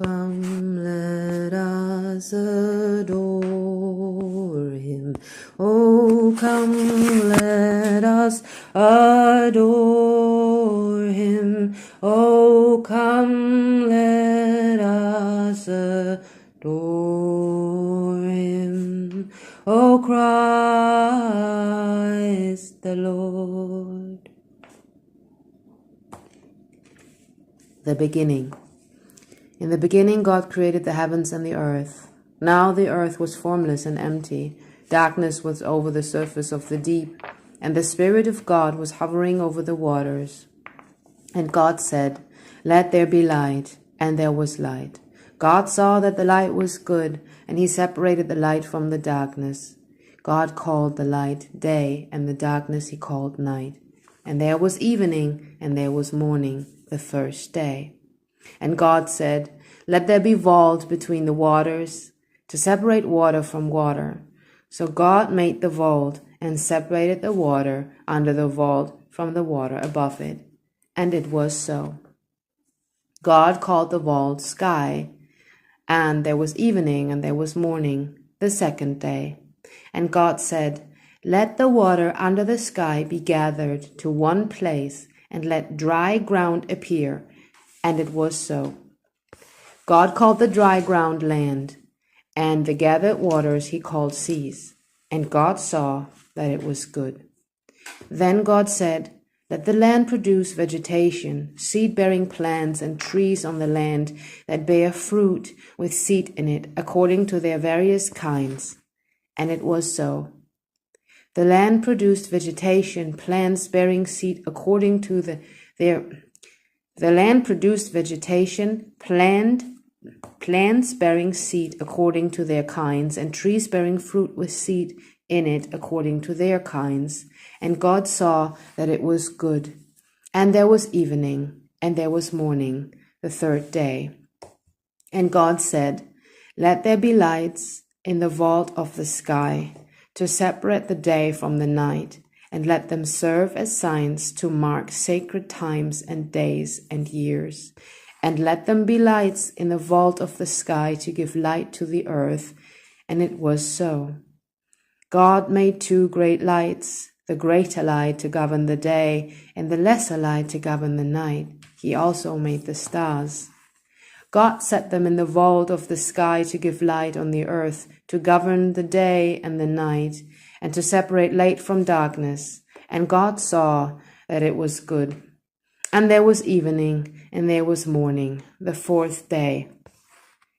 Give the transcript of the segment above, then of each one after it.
come, let us adore him. Oh, come, let us adore him. Oh, come, let us adore him. O Christ the Lord. The beginning. In the beginning God created the heavens and the earth. Now the earth was formless and empty. Darkness was over the surface of the deep, and the Spirit of God was hovering over the waters. And God said, "Let there be light," and there was light. God saw that the light was good, and he separated the light from the darkness. God called the light day, and the darkness he called night. And there was evening, and there was morning, the first day. And God said, "Let there be vault between the waters, to separate water from water." So God made the vault, and separated the water under the vault from the water above it. And it was so. God called the vault sky, and there was evening, and there was morning, the second day. And God said, "Let the water under the sky be gathered to one place, and let dry ground appear." And it was so. God called the dry ground land, and the gathered waters he called seas. And God saw that it was good. Then God said, "Let the land produce vegetation, seed-bearing plants and trees on the land that bear fruit with seed in it, according to their various kinds." And it was so. The land produced vegetation, plants bearing seed according to The land produced vegetation, plants bearing seed according to their kinds, and trees bearing fruit with seed in it according to their kinds. And God saw that it was good. And there was evening, and there was morning, the third day. And God said, "Let there be lights in the vault of the sky, to separate the day from the night, and let them serve as signs to mark sacred times and days and years. And let them be lights in the vault of the sky to give light to the earth." And it was so. God made two great lights, the greater light to govern the day, and the lesser light to govern the night. He also made the stars. God set them in the vault of the sky to give light on the earth, to govern the day and the night, and to separate light from darkness. And God saw that it was good. And there was evening, and there was morning, the fourth day.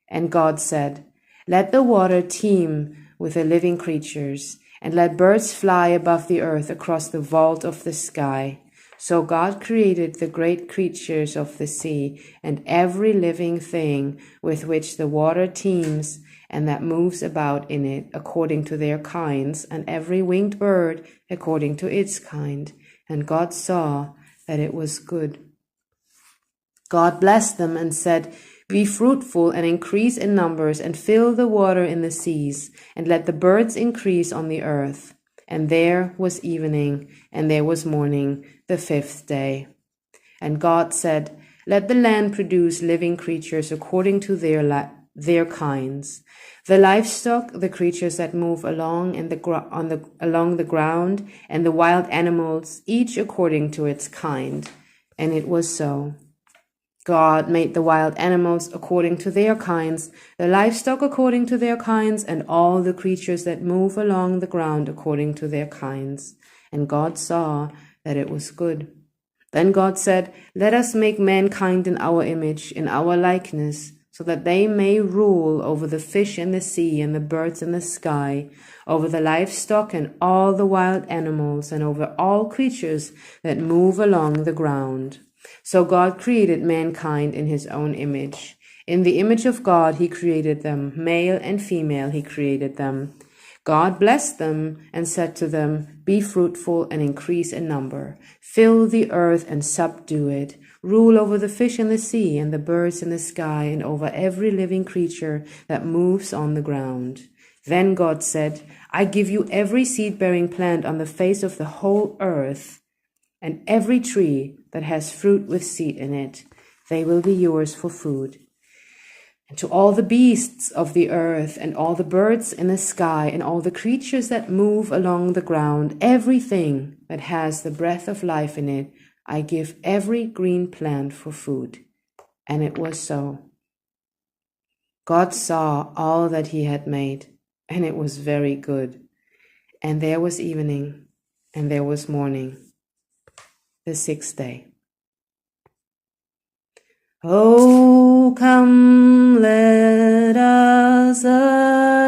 And God said, "Let the water teem with the living creatures, and let birds fly above the earth across the vault of the sky." So God created the great creatures of the sea, and every living thing with which the water teems, and that moves about in it according to their kinds, and every winged bird according to its kind. And God saw that it was good. God blessed them and said, "Be fruitful and increase in numbers, and fill the water in the seas, and let the birds increase on the earth." And there was evening, and there was morning, the fifth day. And God said, "Let the land produce living creatures according to their kinds, the livestock, the creatures that move along along the ground, and the wild animals, each according to its kind." And it was so. God made the wild animals according to their kinds, the livestock according to their kinds, and all the creatures that move along the ground according to their kinds. And God saw that it was good. Then God said, "Let us make mankind in our image, in our likeness, so that they may rule over the fish in the sea and the birds in the sky, over the livestock and all the wild animals, and over all creatures that move along the ground." So God created mankind in his own image. In the image of God he created them, male and female he created them. God blessed them and said to them, "Be fruitful and increase in number. Fill the earth and subdue it. Rule over the fish in the sea and the birds in the sky, and over every living creature that moves on the ground." Then God said, "I give you every seed-bearing plant on the face of the whole earth, and every tree that has fruit with seed in it. They will be yours for food. And to all the beasts of the earth, and all the birds in the sky, and all the creatures that move along the ground, everything that has the breath of life in it, I give every green plant for food. And it was so. God saw all that he had made, and it was very good. And there was evening, and there was morning, the sixth day. Oh, come, let us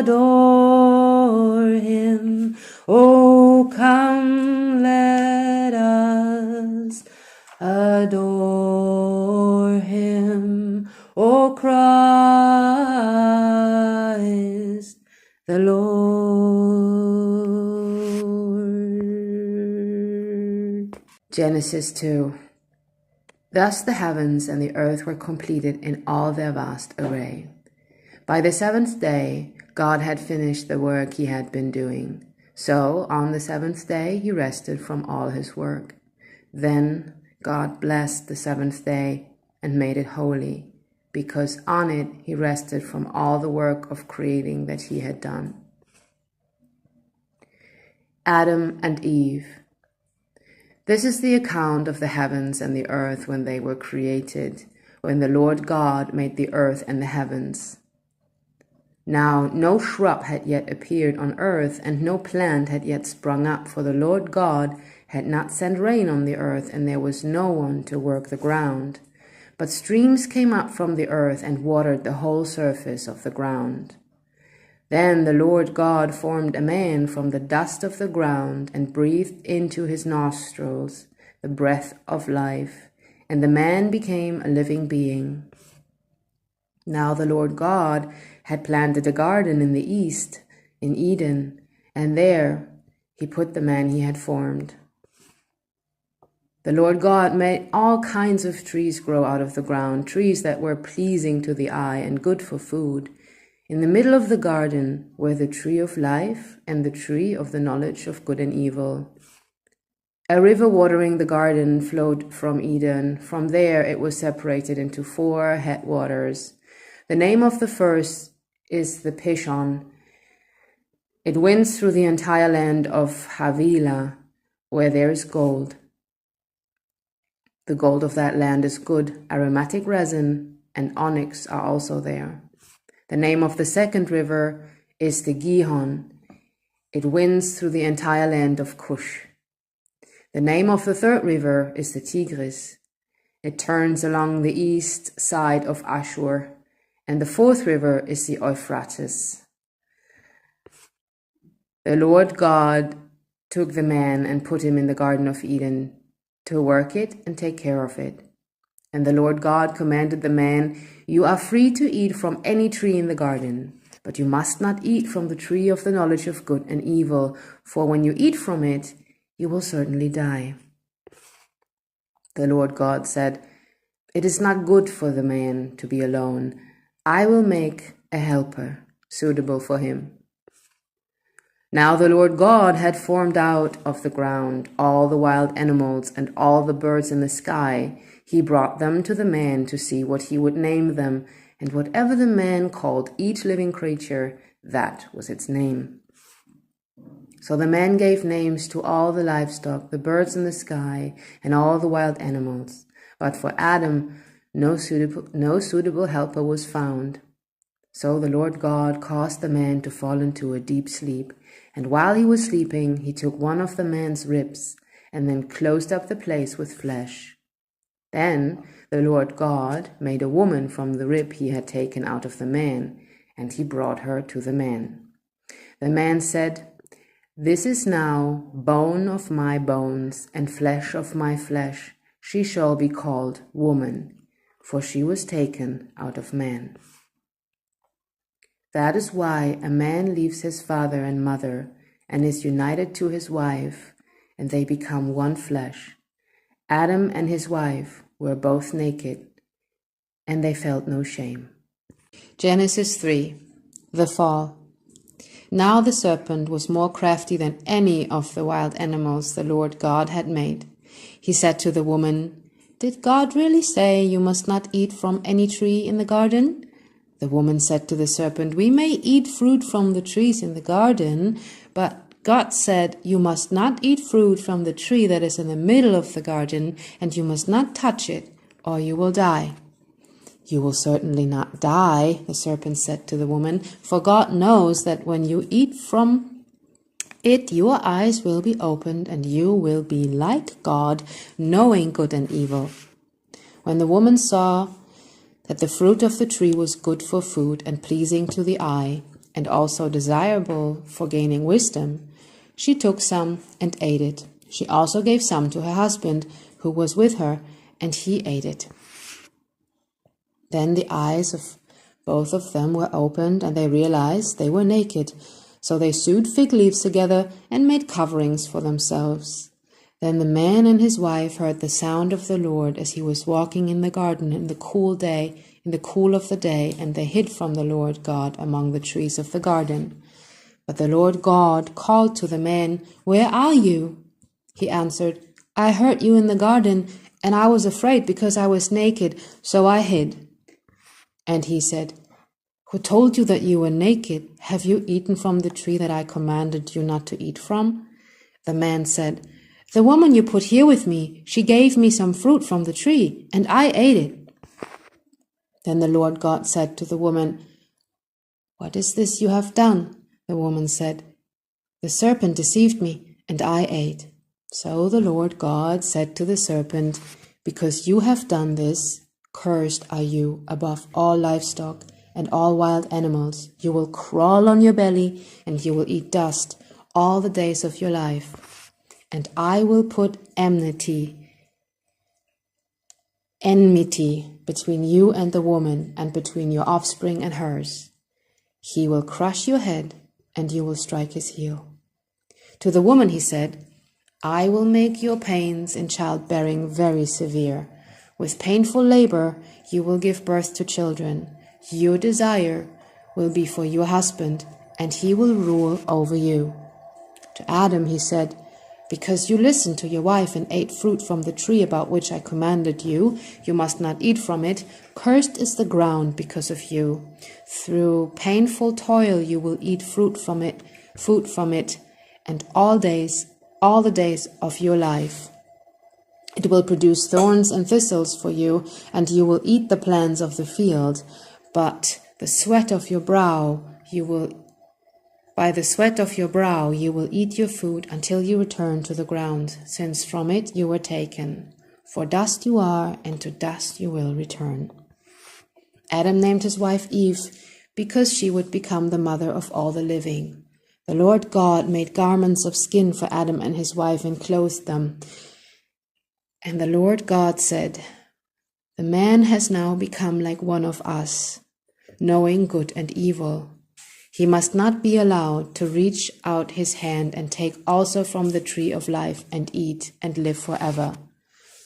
adore him. Oh, come, let us adore him. O Christ the Lord. Genesis 2. Thus the heavens and the earth were completed in all their vast array. By the seventh day, God had finished the work he had been doing. So on the seventh day, he rested from all his work. Then God blessed the seventh day and made it holy, because on it he rested from all the work of creating that he had done. Adam and Eve. This is the account of the heavens and the earth when they were created, when the Lord God made the earth and the heavens. Now no shrub had yet appeared on earth, and no plant had yet sprung up, for the Lord God had not sent rain on the earth, and there was no one to work the ground. But streams came up from the earth and watered the whole surface of the ground. Then the Lord God formed a man from the dust of the ground and breathed into his nostrils the breath of life, and the man became a living being. Now the Lord God had planted a garden in the east, in Eden, and there he put the man he had formed. The Lord God made all kinds of trees grow out of the ground, trees that were pleasing to the eye and good for food. In the middle of the garden were the tree of life and the tree of the knowledge of good and evil. A river watering the garden flowed from Eden. From there it was separated into 4 headwaters. The name of the first is the Pishon. It winds through the entire land of Havilah, where there is gold. The gold of that land is good. Aromatic resin and onyx are also there. The name of the second river is the Gihon. It winds through the entire land of Cush. The name of the third river is the Tigris. It turns along the east side of Ashur. And the fourth river is the Euphrates. The Lord God took the man and put him in the Garden of Eden to work it and take care of it. And the Lord God commanded the man, "You are free to eat from any tree in the garden, but you must not eat from the tree of the knowledge of good and evil, for when you eat from it, you will certainly die." The Lord God said, "It is not good for the man to be alone. I will make a helper suitable for him." Now the Lord God had formed out of the ground all the wild animals and all the birds in the sky. He brought them to the man to see what he would name them, and whatever the man called each living creature, that was its name. So the man gave names to all the livestock, the birds in the sky, and all the wild animals. But for Adam, no suitable helper was found. So the Lord God caused the man to fall into a deep sleep. And while he was sleeping, he took one of the man's ribs and then closed up the place with flesh. Then the Lord God made a woman from the rib he had taken out of the man, and he brought her to the man. The man said, "This is now bone of my bones and flesh of my flesh. She shall be called woman, for she was taken out of man." That is why a man leaves his father and mother and is united to his wife, and they become one flesh. Adam and his wife were both naked, and they felt no shame. Genesis 3. The fall. Now the serpent was more crafty than any of the wild animals the Lord God had made. He said to the woman, "Did God really say you must not eat from any tree in the garden?" The woman said to the serpent, "We may eat fruit from the trees in the garden, but God said, 'You must not eat fruit from the tree that is in the middle of the garden, and you must not touch it, or you will die.'" "You will certainly not die," the serpent said to the woman, "for God knows that when you eat from it, your eyes will be opened, and you will be like God, knowing good and evil." When the woman saw that the fruit of the tree was good for food and pleasing to the eye, and also desirable for gaining wisdom, she took some and ate it. She also gave some to her husband, who was with her, and he ate it. Then the eyes of both of them were opened, and they realized they were naked. So they sewed fig leaves together and made coverings for themselves. Then the man and his wife heard the sound of the Lord as he was walking in the garden in the cool of the day, and they hid from the Lord God among the trees of the garden. But the Lord God called to the man, "Where are you?" He answered, "I heard you in the garden, and I was afraid because I was naked, so I hid." And he said, "Who told you that you were naked? Have you eaten from the tree that I commanded you not to eat from?" The man said, "The woman you put here with me, she gave me some fruit from the tree, and I ate it." Then the Lord God said to the woman, "What is this you have done?" The woman said, "The serpent deceived me, and I ate." So the Lord God said to the serpent, "Because you have done this, cursed are you above all livestock and all wild animals. You will crawl on your belly, and you will eat dust all the days of your life. And I will put enmity between you and the woman, and between your offspring and hers. He will crush your head, and you will strike his heel." To the woman he said, "I will make your pains in childbearing very severe. With painful labor you will give birth to children. Your desire will be for your husband, and he will rule over you." To Adam he said, "Because you listened to your wife and ate fruit from the tree about which I commanded you, you must not eat from it. Cursed is the ground because of you. Through painful toil you will eat food from it, and all the days of your life. It will produce thorns and thistles for you, and you will eat the plants of the field. But by the sweat of your brow you will eat your food until you return to the ground, since from it you were taken. For dust you are, and to dust you will return." Adam named his wife Eve, because she would become the mother of all the living. The Lord God made garments of skin for Adam and his wife and clothed them. And the Lord God said, "The man has now become like one of us, knowing good and evil. He must not be allowed to reach out his hand and take also from the tree of life and eat and live forever."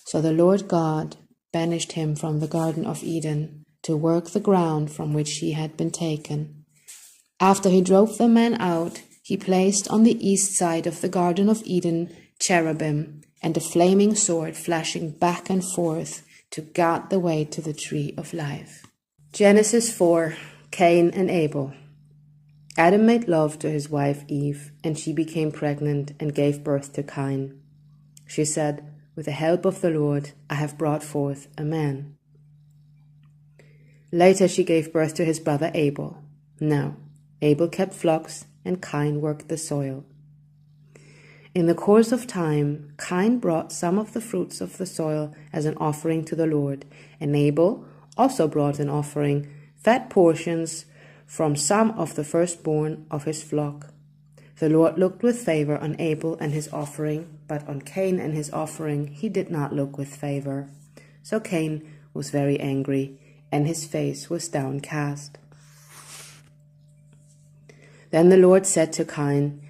So the Lord God banished him from the Garden of Eden to work the ground from which he had been taken. After he drove the man out, he placed on the east side of the Garden of Eden cherubim and a flaming sword flashing back and forth to guard the way to the tree of life. Genesis 4, Cain and Abel. Adam made love to his wife Eve, and she became pregnant and gave birth to Cain. She said, "With the help of the Lord, I have brought forth a man." Later she gave birth to his brother Abel. Now, Abel kept flocks, and Cain worked the soil. In the course of time, Cain brought some of the fruits of the soil as an offering to the Lord, and Abel also brought an offering, fat portions from some of the firstborn of his flock. The Lord looked with favor on Abel and his offering, but on Cain and his offering he did not look with favor. So Cain was very angry, and his face was downcast. Then the Lord said to Cain,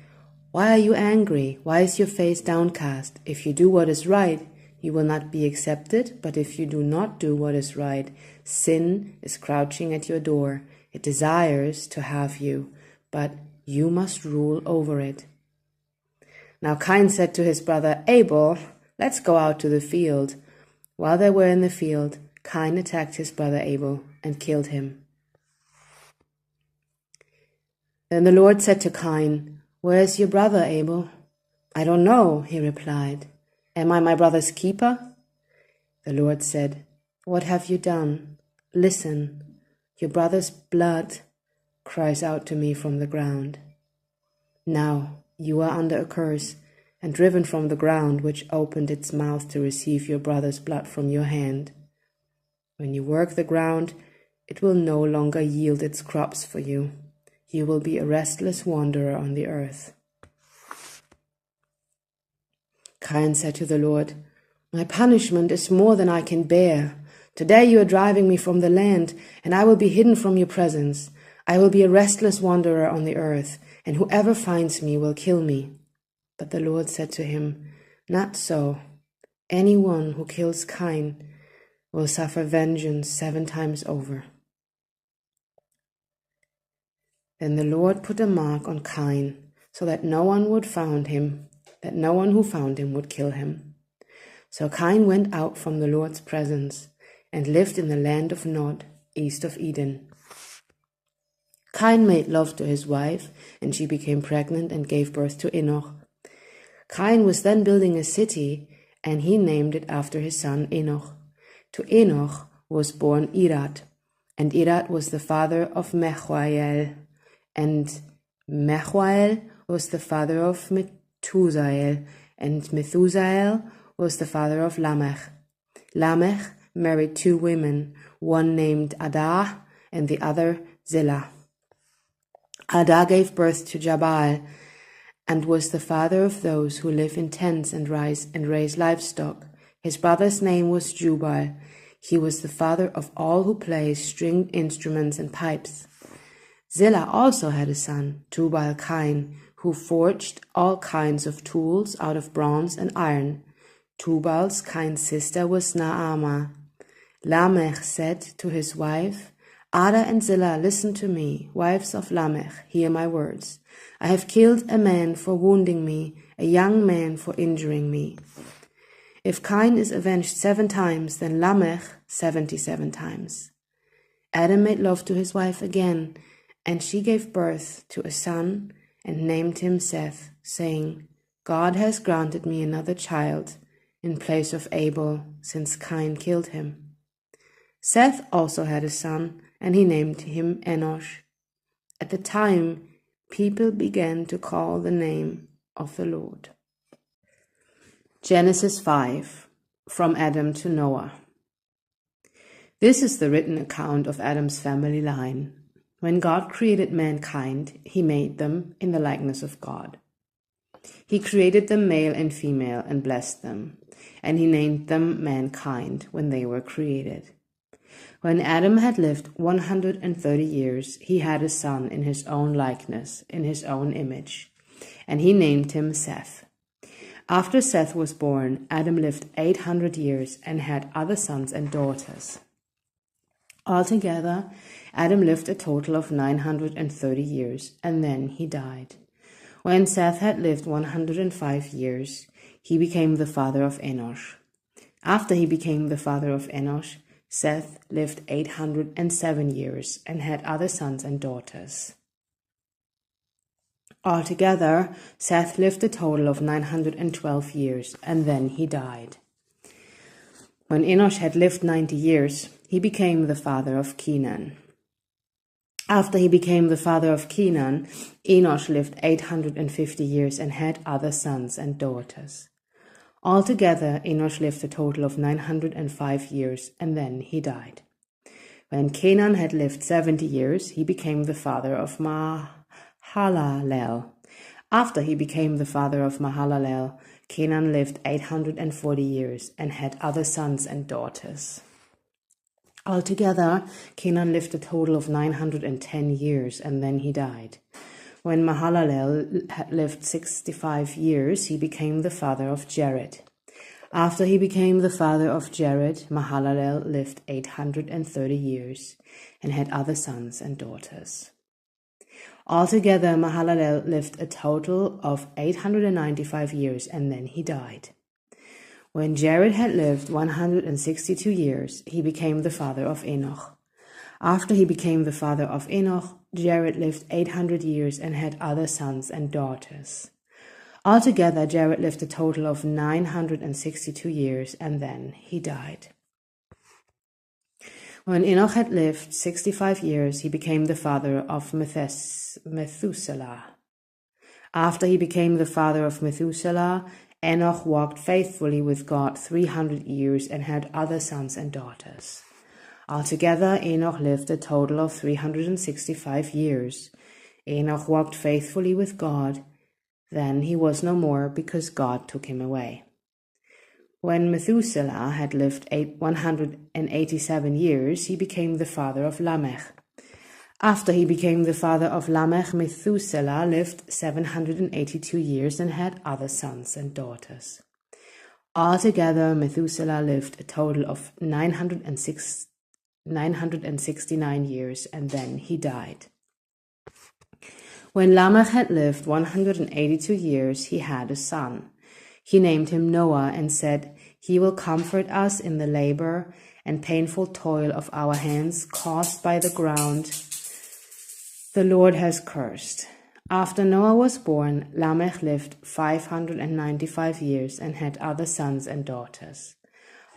"Why are you angry? Why is your face downcast? If you do what is right, you will not be accepted, but if you do not do what is right, sin is crouching at your door. It desires to have you, but you must rule over it." Now Cain said to his brother Abel, "Let's go out to the field." While they were in the field, Cain attacked his brother Abel and killed him. Then the Lord said to Cain, "Where is your brother Abel?" "I don't know," he replied. "Am I my brother's keeper?" The Lord said, "What have you done? Listen, your brother's blood cries out to me from the ground. Now you are under a curse and driven from the ground, which opened its mouth to receive your brother's blood from your hand. When you work the ground, it will no longer yield its crops for you. You will be a restless wanderer on the earth." Cain said to the Lord, "My punishment is more than I can bear. Today you are driving me from the land, and I will be hidden from your presence. I will be a restless wanderer on the earth, and whoever finds me will kill me." But the Lord said to him, "Not so. Anyone who kills Cain will suffer vengeance 7 times over." Then the Lord put a mark on Cain, so that no one who found him would kill him. So Cain went out from the Lord's presence and lived in the land of Nod, east of Eden. Cain made love to his wife, and she became pregnant and gave birth to Enoch. Cain was then building a city, and he named it after his son Enoch. To Enoch was born Irad, and Irad was the father of Mehujael, and Mehujael was the father of Methusael, and Methusael was the father of Lamech. Lamech married 2 women, one named Adah and the other Zillah. Adah gave birth to Jabal, and was the father of those who live in tents and raise livestock. His brother's name was Jubal. He was the father of all who play stringed instruments and pipes. Zillah also had a son, Tubal-Cain, who forged all kinds of tools out of bronze and iron. Tubal-Cain's sister was Naamah. Lamech said to his wife, "Adah and Zillah, listen to me, wives of Lamech, hear my words. I have killed a man for wounding me, a young man for injuring me. If Cain is avenged 7 times, then Lamech 77 times." Adam made love to his wife again, and she gave birth to a son and named him Seth, saying, "God has granted me another child in place of Abel, since Cain killed him." Seth also had a son, and he named him Enosh. At the time, people began to call the name of the Lord. Genesis 5, from Adam to Noah. This is the written account of Adam's family line. When God created mankind, he made them in the likeness of God. He created them male and female and blessed them, and he named them mankind when they were created. When Adam had lived 130 years, he had a son in his own likeness, in his own image, and he named him Seth. After Seth was born, Adam lived 800 years and had other sons and daughters. Altogether, Adam lived a total of 930 years, and then he died. When Seth had lived 105 years, he became the father of Enosh. After he became the father of Enosh, Seth lived 807 years and had other sons and daughters. Altogether, Seth lived a total of 912 years, and then he died. When Enosh had lived 90 years, he became the father of Kenan. After he became the father of Kenan, Enosh lived 850 years and had other sons and daughters. Altogether, Enosh lived a total of 905 years, and then he died. When Kenan had lived 70 years, he became the father of Mahalalel. After he became the father of Mahalalel, Kenan lived 840 years and had other sons and daughters. Altogether, Kenan lived a total of 910 years, and then he died. When Mahalalel had lived 65 years, he became the father of Jared. After he became the father of Jared, Mahalalel lived 830 years and had other sons and daughters. Altogether, Mahalalel lived a total of 895 years, and then he died. When Jared had lived 162 years, he became the father of Enoch. After he became the father of Enoch, Jared lived 800 years and had other sons and daughters. Altogether, Jared lived a total of 962 years, and then he died. When Enoch had lived 65 years, he became the father of Methuselah. After he became the father of Methuselah, Enoch walked faithfully with God 300 years and had other sons and daughters. Altogether, Enoch lived a total of 365 years. Enoch walked faithfully with God. Then he was no more, because God took him away. When Methuselah had lived 187 years, he became the father of Lamech. After he became the father of Lamech, Methuselah lived 782 years and had other sons and daughters. Altogether, Methuselah lived a total of 969 years, and then he died. When Lamech had lived 182 years, he had a son. He named him Noah and said, "He will comfort us in the labor and painful toil of our hands caused by the ground the Lord has cursed." After Noah was born, Lamech lived 595 years and had other sons and daughters.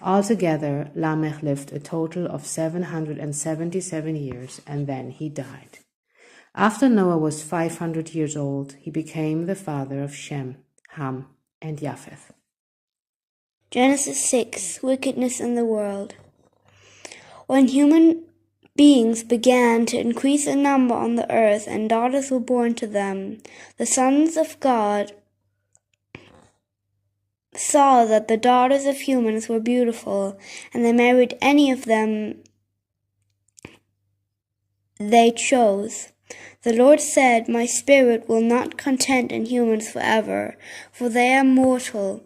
Altogether, Lamech lived a total of 777 years, and then he died. After Noah was 500 years old, he became the father of Shem, Ham, and Japheth. Genesis 6. Wickedness in the world. When human beings began to increase in number on the earth and daughters were born to them, the sons of God saw that the daughters of humans were beautiful, and they married any of them they chose. The Lord said, "My spirit will not content in humans forever, for they are mortal.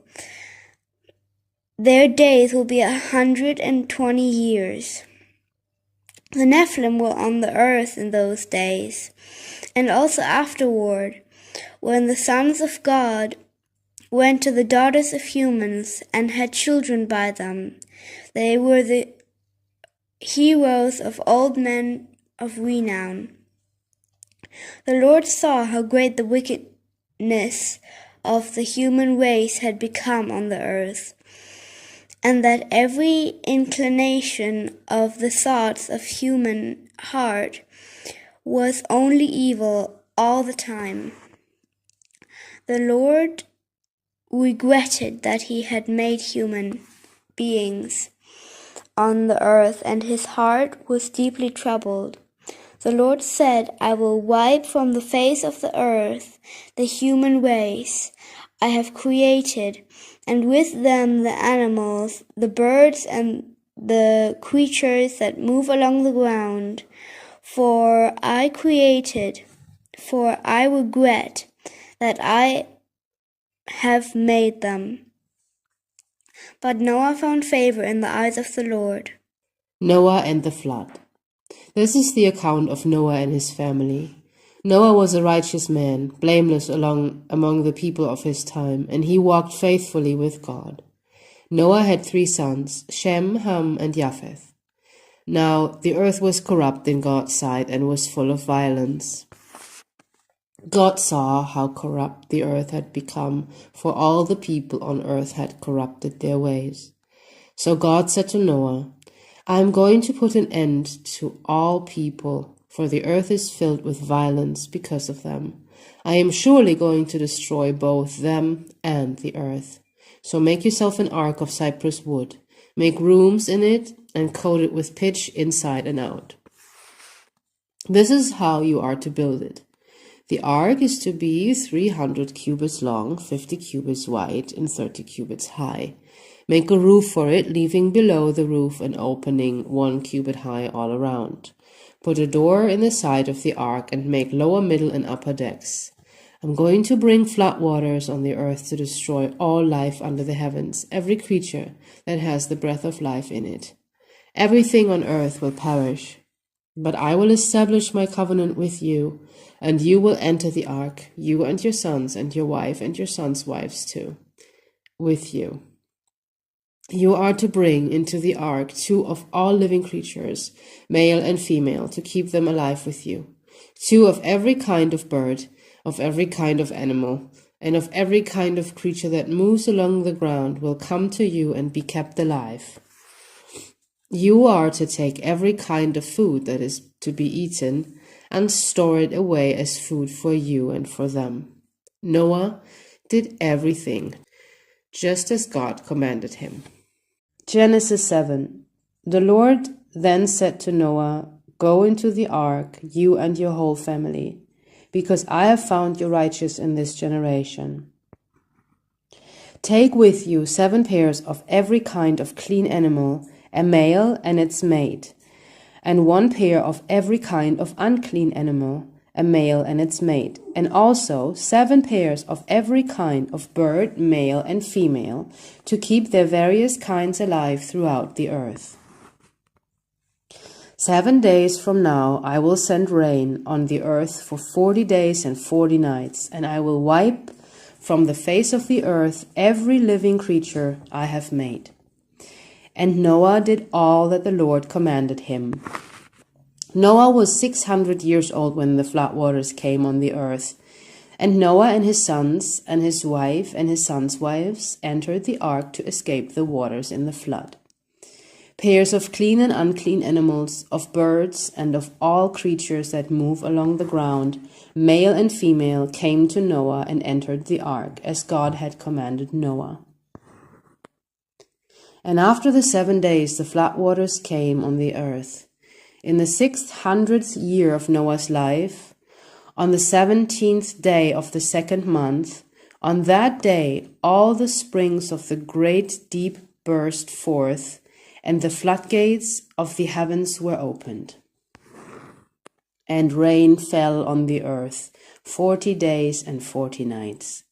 Their days will be 120 years. The Nephilim were on the earth in those days, and also afterward, when the sons of God went to the daughters of humans and had children by them. They were the heroes of old men of renown. The Lord saw how great the wickedness of the human race had become on the earth, and that every inclination of the thoughts of human heart was only evil all the time. The Lord regretted that he had made human beings on the earth, and his heart was deeply troubled. The Lord said, "I will wipe from the face of the earth the human race I have created, and with them the animals, the birds, and the creatures that move along the ground. For I regret that I have made them." But Noah found favor in the eyes of the Lord. Noah and the flood. This is the account of Noah and his family. Noah was a righteous man, blameless among the people of his time, and he walked faithfully with God. Noah had 3 sons, Shem, Ham, and Japheth. Now the earth was corrupt in God's sight and was full of violence. God saw how corrupt the earth had become, for all the people on earth had corrupted their ways. So God said to Noah, "I am going to put an end to all people, for the earth is filled with violence because of them. I am surely going to destroy both them and the earth. So make yourself an ark of cypress wood, make rooms in it, and coat it with pitch inside and out. This is how you are to build it. The ark is to be 300 cubits long, 50 cubits wide, and 30 cubits high. Make a roof for it, leaving below the roof an opening 1 cubit high all around. Put a door in the side of the ark and make lower, middle, and upper decks. I'm going to bring flood waters on the earth to destroy all life under the heavens, every creature that has the breath of life in it. Everything on earth will perish. But I will establish my covenant with you, and you will enter the ark, you and your sons and your wife and your sons' wives too, with you. You are to bring into the ark 2 of all living creatures, male and female, to keep them alive with you. 2 of every kind of bird, of every kind of animal, and of every kind of creature that moves along the ground will come to you and be kept alive. You are to take every kind of food that is to be eaten and store it away as food for you and for them. Noah did everything just as God commanded him. Genesis 7. The Lord then said to Noah, "Go into the ark, you and your whole family, because I have found you righteous in this generation. Take with you 7 pairs of every kind of clean animal, a male and its mate, and 1 pair of every kind of unclean animal, a male and its mate, and also 7 pairs of every kind of bird, male and female, to keep their various kinds alive throughout the earth. 7 days from now I will send rain on the earth for 40 days and 40 nights, and I will wipe from the face of the earth every living creature I have made." And Noah did all that the Lord commanded him. Noah was 600 years old when the floodwaters came on the earth, and Noah and his sons and his wife and his sons' wives entered the ark to escape the waters in the flood. Pairs of clean and unclean animals, of birds, and of all creatures that move along the ground, male and female, came to Noah and entered the ark, as God had commanded Noah. And after the 7 days the floodwaters came on the earth. In the 600th year of Noah's life, on the 17th day of the 2nd month, on that day all the springs of the great deep burst forth, and the floodgates of the heavens were opened. And rain fell on the earth 40 days and 40 nights.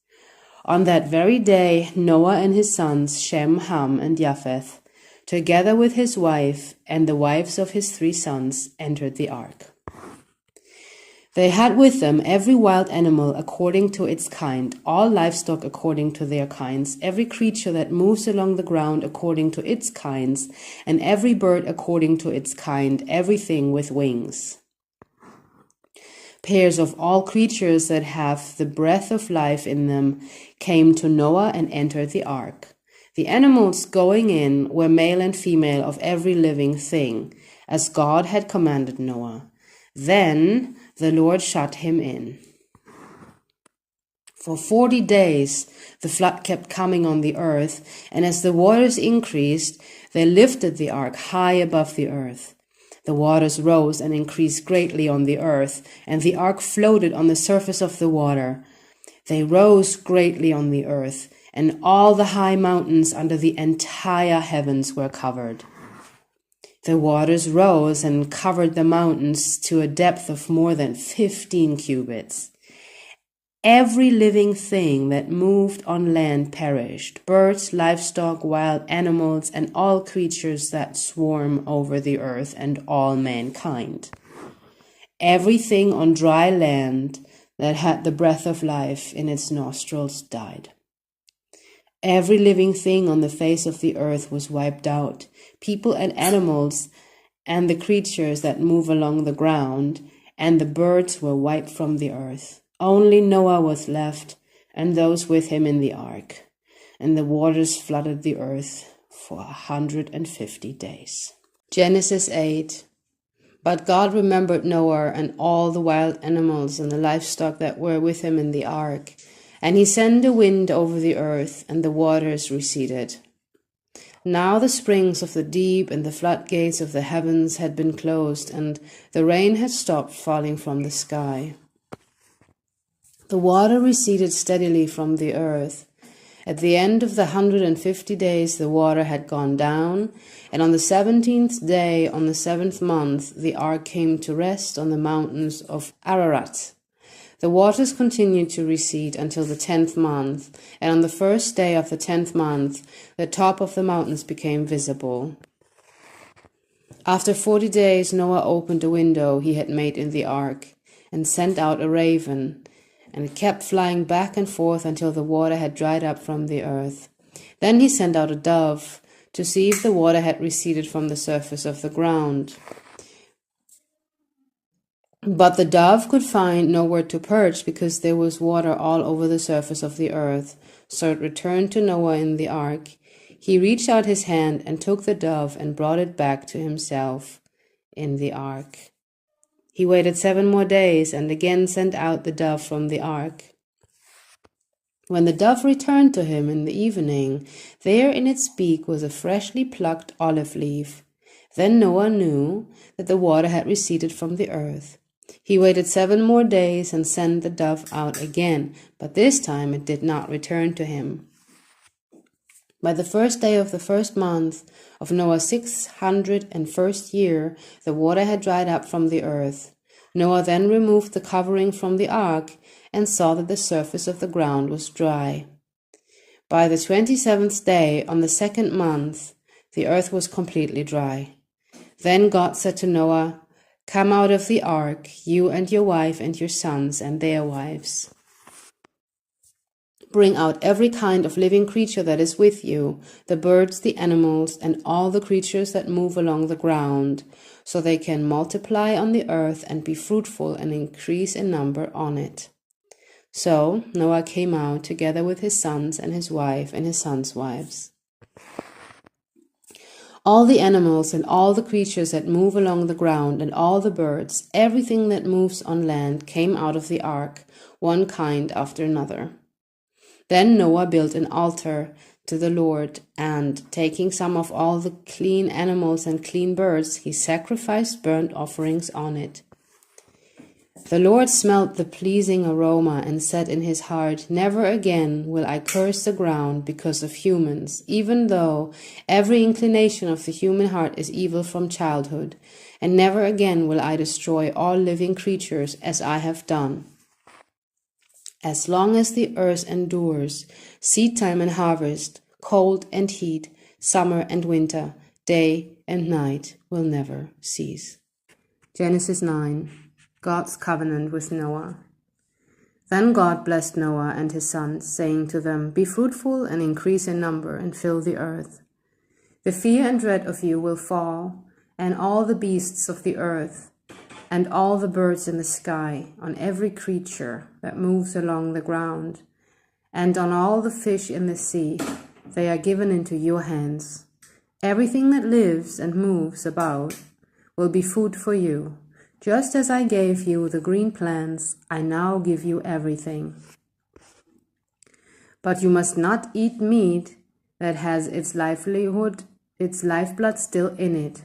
On that very day Noah and his sons, Shem, Ham, and Japheth, together with his wife and the wives of his 3 sons, entered the ark. They had with them every wild animal according to its kind, all livestock according to their kinds, every creature that moves along the ground according to its kinds, and every bird according to its kind, everything with wings. Pairs of all creatures that have the breath of life in them came to Noah and entered the ark. The animals going in were male and female of every living thing, as God had commanded Noah. Then the Lord shut him in. For 40 days the flood kept coming on the earth, and as the waters increased, they lifted the ark high above the earth. The waters rose and increased greatly on the earth, and the ark floated on the surface of the water. They rose greatly on the earth, and all the high mountains under the entire heavens were covered. The waters rose and covered the mountains to a depth of more than 15 cubits. Every living thing that moved on land perished, birds, livestock, wild animals, and all creatures that swarm over the earth, and all mankind. Everything on dry land that had the breath of life in its nostrils died. Every living thing on the face of the earth was wiped out, people and animals, and the creatures that move along the ground, and the birds were wiped from the earth. Only Noah was left, and those with him in the ark, and the waters flooded the earth for 150 days. Genesis 8. But God remembered Noah and all the wild animals and the livestock that were with him in the ark, and he sent a wind over the earth, and the waters receded. Now the springs of the deep and the floodgates of the heavens had been closed, and the rain had stopped falling from the sky. The water receded steadily from the earth. At the end of the 150 days the water had gone down, and on the 17th day, on the 7th month, the ark came to rest on the mountains of Ararat. The waters continued to recede until the 10th month, and on the first day of the 10th month, the top of the mountains became visible. After 40 days, Noah opened a window he had made in the ark, and sent out a raven, and it kept flying back and forth until the water had dried up from the earth. Then he sent out a dove to see if the water had receded from the surface of the ground. But the dove could find nowhere to perch because there was water all over the surface of the earth. So it returned to Noah in the ark. He reached out his hand and took the dove and brought it back to himself in the ark. He waited 7 more days and again sent out the dove from the ark. When the dove returned to him in the evening, there in its beak was a freshly plucked olive leaf. Then Noah knew that the water had receded from the earth. He waited 7 more days and sent the dove out again, but this time it did not return to him. By the first day of the first month of Noah's 601st year, the water had dried up from the earth. Noah then removed the covering from the ark and saw that the surface of the ground was dry. By the 27th day on the 2nd month, the earth was completely dry. Then God said to Noah, "Come out of the ark, you and your wife and your sons and their wives. Bring out every kind of living creature that is with you, the birds, the animals, and all the creatures that move along the ground, so they can multiply on the earth and be fruitful and increase in number on it." So Noah came out together with his sons and his wife and his sons' wives. All the animals and all the creatures that move along the ground and all the birds, everything that moves on land came out of the ark, one kind after another. Then Noah built an altar to the Lord, and taking some of all the clean animals and clean birds, he sacrificed burnt offerings on it. The Lord smelt the pleasing aroma and said in his heart, "Never again will I curse the ground because of humans, even though every inclination of the human heart is evil from childhood, and never again will I destroy all living creatures as I have done. As long as the earth endures, seedtime and harvest, cold and heat, summer and winter, day and night will never cease." Genesis 9. God's covenant with Noah. Then God blessed Noah and his sons, saying to them, "Be fruitful and increase in number and fill the earth. The fear and dread of you will fall, and all the beasts of the earth, and all the birds in the sky, on every creature that moves along the ground, and on all the fish in the sea. They are given into your hands. Everything that lives and moves about will be food for you. Just as I gave you the green plants, I now give you everything. But you must not eat meat that has its lifeblood still in it.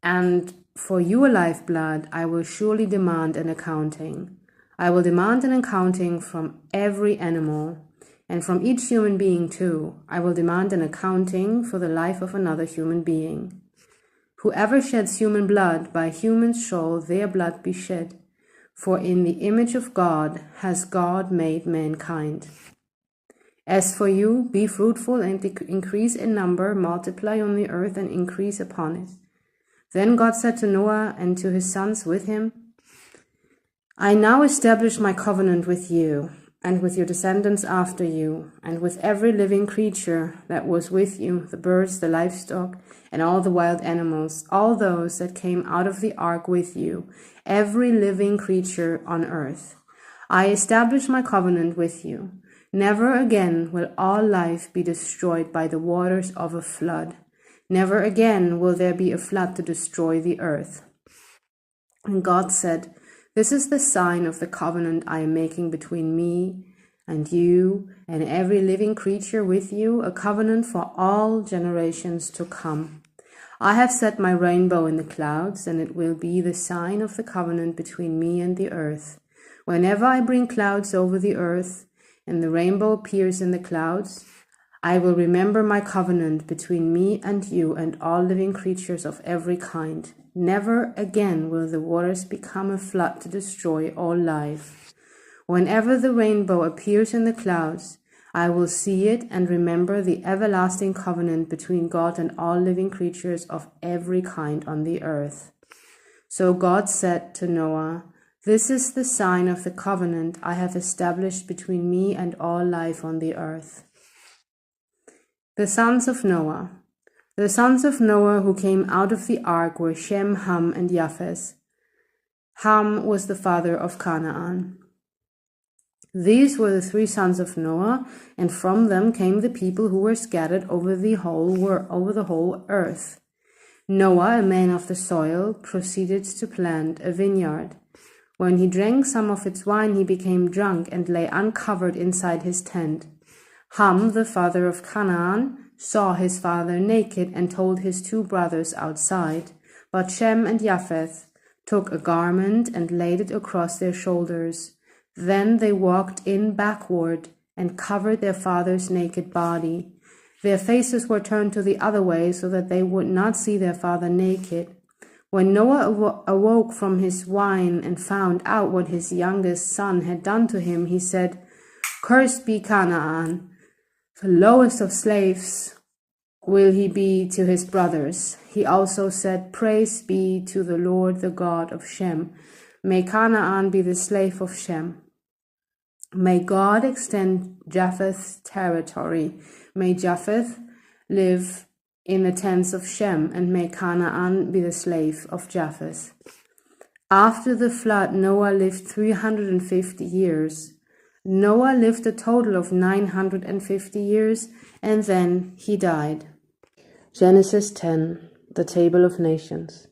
And for your lifeblood, I will surely demand an accounting. I will demand an accounting from every animal, and from each human being too. I will demand an accounting for the life of another human being. Whoever sheds human blood, by humans shall their blood be shed. For in the image of God has God made mankind. As for you, be fruitful and increase in number, multiply on the earth and increase upon it." Then God said to Noah and to his sons with him, "I now establish my covenant with you, and with your descendants after you, and with every living creature that was with you, the birds, the livestock, and all the wild animals, all those that came out of the ark with you, every living creature on earth. I establish my covenant with you. Never again will all life be destroyed by the waters of a flood. Never again will there be a flood to destroy the earth." And God said, "This is the sign of the covenant I am making between me and you and every living creature with you, a covenant for all generations to come. I have set my rainbow in the clouds, and it will be the sign of the covenant between me and the earth. Whenever I bring clouds over the earth, and the rainbow appears in the clouds, I will remember my covenant between me and you and all living creatures of every kind. Never again will the waters become a flood to destroy all life. Whenever the rainbow appears in the clouds, I will see it and remember the everlasting covenant between God and all living creatures of every kind on the earth." So God said to Noah, "This is the sign of the covenant I have established between me and all life on the earth. The sons of Noah. The sons of Noah who came out of the ark were Shem, Ham, and Japheth. Ham was the father of Canaan. These were the 3 sons of Noah, and from them came the people who were scattered over the whole earth. Noah, a man of the soil, proceeded to plant a vineyard. When he drank some of its wine, he became drunk and lay uncovered inside his tent. Ham, the father of Canaan, saw his father naked and told his 2 brothers outside. But Shem and Japheth took a garment and laid it across their shoulders. Then they walked in backward and covered their father's naked body. Their faces were turned to the other way so that they would not see their father naked. When Noah awoke from his wine and found out what his youngest son had done to him, he said, "Cursed be Canaan, the lowest of slaves will he be to his brothers." He also said, "Praise be to the Lord, the God of Shem. May Canaan be the slave of Shem. May God extend Japheth's territory. May Japheth live in the tents of Shem, and may Canaan be the slave of Japheth." After the flood, Noah lived 350 years. Noah lived a total of 950 years, and then he died. Genesis 10, the Table of Nations.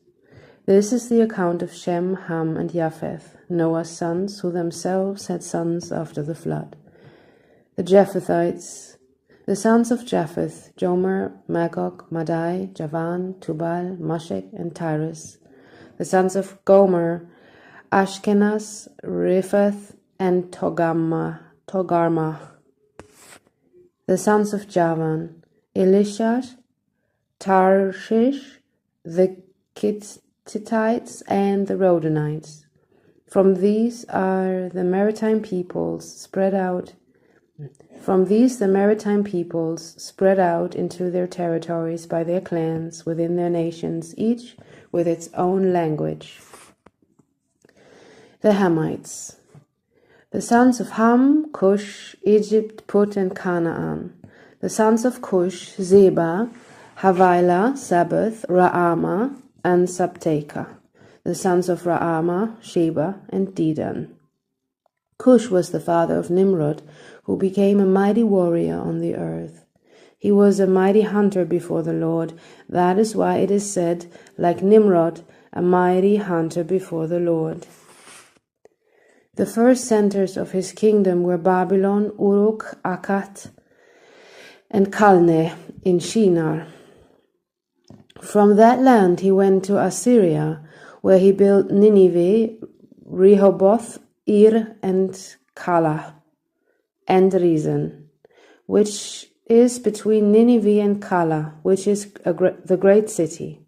This is the account of Shem, Ham, and Japheth, Noah's sons, who themselves had sons after the flood. The Japhethites. The sons of Japheth, Jomer, Magog, Madai, Javan, Tubal, Meshech, and Tyrus. The sons of Gomer, Ashkenaz, Riphath, and Togarmah. The sons of Javan, Elisha, Tarshish, the Kittitites, and the Rodanites. From these the maritime peoples spread out into their territories by their clans within their nations, each with its own language. The Hamites. The sons of Ham, Cush, Egypt, Put, and Canaan. The sons of Cush, Zeba, Havilah, Sabbath, Raama, and Sabteka. The sons of Raama, Sheba, and Dedan. Cush was the father of Nimrod, who became a mighty warrior on the earth. He was a mighty hunter before the Lord. That is why it is said, like Nimrod, a mighty hunter before the Lord. The first centers of his kingdom were Babylon, Uruk, Akkad, and Calneh in Shinar. From that land he went to Assyria, where he built Nineveh, Rehoboth, Ir, and Calah, and Rezin, which is between Nineveh and Calah, which is the great city.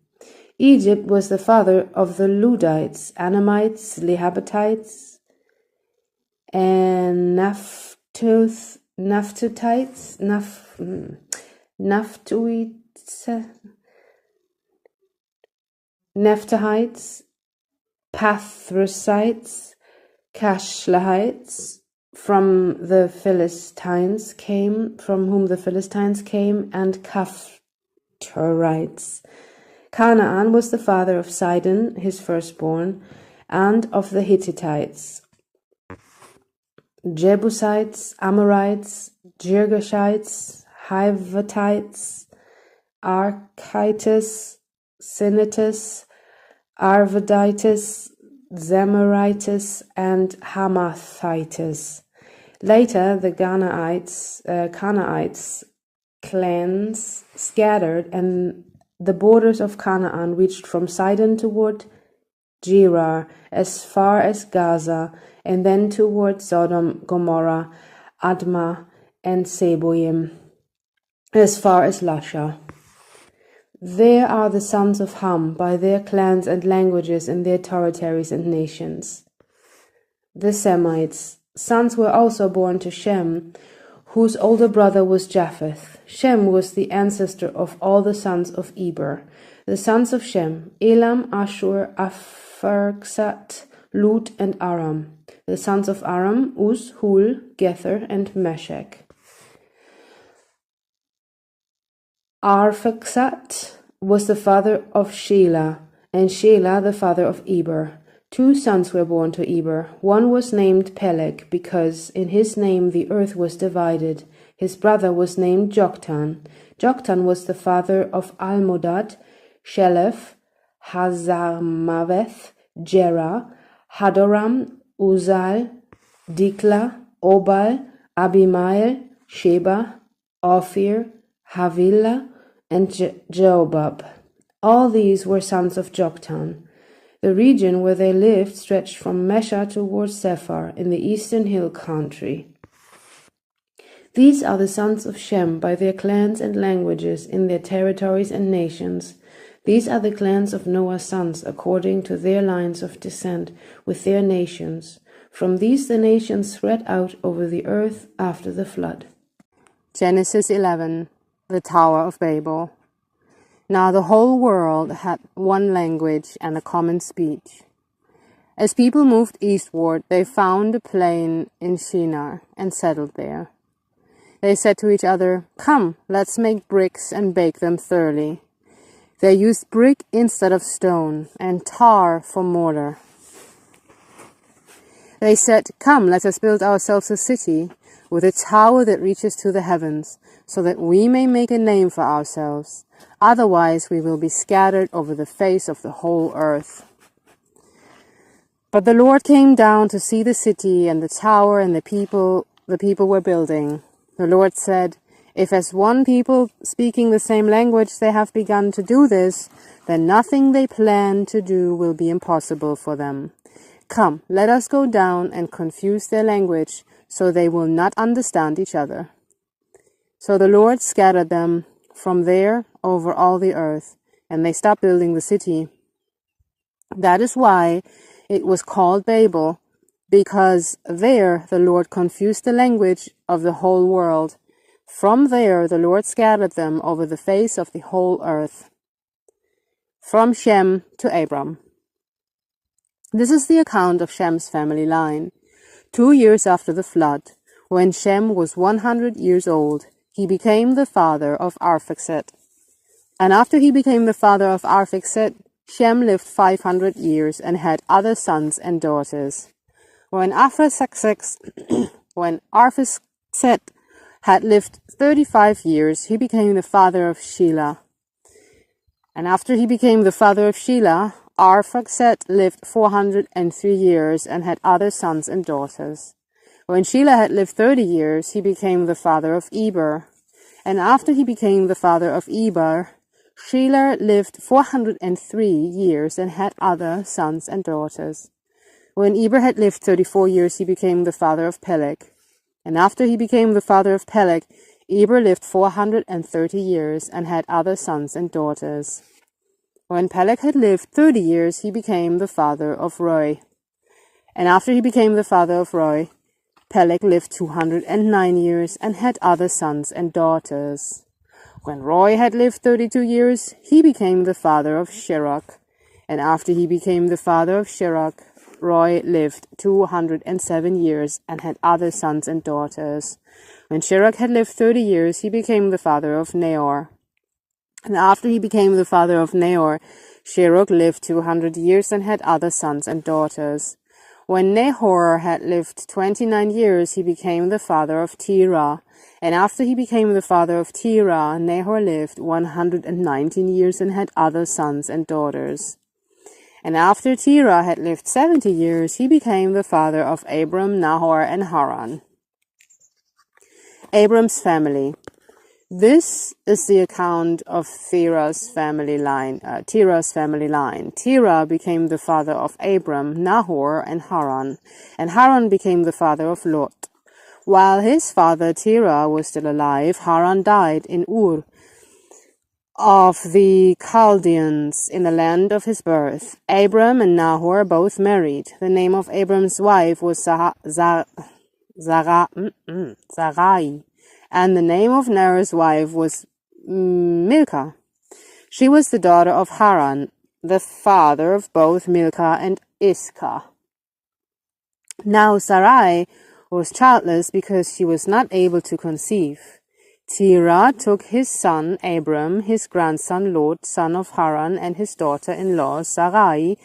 Egypt was the father of the Ludites, Anamites, Lehabatites, and Naphtuhites, Nephtalites, Pathrusites, Cashlahites, from whom the Philistines came, and Caphtorites. Canaan was the father of Sidon, his firstborn, and of the Hittites, Jebusites, Amorites, Girgashites, Hivatites, Archites, Sinites, Arvadites, Zemarites, and Hamathites. Later, the Canaanites clans scattered, and the borders of Canaan reached from Sidon toward Gerar, as far as Gaza, and then toward Sodom, Gomorrah, Admah, and Seboim, as far as Lasha. There are the sons of Ham, by their clans and languages and their territories and nations. The Semites. Sons were also born to Shem, whose older brother was Japheth. Shem was the ancestor of all the sons of Eber. The sons of Shem, Elam, Ashur, Arphaxad, Lut, and Aram. The sons of Aram, Uz, Hul, Gether, and Meshech. Arphaxad was the father of Shelah, and Shelah the father of Eber. 2 sons were born to Eber. One was named Peleg, because in his name the earth was divided. His brother was named Joktan. Joktan was the father of Almodad, Sheleph, Hazarmaveth, Jerah, Hadoram, Uzal, Dikla, Obal, Abimael, Sheba, Ophir, Havilah, and Jobab. All these were sons of Joktan. The region where they lived stretched from Mesha towards Sephar in the eastern hill country. These are the sons of Shem by their clans and languages, in their territories and nations. These are the clans of Noah's sons according to their lines of descent, with their nations. From these the nations spread out over the earth after the flood. Genesis 11. The Tower of Babel. Now the whole world had one language and a common speech. As people moved eastward, they found a plain in Shinar and settled there. They said to each other, "Come, let's make bricks and bake them thoroughly." They used brick instead of stone and tar for mortar. They said, "Come, let us build ourselves a city with a tower that reaches to the heavens, so that we may make a name for ourselves. Otherwise we will be scattered over the face of the whole earth." But the Lord came down to see the city and the tower and the people were building. The Lord said, "If as one people speaking the same language they have begun to do this, then nothing they plan to do will be impossible for them. Come, let us go down and confuse their language, so they will not understand each other." So the Lord scattered them from there over all the earth, and they stopped building the city. That is why it was called Babel, because there the Lord confused the language of the whole world. From there the Lord scattered them over the face of the whole earth. From Shem to Abram. This is the account of Shem's family line. 2 years after the flood, when Shem was 100 years old, he became the father of Arphaxad. And after he became the father of Arphaxad, Shem lived 500 years and had other sons and daughters. When Arphaxad had lived 35 years, he became the father of Shelah. And after he became the father of Shelah, Arphaxad lived 403 years and had other sons and daughters. When Shelah had lived 30 years, he became the father of Eber. And after he became the father of Eber, Shelah lived 403 years and had other sons and daughters. When Eber had lived 34 years, he became the father of Peleg. And after he became the father of Peleg, Eber lived 430 years and had other sons and daughters. When Peleg had lived 30 years, he became the father of Reu. And after he became the father of Reu, Peleg lived 209 years and had other sons and daughters. When Reu had lived 32 years, he became the father of Sherach. And after he became the father of Sherach, Reu lived 207 years and had other sons and daughters. When Sherach had lived 30 years, he became the father of Nahor. And after he became the father of Nahor, Sherach lived 200 years and had other sons and daughters. When Nahor had lived 29 years, he became the father of Terah. And after he became the father of Terah, Nahor lived 119 years and had other sons and daughters. And after Terah had lived 70 years, he became the father of Abram, Nahor, and Haran. Abram's family. This is the account of Terah's family line. Terah became the father of Abram, Nahor, and Haran became the father of Lot. While his father Terah was still alive, Haran died in Ur of the Chaldeans in the land of his birth. Abram and Nahor both married. The name of Abram's wife was Sarai, and the name of Nahor's wife was Milcah. She was the daughter of Haran, the father of both Milcah and Iscah. Now Sarai was childless because she was not able to conceive. Terah took his son Abram, his grandson Lot, son of Haran, and his daughter-in-law Sarai,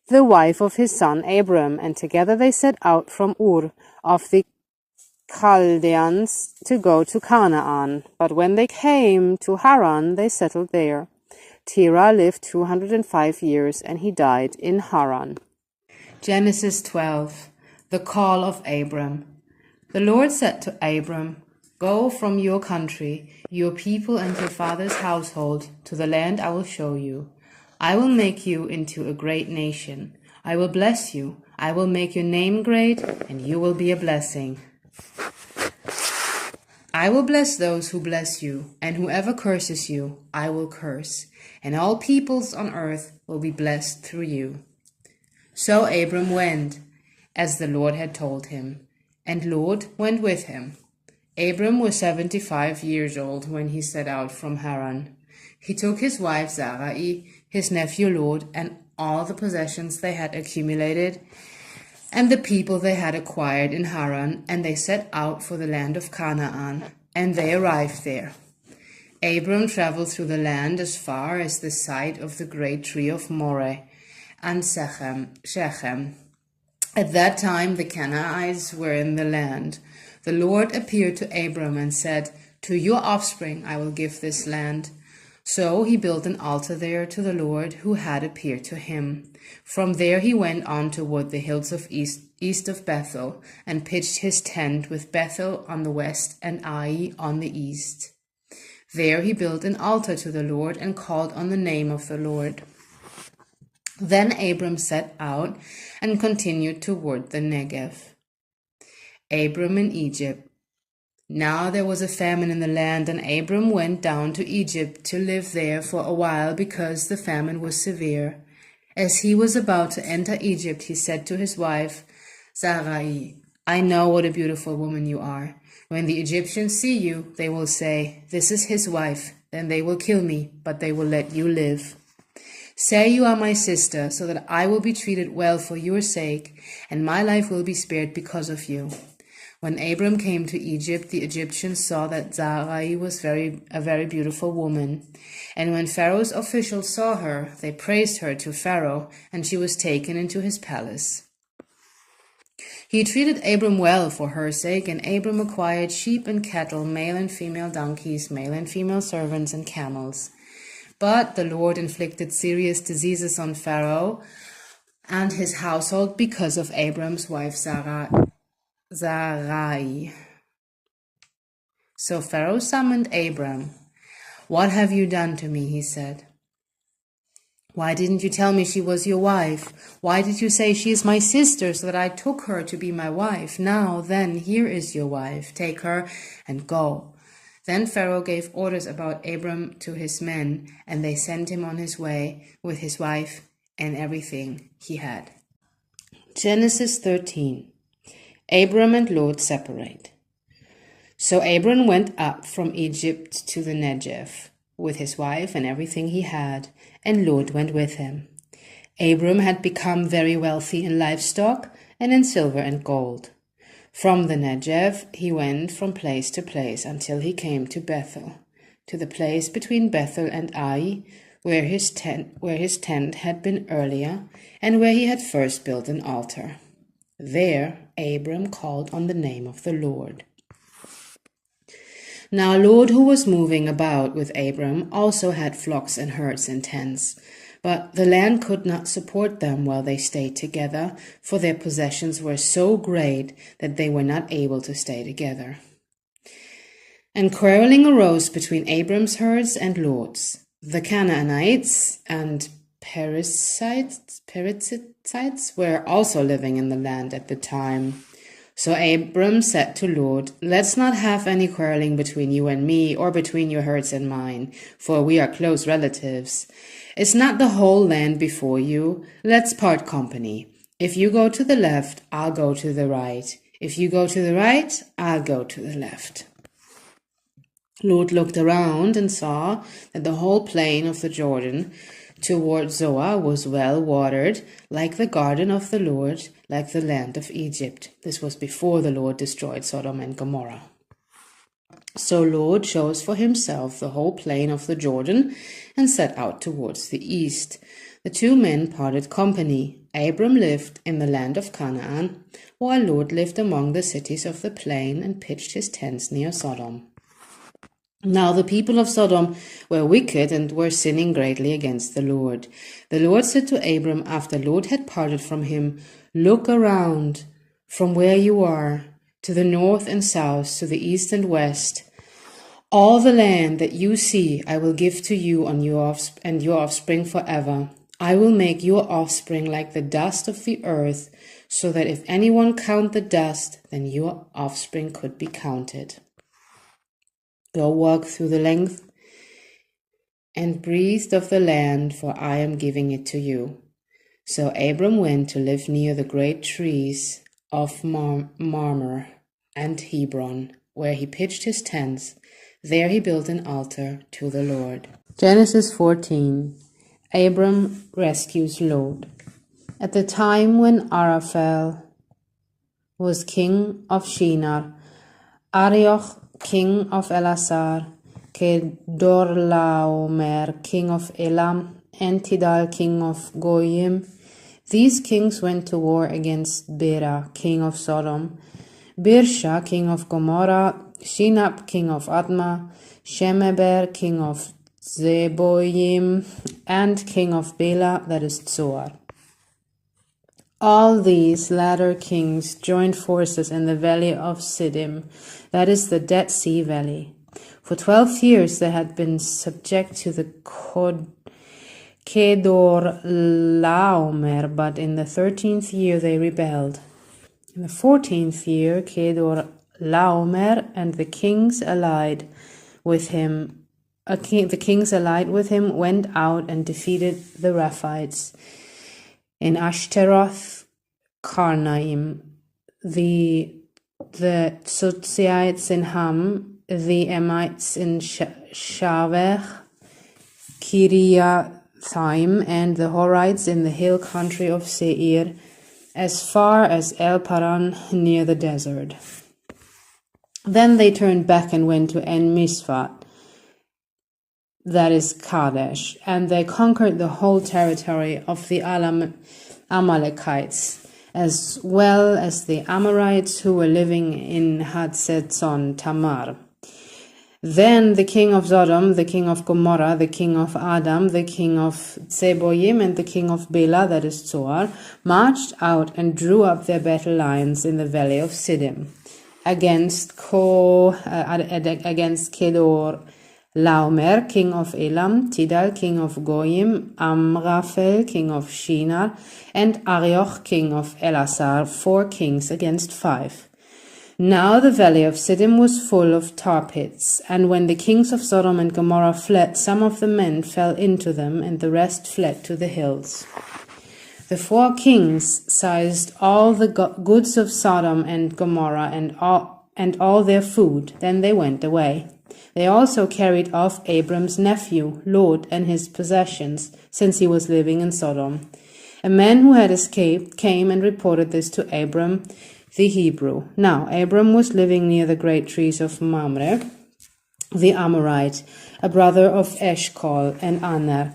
the wife of his son Abram, and together they set out from Ur of the Chaldeans to go to Canaan. But when they came to Haran, they settled there. Terah lived 205 years, and he died in Haran. Genesis 12. The call of Abram. The Lord said to Abram, "Go from your country, your people and your father's household, to the land I will show you. I will make you into a great nation. I will bless you. I will make your name great, and you will be a blessing. I will bless those who bless you, and whoever curses you, I will curse, and all peoples on earth will be blessed through you." So Abram went, as the Lord had told him, and Lot went with him. Abram was 75 years old when he set out from Haran. He took his wife Sarai, his nephew Lot, and all the possessions they had accumulated, and the people they had acquired in Haran, and they set out for the land of Canaan, and they arrived there. Abram traveled through the land as far as the site of the great tree of Moreh and Shechem. At that time the Canaanites were in the land. The Lord appeared to Abram and said, "To your offspring I will give this land." So he built an altar there to the Lord who had appeared to him. From there he went on toward the hills of east of Bethel, and pitched his tent with Bethel on the west and Ai on the east. There he built an altar to the Lord and called on the name of the Lord. Then Abram set out and continued toward the Negev. Abram in Egypt. Now there was a famine in the land, and Abram went down to Egypt to live there for a while because the famine was severe. As he was about to enter Egypt, he said to his wife Sarai, "I know what a beautiful woman you are. When the Egyptians see you, they will say, 'This is his wife.' Then they will kill me, but they will let you live. Say you are my sister, so that I will be treated well for your sake, and my life will be spared because of you." When Abram came to Egypt, the Egyptians saw that Sarai was a very beautiful woman. And when Pharaoh's officials saw her, they praised her to Pharaoh, and she was taken into his palace. He treated Abram well for her sake, and Abram acquired sheep and cattle, male and female donkeys, male and female servants, and camels. But the Lord inflicted serious diseases on Pharaoh and his household because of Abram's wife Sarai. So Pharaoh summoned Abram. "What have you done to me?" he said. "Why didn't you tell me she was your wife? Why did you say she is my sister, so that I took her to be my wife? Now then, here is your wife. Take her and go." Then Pharaoh gave orders about Abram to his men, and they sent him on his way with his wife and everything he had. Genesis 13. Abram and Lot separate. So Abram went up from Egypt to the Negev with his wife and everything he had, and Lot went with him. Abram had become very wealthy in livestock and in silver and gold. From the Negev he went from place to place until he came to Bethel, to the place between Bethel and Ai, where his tent had been earlier, and where he had first built an altar. There Abram called on the name of the Lord. Now Lot, who was moving about with Abram, also had flocks and herds and tents, but the land could not support them while they stayed together, for their possessions were so great that they were not able to stay together. And quarreling arose between Abram's herds and Lot's. The Canaanites and Perizzites were also living in the land at the time. So Abram said to Lot, "Let's not have any quarreling between you and me, or between your herds and mine, for we are close relatives. Is not the whole land before you? Let's part company. If you go to the left, I'll go to the right. If you go to the right, I'll go to the left." Lot looked around and saw that the whole plain of the Jordan toward Zoar was well watered, like the garden of the Lord, like the land of Egypt. This was before the Lord destroyed Sodom and Gomorrah. So Lot chose for himself the whole plain of the Jordan and set out towards the east. The two men parted company. Abram lived in the land of Canaan, while Lot lived among the cities of the plain and pitched his tents near Sodom. Now the people of Sodom were wicked and were sinning greatly against the Lord. The Lord said to Abram after Lot had parted from him, "Look around from where you are, to the north and south, to the east and west. All the land that you see I will give to you and your offspring forever. I will make your offspring like the dust of the earth, so that if anyone count the dust, then your offspring could be counted. Go walk through the length and breadth of the land, for I am giving it to you." So Abram went to live near the great trees of Mamre and Hebron, where he pitched his tents. There he built an altar to the Lord. Genesis 14. Abram rescues Lot. At the time when Araphel was king of Shinar, Arioch king of Elasar, Kedorlaomer king of Elam, and Tidal king of Goyim. These kings went to war against Bera king of Sodom, Birsha king of Gomorrah, Shinab king of Admah, Shemeber king of Zeboyim, and king of Bela, that is Zoar. All these latter kings joined forces in the valley of Siddim, that is the Dead Sea Valley. For 12 years they had been subject to the Kedorlaomer, but in the 13th year they rebelled. In the 14th year, Kedorlaomer and the kings allied with him went out and defeated the Rephites in Ashteroth Karnaim, the Tzutzites in Ham, the Emites in Shaveh, Kiriathaim, and the Horites in the hill country of Seir, as far as El Paran near the desert. Then they turned back and went to En Misfat, that is Kadesh, and they conquered the whole territory of the Amalekites, as well as the Amorites who were living in Hadzetzon Tamar. Then the king of Sodom, the king of Gomorrah, the king of Adam, the king of Zeboyim, and the king of Bela, that is Zoar, marched out and drew up their battle lines in the valley of Siddim against Kedor Laomer, king of Elam, Tidal, king of Goyim, Amraphel, king of Shinar, and Arioch, king of Elasar, 4 kings against 5. Now the valley of Siddim was full of tar pits, and when the kings of Sodom and Gomorrah fled, some of the men fell into them, and the rest fled to the hills. The 4 kings seized all the goods of Sodom and Gomorrah and all their food. Then they went away. They also carried off Abram's nephew, Lot, and his possessions, since he was living in Sodom. A man who had escaped came and reported this to Abram the Hebrew. Now Abram was living near the great trees of Mamre, the Amorite, a brother of Eshcol and Aner,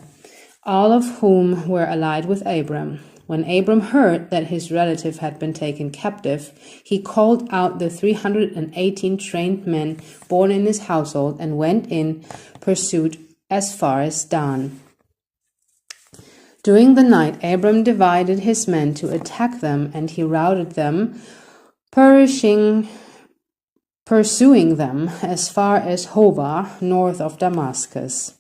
all of whom were allied with Abram. When Abram heard that his relative had been taken captive, he called out the 318 trained men born in his household and went in pursuit as far as Dan. During the night, Abram divided his men to attack them, and he routed them, pursuing them as far as Hobah, north of Damascus.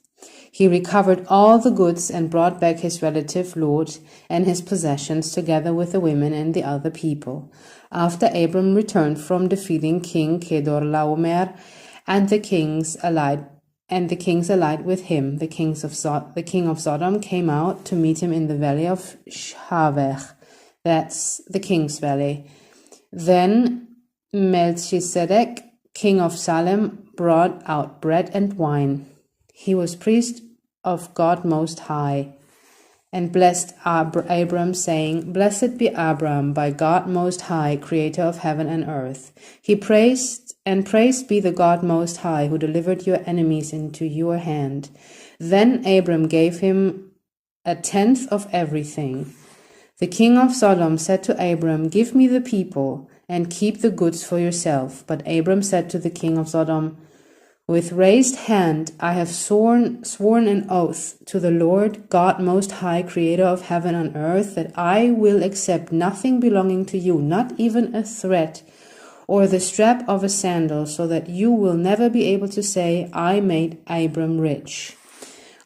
He recovered all the goods and brought back his relative Lot and his possessions, together with the women and the other people. After Abram returned from defeating King Kedorlaomer and the kings allied with him, the king of Sodom came out to meet him in the valley of Shaveh, that's the king's valley. Then Melchizedek, king of Salem, brought out bread and wine. He was priest of God Most High. and blessed Abram, saying, Blessed be Abram by God Most High, creator of heaven and earth. He praised be the God Most High, who delivered your enemies into your hand. Then Abram gave him 1/10 of everything. The king of Sodom said to Abram, Give me the people, and keep the goods for yourself. But Abram said to the king of Sodom, With raised hand I have sworn an oath to the Lord God Most High, creator of heaven and earth, that I will accept nothing belonging to you, not even a thread or the strap of a sandal, so that you will never be able to say, I made Abram rich.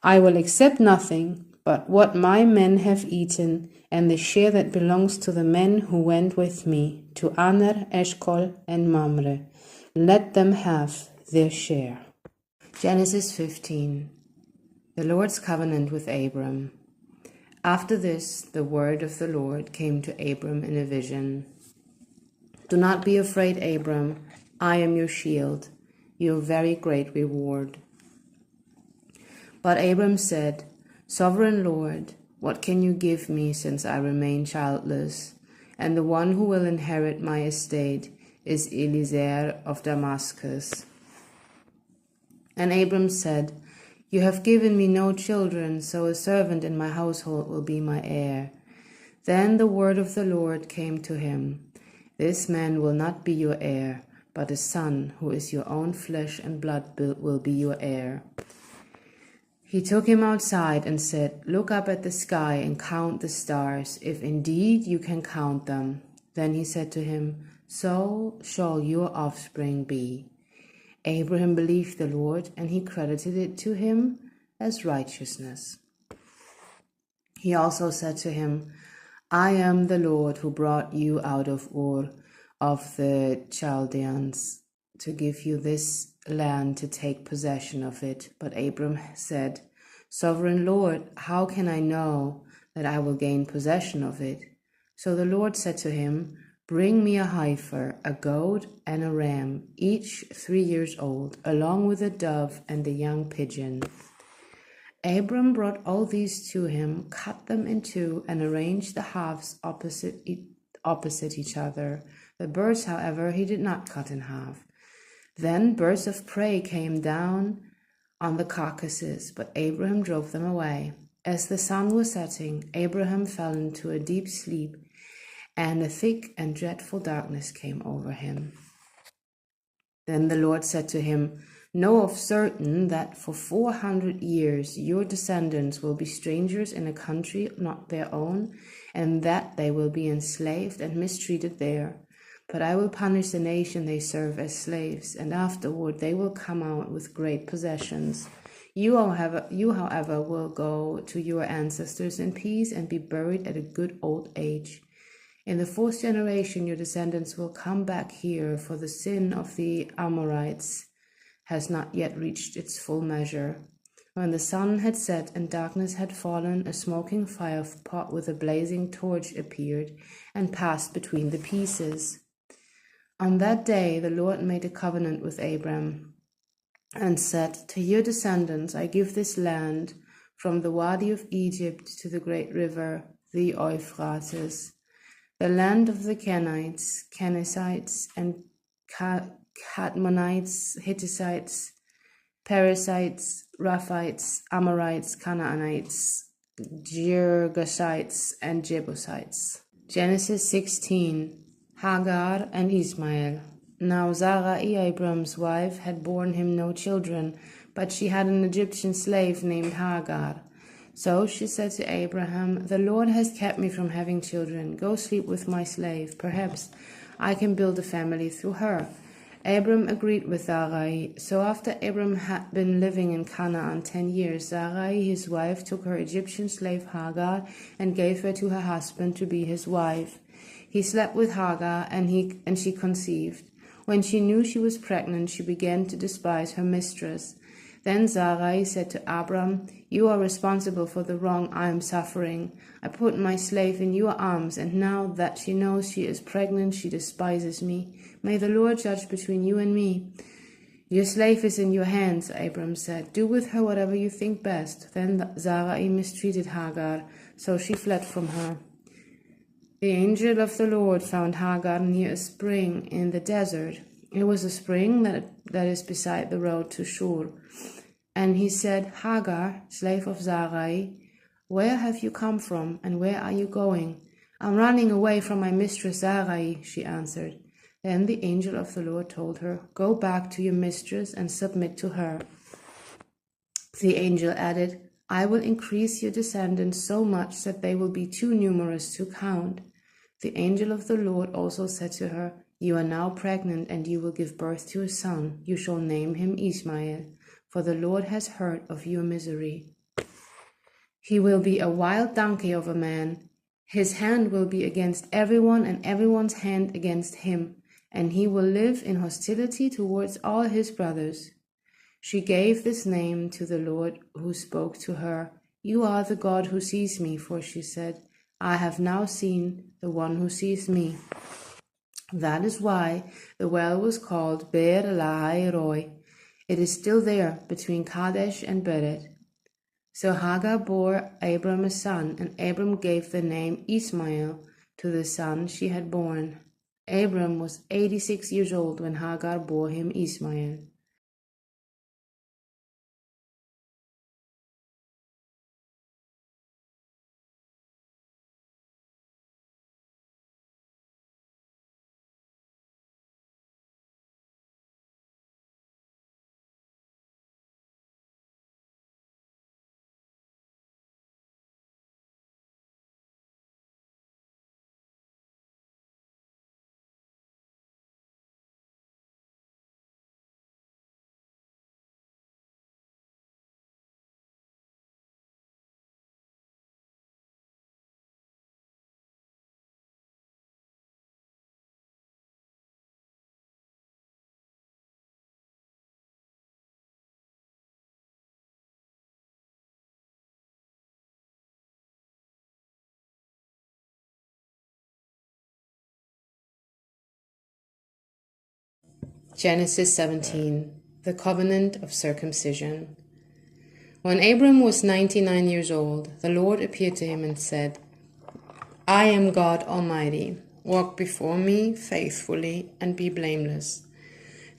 I will accept nothing but what my men have eaten, and the share that belongs to the men who went with me, to Aner, Eshcol, and Mamre. Let them have their share. Genesis 15. The Lord's covenant with Abram. After this, the word of the Lord came to Abram in a vision. Do not be afraid, Abram. I am your shield, your very great reward. But Abram said, Sovereign Lord, what can you give me since I remain childless? And the one who will inherit my estate is Eliezer of Damascus. And Abram said, You have given me no children, so a servant in my household will be my heir. Then the word of the Lord came to him, This man will not be your heir, but a son who is your own flesh and blood will be your heir. He took him outside and said, Look up at the sky and count the stars, if indeed you can count them. Then he said to him, So shall your offspring be. Abraham believed the Lord, and he credited it to him as righteousness. He also said to him, I am the Lord who brought you out of Ur of the Chaldeans to give you this land to take possession of it. But Abram said, Sovereign Lord, how can I know that I will gain possession of it? So the Lord said to him, Bring me a heifer, a goat, and a ram, each 3 years old, along with a dove and a young pigeon. Abram brought all these to him, cut them in two, and arranged the halves opposite each other. The birds, however, he did not cut in half. Then birds of prey came down on the carcasses, but Abraham drove them away. As the sun was setting, Abraham fell into a deep sleep, and a thick and dreadful darkness came over him. Then the Lord said to him, Know of certain that for 400 years your descendants will be strangers in a country not their own, and that they will be enslaved and mistreated there. But I will punish the nation they serve as slaves, and afterward they will come out with great possessions. You, however, will go to your ancestors in peace and be buried at a good old age. In the 4th generation your descendants will come back here, for the sin of the Amorites has not yet reached its full measure. When the sun had set and darkness had fallen, a smoking fire pot with a blazing torch appeared and passed between the pieces. On that day the Lord made a covenant with Abram and said, To your descendants I give this land, from the Wadi of Egypt to the great river, the Euphrates, the land of the Kenites, Kenizzites, and Cadmonites, Hittites, Perizzites, Raphites, Amorites, Canaanites, Girgashites, and Jebusites. Genesis 16. Hagar and Ishmael. Now Sarai, Abram's wife, had borne him no children, but she had an Egyptian slave named Hagar. So she said to Abraham, The Lord has kept me from having children. Go sleep with my slave. Perhaps I can build a family through her. Abram agreed with Sarai. So after Abram had been living in Canaan 10 years, Sarai, his wife, took her Egyptian slave Hagar and gave her to her husband to be his wife. He slept with Hagar, and she conceived. When she knew she was pregnant, she began to despise her mistress. Then Sarai said to Abram, You are responsible for the wrong I am suffering. I put my slave in your arms, and now that she knows she is pregnant, she despises me. May the Lord judge between you and me. Your slave is in your hands, Abram said. Do with her whatever you think best. Then Sarai mistreated Hagar, so she fled from her. The angel of the Lord found Hagar near a spring in the desert. It was a spring that is beside the road to Shur. And he said, Hagar, slave of Sarai, where have you come from, and where are you going? I'm running away from my mistress Sarai, she answered. Then the angel of the Lord told her, Go back to your mistress and submit to her. The angel added, I will increase your descendants so much that they will be too numerous to count. The angel of the Lord also said to her, You are now pregnant, and you will give birth to a son. You shall name him Ishmael, for the Lord has heard of your misery. He will be a wild donkey of a man. His hand will be against everyone, and everyone's hand against him, and he will live in hostility towards all his brothers. She gave this name to the Lord who spoke to her. You are the God who sees me, for she said, I have now seen the one who sees me. That is why the well was called Beer Lahai Roi. It is still there between Kadesh and Bered. So Hagar bore Abram a son, and Abram gave the name Ishmael to the son she had born. Abram was 86 years old when Hagar bore him Ishmael. Genesis 17, the covenant of circumcision. When Abram was 99 years old, the Lord appeared to him and said, I am God Almighty. Walk before me faithfully and be blameless.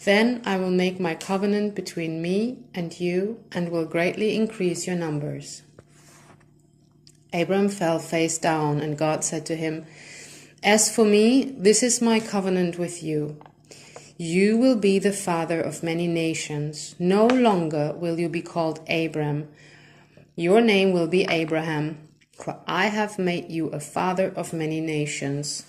Then I will make my covenant between me and you and will greatly increase your numbers. Abram fell face down, and God said to him, As for me, this is my covenant with you. You will be the father of many nations. No longer will you be called Abram. Your name will be Abraham, for I have made you a father of many nations.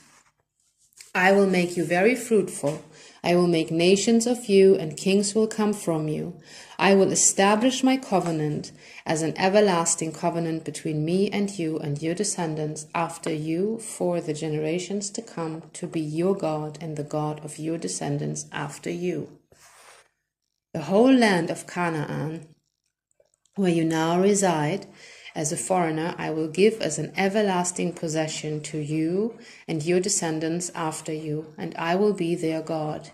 I will make you very fruitful. I will make nations of you, and kings will come from you. I will establish my covenant as an everlasting covenant between me and you and your descendants after you for the generations to come, to be your God and the God of your descendants after you. The whole land of Canaan, where you now reside as a foreigner, I will give as an everlasting possession to you and your descendants after you, and I will be their God.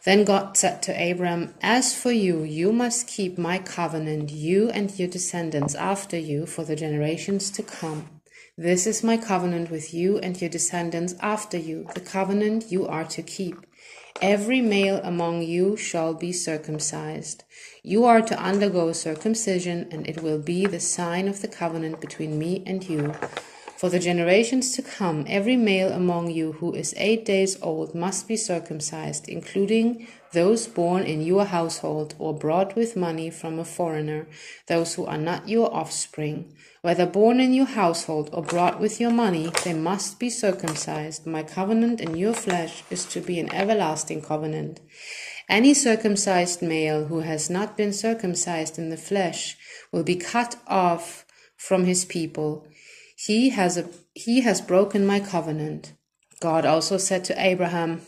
Then God said to Abram, As for you, you must keep my covenant, you and your descendants after you, for the generations to come. This is my covenant with you and your descendants after you, the covenant you are to keep. Every male among you shall be circumcised. You are to undergo circumcision, and it will be the sign of the covenant between me and you. For the generations to come, every male among you who is 8 days old must be circumcised, including those born in your household or brought with money from a foreigner, those who are not your offspring. Whether born in your household or brought with your money, they must be circumcised. My covenant in your flesh is to be an everlasting covenant. Any circumcised male who has not been circumcised in the flesh will be cut off from his people. He has broken my covenant. God also said to Abraham,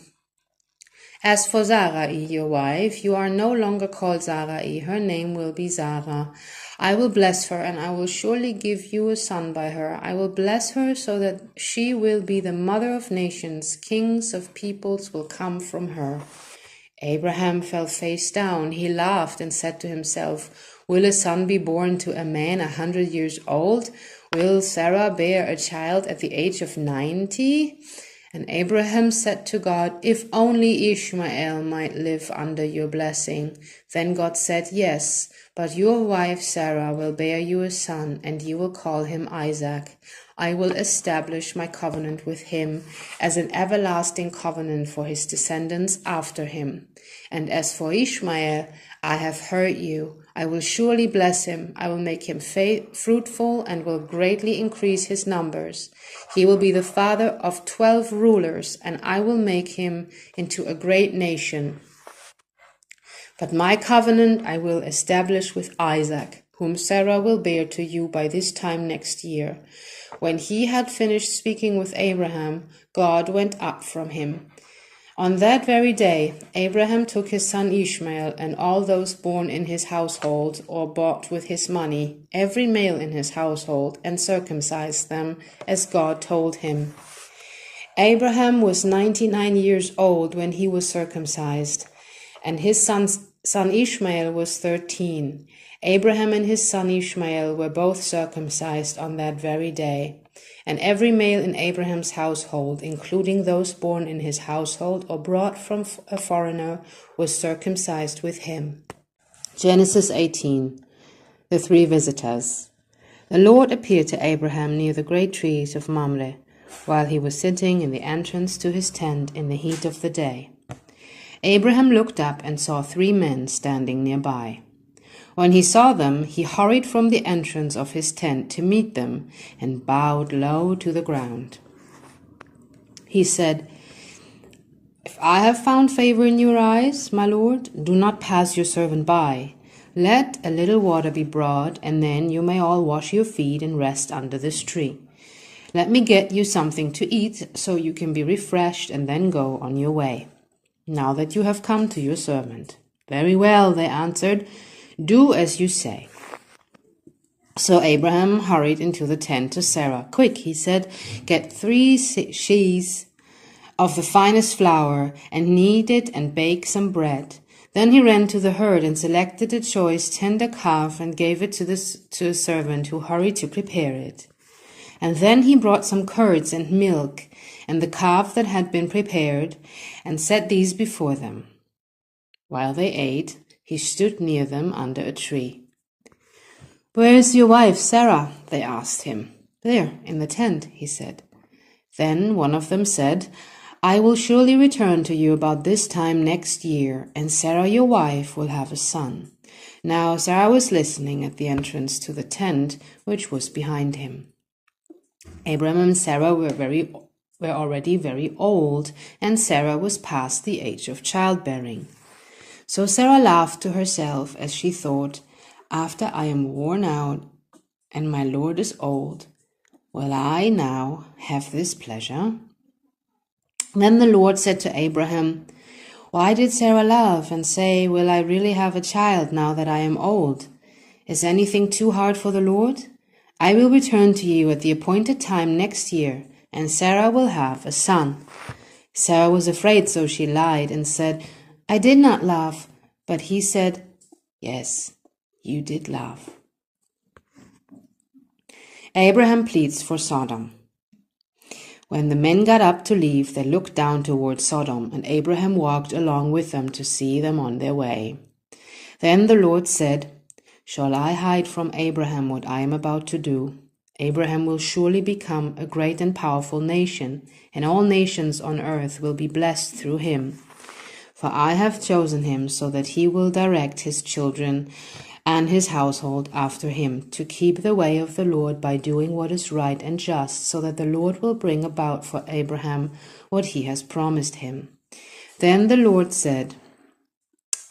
As for Sarai, your wife, you are no longer called Sarai. Her name will be Sarah. I will bless her, and I will surely give you a son by her. I will bless her so that she will be the mother of nations. Kings of peoples will come from her. Abraham fell face down. He laughed and said to himself, Will a son be born to a man 100 years old? Will Sarah bear a child at the age of 90? And Abraham said to God, If only Ishmael might live under your blessing. Then God said, Yes, but your wife Sarah will bear you a son, and you will call him Isaac. I will establish my covenant with him as an everlasting covenant for his descendants after him. And as for Ishmael, I have heard you. I will surely bless him. I will make him fruitful and will greatly increase his numbers. He will be the father of 12 rulers, and I will make him into a great nation. But my covenant I will establish with Isaac, whom Sarah will bear to you by this time next year. When he had finished speaking with Abraham, God went up from him. On that very day, Abraham took his son Ishmael and all those born in his household or bought with his money, every male in his household, and circumcised them, as God told him. Abraham was 99 years old when he was circumcised, and his son Ishmael was 13. Abraham and his son Ishmael were both circumcised on that very day. And every male in Abraham's household, including those born in his household or brought from a foreigner, was circumcised with him. Genesis 18. The three visitors. The Lord appeared to Abraham near the great trees of Mamre, while he was sitting in the entrance to his tent in the heat of the day. Abraham looked up and saw 3 men standing nearby. When he saw them, he hurried from the entrance of his tent to meet them and bowed low to the ground. He said, If I have found favor in your eyes, my lord, do not pass your servant by. Let a little water be brought, and then you may all wash your feet and rest under this tree. Let me get you something to eat, so you can be refreshed and then go on your way, now that you have come to your servant. Very well, they answered. Do as you say. So Abraham hurried into the tent to Sarah. Quick, he said, get 3 sheaves of the finest flour and knead it and bake some bread. Then he ran to the herd and selected a choice tender calf and gave it to a servant who hurried to prepare it. And then he brought some curds and milk and the calf that had been prepared and set these before them. While they ate, he stood near them under a tree. Where is your wife, Sarah? They asked him. There, in the tent, he said. Then one of them said, I will surely return to you about this time next year, and Sarah, your wife, will have a son. Now Sarah was listening at the entrance to the tent, which was behind him. Abraham and Sarah were already very old, and Sarah was past the age of childbearing. So Sarah laughed to herself as she thought, After I am worn out and my Lord is old, will I now have this pleasure? Then the Lord said to Abraham, Why did Sarah laugh and say, Will I really have a child now that I am old? Is anything too hard for the Lord? I will return to you at the appointed time next year, and Sarah will have a son. Sarah was afraid, so she lied and said, I did not laugh. But he said, Yes, you did laugh. Abraham pleads for Sodom. When the men got up to leave, they looked down toward Sodom, and Abraham walked along with them to see them on their way. Then the Lord said, Shall I hide from Abraham what I am about to do? Abraham will surely become a great and powerful nation, and all nations on earth will be blessed through him. For I have chosen him so that he will direct his children and his household after him, to keep the way of the Lord by doing what is right and just, so that the Lord will bring about for Abraham what he has promised him. Then the Lord said,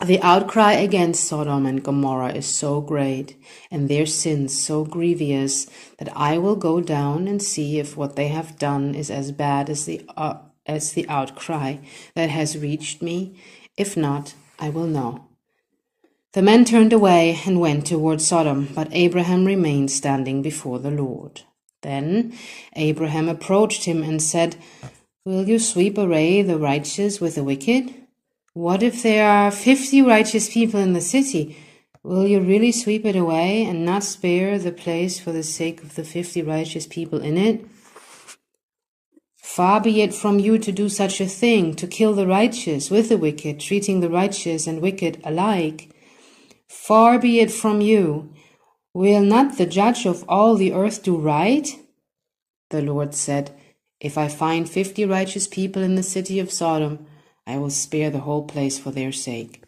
The outcry against Sodom and Gomorrah is so great, and their sins so grievous, that I will go down and see if what they have done is as bad as the outcry that has reached me. If not, I will know. The men turned away and went toward Sodom, but Abraham remained standing before the Lord. Then Abraham approached him and said, Will you sweep away the righteous with the wicked? What if there are 50 righteous people in the city? Will you really sweep it away and not spare the place for the sake of the 50 righteous people in it? Far be it from you to do such a thing, to kill the righteous with the wicked, treating the righteous and wicked alike. Far be it from you. Will not the judge of all the earth do right? The Lord said, If I find 50 righteous people in the city of Sodom, I will spare the whole place for their sake.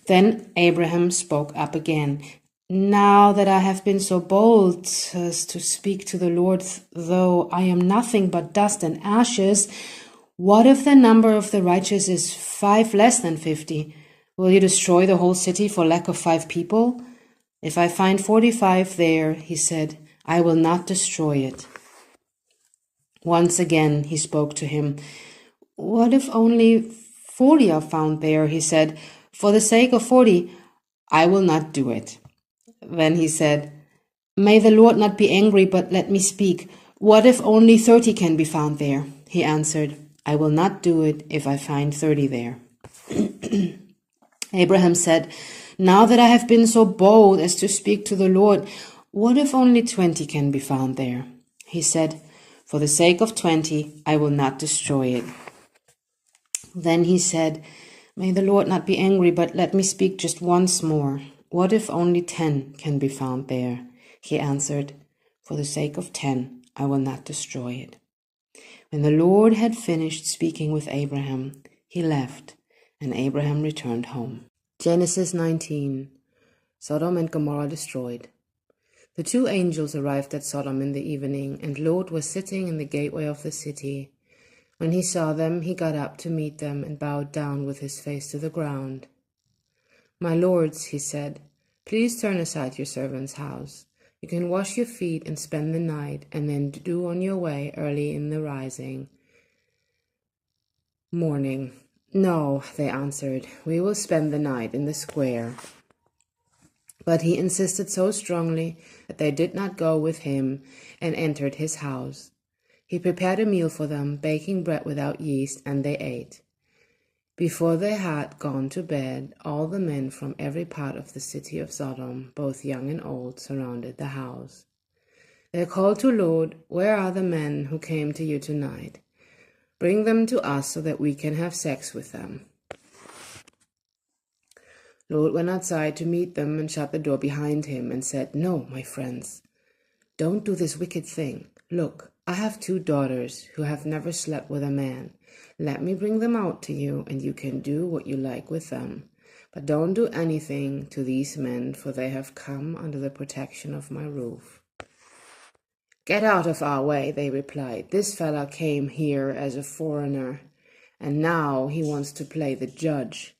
Then Abraham spoke up again. Now that I have been so bold as to speak to the Lord, though I am nothing but dust and ashes, what if the number of the righteous is 5 less than 50? Will you destroy the whole city for lack of 5 people? If I find 45 there, he said, I will not destroy it. Once again he spoke to him. What if only 40 are found there? He said, For the sake of 40, I will not do it. Then he said, May the Lord not be angry, but let me speak. What if only 30 can be found there? He answered, I will not do it if I find 30 there. Abraham said, Now that I have been so bold as to speak to the Lord, what if only 20 can be found there? He said, For the sake of 20, I will not destroy it. Then he said, May the Lord not be angry, but let me speak just once more. What if only 10 can be found there? He answered, For the sake of 10, I will not destroy it. When the Lord had finished speaking with Abraham, he left, and Abraham returned home. Genesis 19. Sodom and Gomorrah destroyed. The 2 angels arrived at Sodom in the evening, and Lot was sitting in the gateway of the city. When he saw them, he got up to meet them and bowed down with his face to the ground. My lords, he said, please turn aside your servant's house. You can wash your feet and spend the night, and then do on your way early in the morning. No, they answered, we will spend the night in the square. But he insisted so strongly that they did not go with him and entered his house. He prepared a meal for them, baking bread without yeast, and they ate. Before they had gone to bed, all the men from every part of the city of Sodom, both young and old, surrounded the house. They called to Lot, Where are the men who came to you tonight? Bring them to us so that we can have sex with them. Lot went outside to meet them and shut the door behind him and said, No, my friends, don't do this wicked thing. Look, I have 2 daughters who have never slept with a man. Let me bring them out to you, and you can do what you like with them. But don't do anything to these men, for they have come under the protection of my roof. Get out of our way, they replied. This fella came here as a foreigner, and now he wants to play the judge.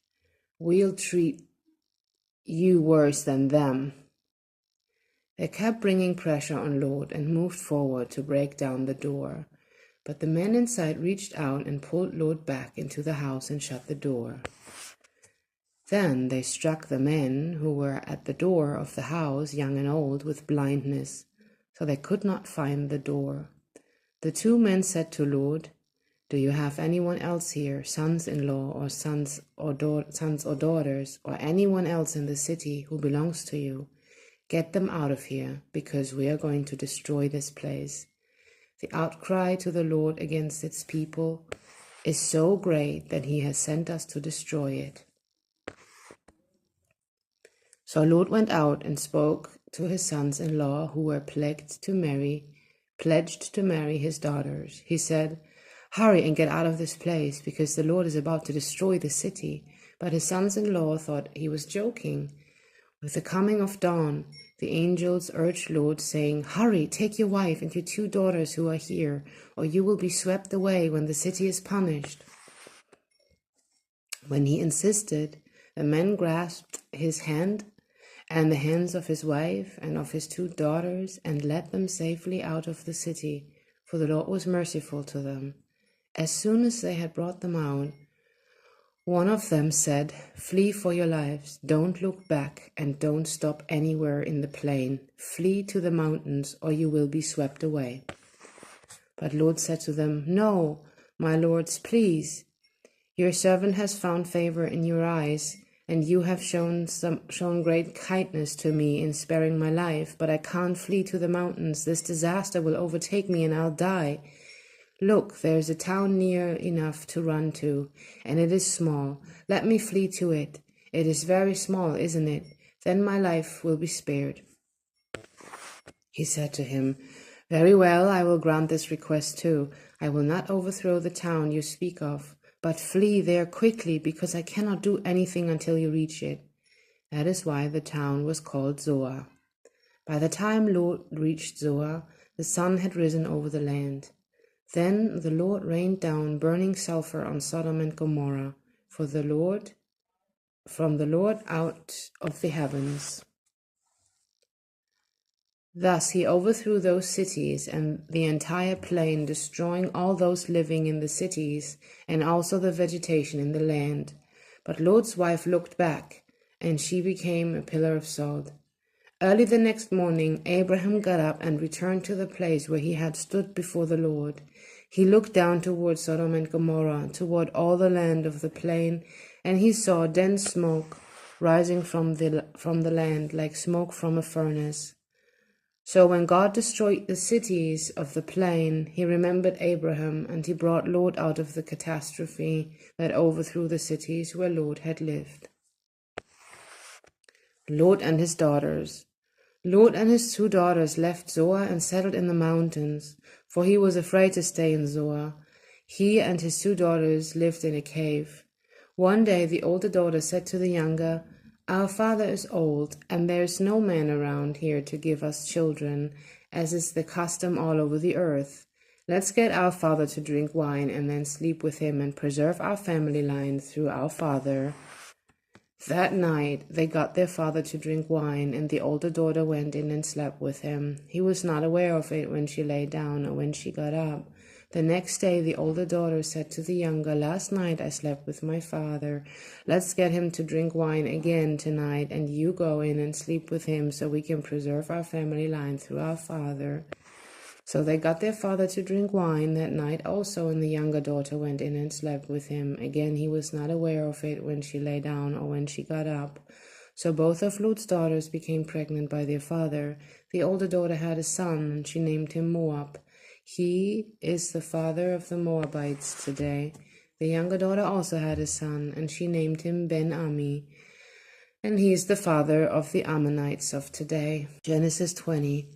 We'll treat you worse than them. They kept bringing pressure on Lot and moved forward to break down the door. But the men inside reached out and pulled Lot back into the house and shut the door. Then they struck the men who were at the door of the house, young and old, with blindness, so they could not find the door. The 2 men said to Lot, Do you have anyone else here, sons-in-law or sons or daughters, or anyone else in the city who belongs to you? Get them out of here, because we are going to destroy this place. The outcry to the Lord against its people is so great that he has sent us to destroy it. So Lot went out and spoke to his sons-in-law who were pledged to marry his daughters. He said, Hurry and get out of this place, because the Lord is about to destroy the city. But his sons-in-law thought he was joking. With the coming of dawn, the angels urged Lot, saying, Hurry, take your wife and your 2 daughters who are here, or you will be swept away when the city is punished. When he insisted, the men grasped his hand and the hands of his wife and of his 2 daughters and led them safely out of the city, for the Lord was merciful to them. As soon as they had brought them out, one of them said, Flee for your lives, don't look back, and don't stop anywhere in the plain. Flee to the mountains, or you will be swept away. But Lot said to them, No, my lords, please. Your servant has found favor in your eyes, and you have shown great kindness to me in sparing my life, but I can't flee to the mountains. This disaster will overtake me and I'll die. Look, there is a town near enough to run to, and it is small. Let me flee to it. It is very small, isn't it? Then my life will be spared." He said to him, "Very well, I will grant this request too. I will not overthrow the town you speak of, but flee there quickly, because I cannot do anything until you reach it." That is why the town was called Zoar. By the time Lot reached Zoar, the sun had risen over the land. Then the Lord rained down burning sulfur on Sodom and Gomorrah, from the Lord out of the heavens. Thus he overthrew those cities and the entire plain, destroying all those living in the cities and also the vegetation in the land. But Lot's wife looked back, and she became a pillar of salt. Early the next morning, Abraham got up and returned to the place where he had stood before the Lord. He looked down toward Sodom and Gomorrah, toward all the land of the plain, and he saw dense smoke rising from the land like smoke from a furnace. So when God destroyed the cities of the plain, he remembered Abraham, and he brought Lot out of the catastrophe that overthrew the cities where Lot had lived. Lot and his daughters. Lot and his 2 daughters left Zoar and settled in the mountains, for he was afraid to stay in Zoar. He and his 2 daughters lived in a cave. One day the older daughter said to the younger, "Our father is old, and there is no man around here to give us children, as is the custom all over the earth. Let's get our father to drink wine and then sleep with him and preserve our family line through our father." That night they got their father to drink wine, and the older daughter went in and slept with him. He was not aware of it when she lay down or when she got up. The next day the older daughter said to the younger, "Last night I slept with my father. Let's get him to drink wine again tonight, and you go in and sleep with him so we can preserve our family line through our father." So they got their father to drink wine that night also, and the younger daughter went in and slept with him. Again he was not aware of it when she lay down or when she got up. So both of Lot's daughters became pregnant by their father. The older daughter had a son, and she named him Moab. He is the father of the Moabites today. The younger daughter also had a son, and she named him Ben-Ami, and he is the father of the Ammonites of today. Genesis 20.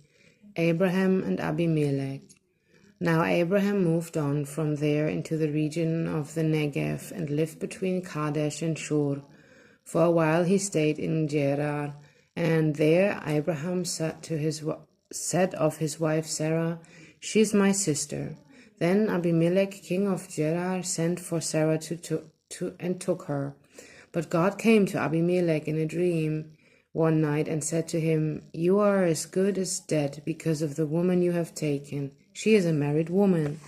Abraham and Abimelech. Now Abraham moved on from there into the region of the Negev and lived between Kadesh and Shur. For a while he stayed in Gerar, and there Abraham said of his wife Sarah, "She's my sister." Then Abimelech, king of Gerar, sent for Sarah and took her. But God came to Abimelech in a dream one night and said to him, "You are as good as dead because of the woman you have taken. She is a married woman."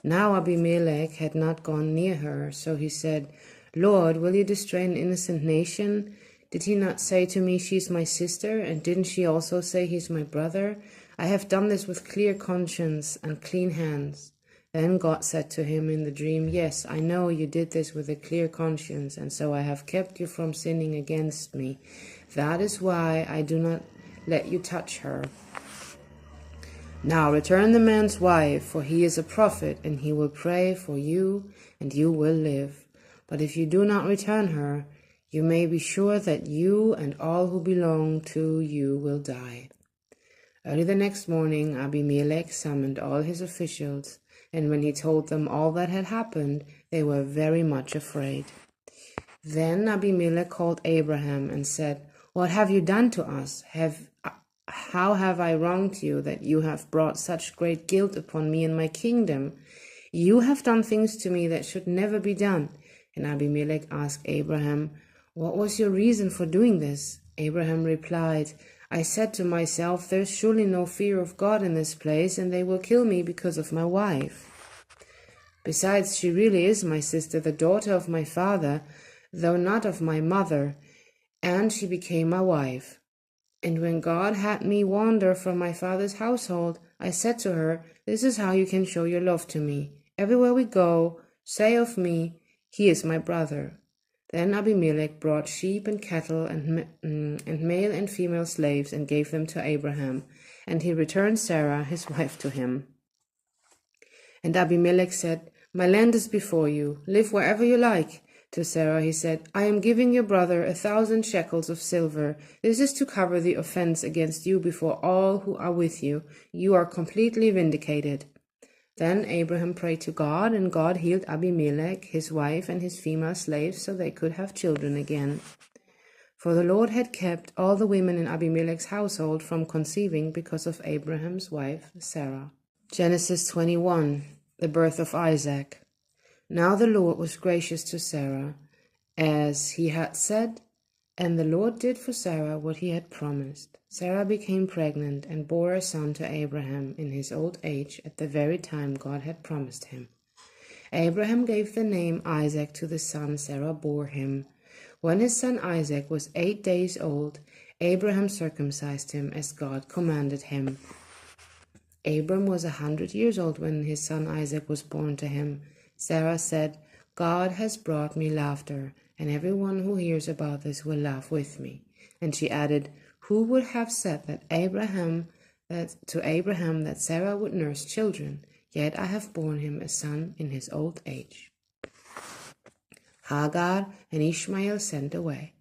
Now Abimelech had not gone near her, so he said, "Lord, will you destroy an innocent nation? Did he not say to me, 'She's my sister,' and didn't she also say, 'He's my brother'? I have done this with clear conscience and clean hands." Then God said to him in the dream, "Yes, I know you did this with a clear conscience, and so I have kept you from sinning against me. That is why I do not let you touch her. Now return the man's wife, for he is a prophet, and he will pray for you, and you will live. But if you do not return her, you may be sure that you and all who belong to you will die." Early the next morning, Abimelech summoned all his officials, and when he told them all that had happened, they were very much afraid. Then Abimelech called Abraham and said, "What have you done to us? How have I wronged you that you have brought such great guilt upon me and my kingdom? You have done things to me that should never be done." And Abimelech asked Abraham, "What was your reason for doing this?" Abraham replied, "I said to myself, there's surely no fear of God in this place, and they will kill me because of my wife. Besides, she really is my sister, the daughter of my father, though not of my mother, and she became my wife. And when God had me wander from my father's household, I said to her, 'This is how you can show your love to me. Everywhere we go, say of me, he is my brother.' Then Abimelech brought sheep and cattle and male and female slaves and gave them to Abraham, and he returned Sarah his wife to him. And Abimelech said, "My land is before you. Live wherever you like." To Sarah he said, "I am giving your brother 1,000 shekels of silver. This is to cover the offense against you before all who are with you. You are completely vindicated." Then Abraham prayed to God, and God healed Abimelech, his wife, and his female slaves so they could have children again. For the Lord had kept all the women in Abimelech's household from conceiving because of Abraham's wife Sarah. Genesis 21, the birth of Isaac. Now the Lord was gracious to Sarah, as he had said, and the Lord did for Sarah what he had promised. Sarah became pregnant and bore a son to Abraham in his old age at the very time God had promised him. Abraham gave the name Isaac to the son Sarah bore him. When his son Isaac was 8 days old, Abraham circumcised him as God commanded him. Abram was 100 years old when his son Isaac was born to him. Sarah said, "God has brought me laughter, and everyone who hears about this will laugh with me." And she added, "Who would have said to Abraham that Sarah would nurse children? Yet I have borne him a son in his old age." Hagar and Ishmael sent away.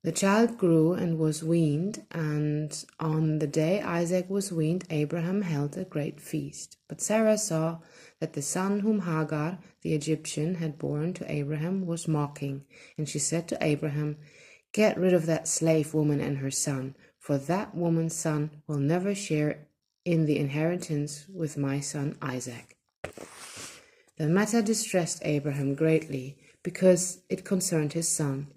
The child grew and was weaned, and on the day Isaac was weaned, Abraham held a great feast. But Sarah saw that the son whom Hagar, the Egyptian, had borne to Abraham was mocking, and she said to Abraham, "Get rid of that slave woman and her son, for that woman's son will never share in the inheritance with my son Isaac." The matter distressed Abraham greatly, because it concerned his son.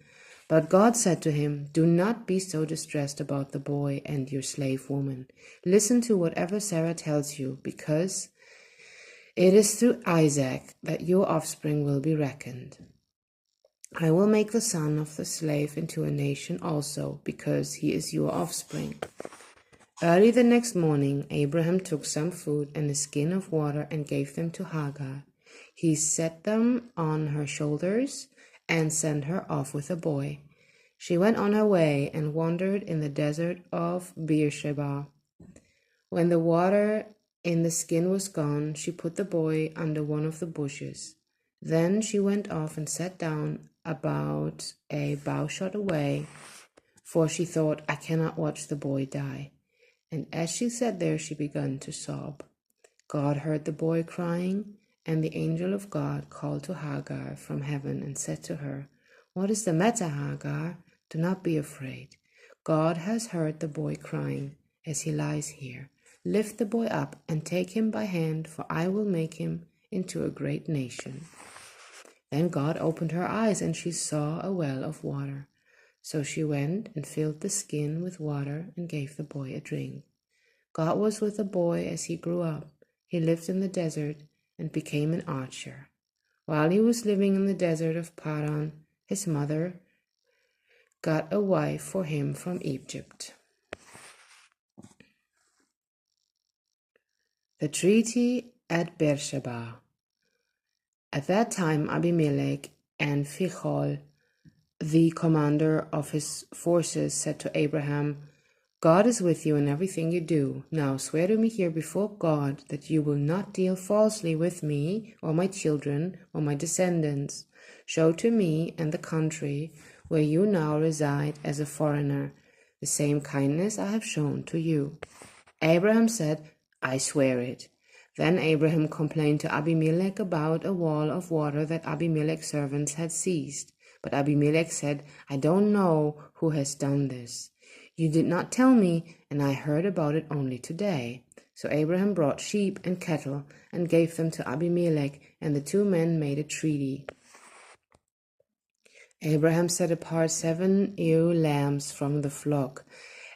But God said to him, "Do not be so distressed about the boy and your slave woman. Listen to whatever Sarah tells you, because it is through Isaac that your offspring will be reckoned. I will make the son of the slave into a nation also, because he is your offspring." Early the next morning, Abraham took some food and a skin of water and gave them to Hagar. He set them on her shoulders and sent her off with the boy. She went on her way and wandered in the desert of Beersheba. When the water in the skin was gone, she put the boy under one of the bushes. Then she went off and sat down about a bowshot away, for she thought, "I cannot watch the boy die." And as she sat there, she began to sob. God heard the boy crying, and the angel of God called to Hagar from heaven and said to her, "What is the matter, Hagar? Do not be afraid. God has heard the boy crying as he lies here. Lift the boy up and take him by hand, for I will make him into a great nation." Then God opened her eyes, and she saw a well of water. So she went and filled the skin with water and gave the boy a drink. God was with the boy as he grew up. He lived in the desert and became an archer. While he was living in the desert of Paran, his mother got a wife for him from Egypt. The treaty at Beersheba. At that time, Abimelech and Phicol, the commander of his forces, said to Abraham, "God is with you in everything you do. Now swear to me here before God that you will not deal falsely with me or my children or my descendants. Show to me and the country where you now reside as a foreigner the same kindness I have shown to you." Abraham said, "I swear it." Then Abraham complained to Abimelech about a wall of water that Abimelech's servants had seized. But Abimelech said, "I don't know who has done this. You did not tell me, and I heard about it only today." So Abraham brought sheep and cattle and gave them to Abimelech, and the two men made a treaty. Abraham set apart 7 ewe lambs from the flock,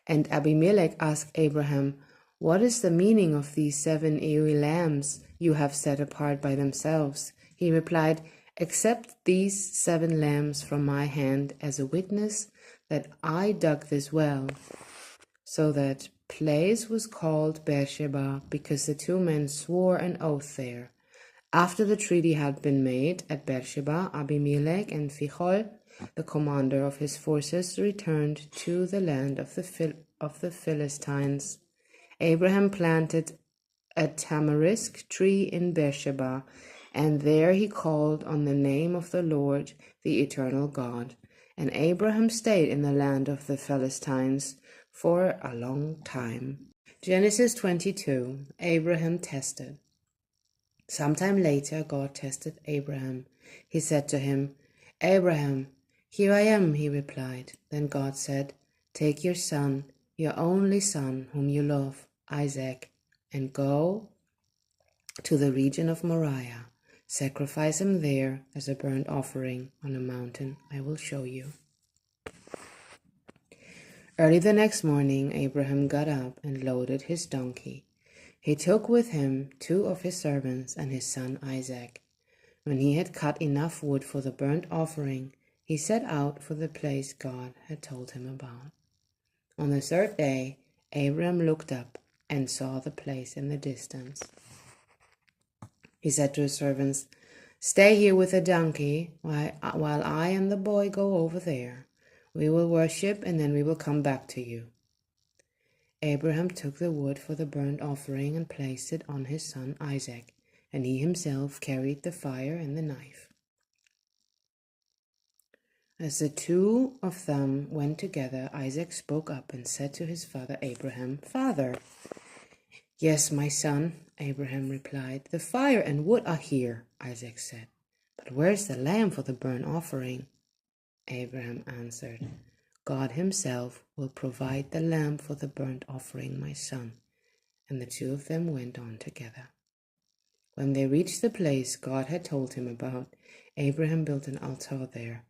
and Abimelech asked Abraham, "What is the meaning of these 7 ewe lambs you have set apart by themselves?" He replied, "Accept these 7 lambs from my hand as a witness that I dug this well." So that place was called Beersheba, because the two men swore an oath there. After the treaty had been made at Beersheba, Abimelech and Phicol, the commander of his forces, returned to the land of the Philistines. Abraham planted a tamarisk tree in Beersheba, and there he called on the name of the Lord, the eternal God. And Abraham stayed in the land of the Philistines for a long time. Genesis 22. Abraham tested. Sometime later, God tested Abraham. He said to him, "Abraham." "Here I am," he replied. Then God said, "Take your son, your only son, whom you love, Isaac, and go to the region of Moriah. Sacrifice him there as a burnt offering on a mountain I will show you." Early the next morning, Abraham got up and loaded his donkey. He took with him 2 of his servants and his son Isaac. When he had cut enough wood for the burnt offering, he set out for the place God had told him about. On the 3rd day, Abraham looked up and saw the place in the distance. He said to his servants, "Stay here with the donkey while I and the boy go over there. We will worship and then we will come back to you." Abraham took the wood for the burnt offering and placed it on his son Isaac, and he himself carried the fire and the knife. As the 2 of them went together, Isaac spoke up and said to his father Abraham, "Father." "Yes, my son," Abraham replied. "The fire and wood are here," Isaac said. "But where's the lamb for the burnt offering?" Abraham answered, "God himself will provide the lamb for the burnt offering, my son." And the 2 of them went on together. When they reached the place God had told him about, Abraham built an altar there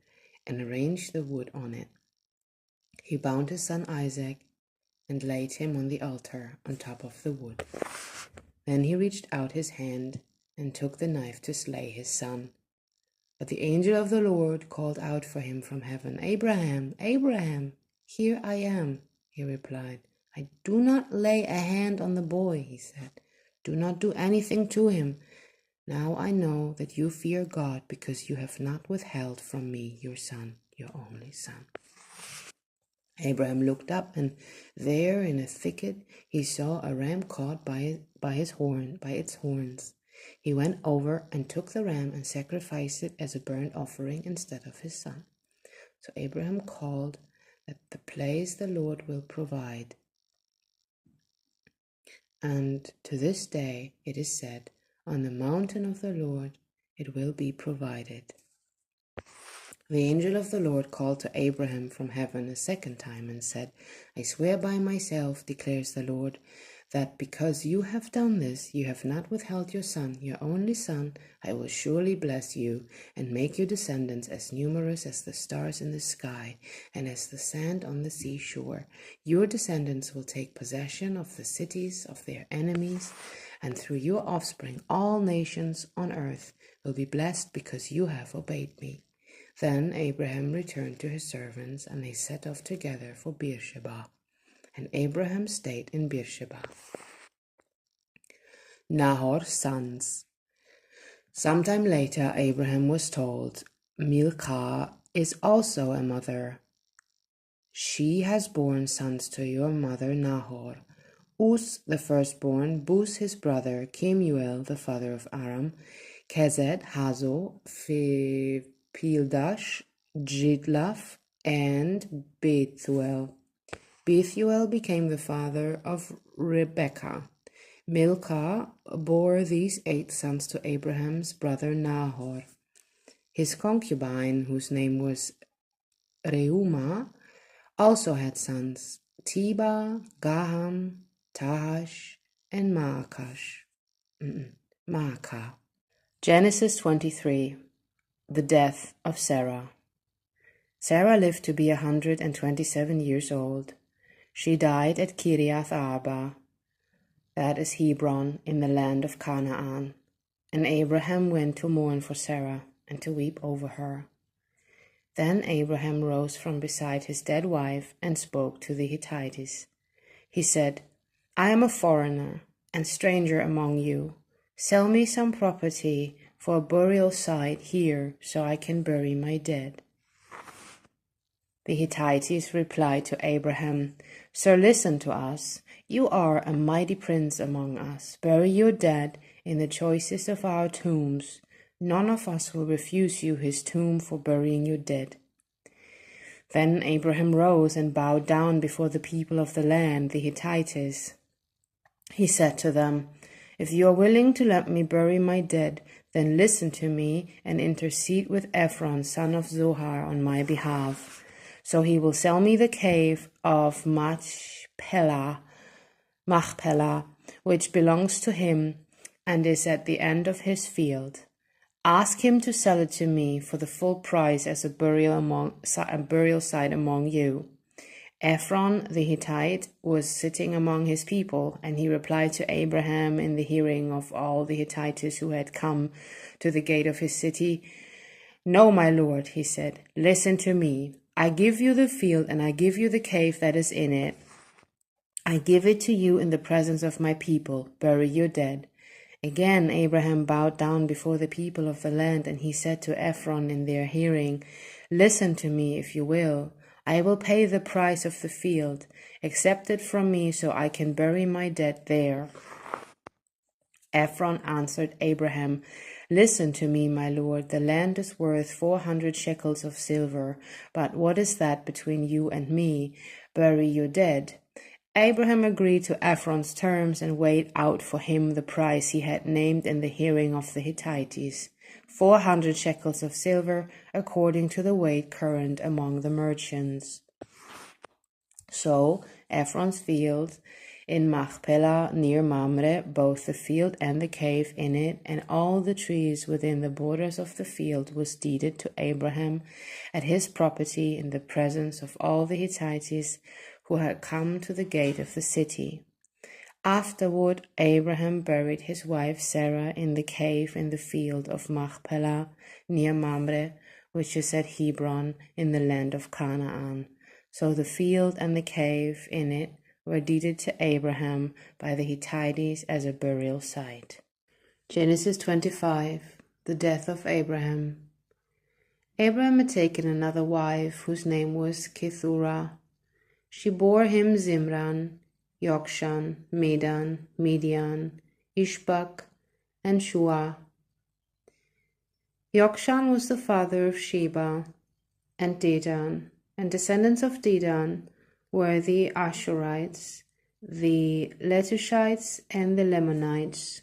and arranged the wood on it. He bound his son Isaac and laid him on the altar on top of the wood. Then he reached out his hand and took the knife to slay his son. But the angel of the Lord called out for him from heaven, "Abraham, Abraham." "Here I am," he replied. "I do not lay a hand on the boy," he said. "Do not do anything to him. Now I know that you fear God because you have not withheld from me your son, your only son." Abraham looked up, and there in a thicket he saw a ram caught by its horns. He went over and took the ram and sacrificed it as a burnt offering instead of his son. So Abraham called that the place the Lord will provide. And to this day it is said, "On the mountain of the Lord it will be provided." The angel of the Lord called to Abraham from heaven a second time and said, "I swear by myself, declares the Lord, that because you have done this, you have not withheld your son, your only son, I will surely bless you and make your descendants as numerous as the stars in the sky and as the sand on the seashore. Your descendants will take possession of the cities of their enemies, and through your offspring all nations on earth will be blessed because you have obeyed me." Then Abraham returned to his servants, and they set off together for Beersheba. And Abraham stayed in Beersheba. Nahor's sons. Sometime later, Abraham was told, "Milcah is also a mother. She has borne sons to your mother Nahor. Uz, the firstborn, Buz his brother, Kemuel, the father of Aram, Kezed, Hazo, Pildash, Jidlaph, and Bethuel. Bethuel became the father of Rebekah. Milcah bore these 8 sons to Abraham's brother Nahor. His concubine, whose name was Reumah, also had sons, Teba, Gaham, Tahash, and Maacah. Genesis 23. The death of Sarah. Sarah lived to be 127 years old. She died at Kiriath Arba, that is Hebron, in the land of Canaan. And Abraham went to mourn for Sarah and to weep over her. Then Abraham rose from beside his dead wife and spoke to the Hittites. He said, "I am a foreigner and stranger among you. Sell me some property for a burial site here so I can bury my dead." The Hittites replied to Abraham, "Sir, listen to us. You are a mighty prince among us. Bury your dead in the choicest of our tombs. None of us will refuse you his tomb for burying your dead." Then Abraham rose and bowed down before the people of the land, the Hittites. He said to them, "If you are willing to let me bury my dead, then listen to me and intercede with Ephron, son of Zohar, on my behalf. So he will sell me the cave of Machpelah, which belongs to him and is at the end of his field. Ask him to sell it to me for the full price as a burial site among you." Ephron the Hittite was sitting among his people, and he replied to Abraham in the hearing of all the Hittites who had come to the gate of his city, "No, my lord," he said, "listen to me. I give you the field and I give you the cave that is in it. I give it to you in the presence of my people. Bury your dead." Again Abraham bowed down before the people of the land, and he said to Ephron in their hearing, "Listen to me if you will. I will pay the price of the field. Accept it from me so I can bury my dead there." Ephron answered Abraham, "Listen to me, my lord. The land is worth 400 shekels of silver. But what is that between you and me? Bury your dead." Abraham agreed to Ephron's terms and weighed out for him the price he had named in the hearing of the Hittites, 400 shekels of silver, according to the weight current among the merchants. So Ephron's field in Machpelah near Mamre, both the field and the cave in it, and all the trees within the borders of the field, was deeded to Abraham at his property in the presence of all the Hittites who had come to the gate of the city. Afterward, Abraham buried his wife Sarah in the cave in the field of Machpelah near Mamre, which is at Hebron in the land of Canaan. So the field and the cave in it were deeded to Abraham by the Hittites as a burial site. Genesis 25. The death of Abraham. Abraham had taken another wife, whose name was Keturah. She bore him Zimran, Yokshan, Medan, Midian, Ishbak, and Shua. Yokshan was the father of Sheba and Dedan, and descendants of Dedan were the Ashurites, the Letushites, and the Leomites.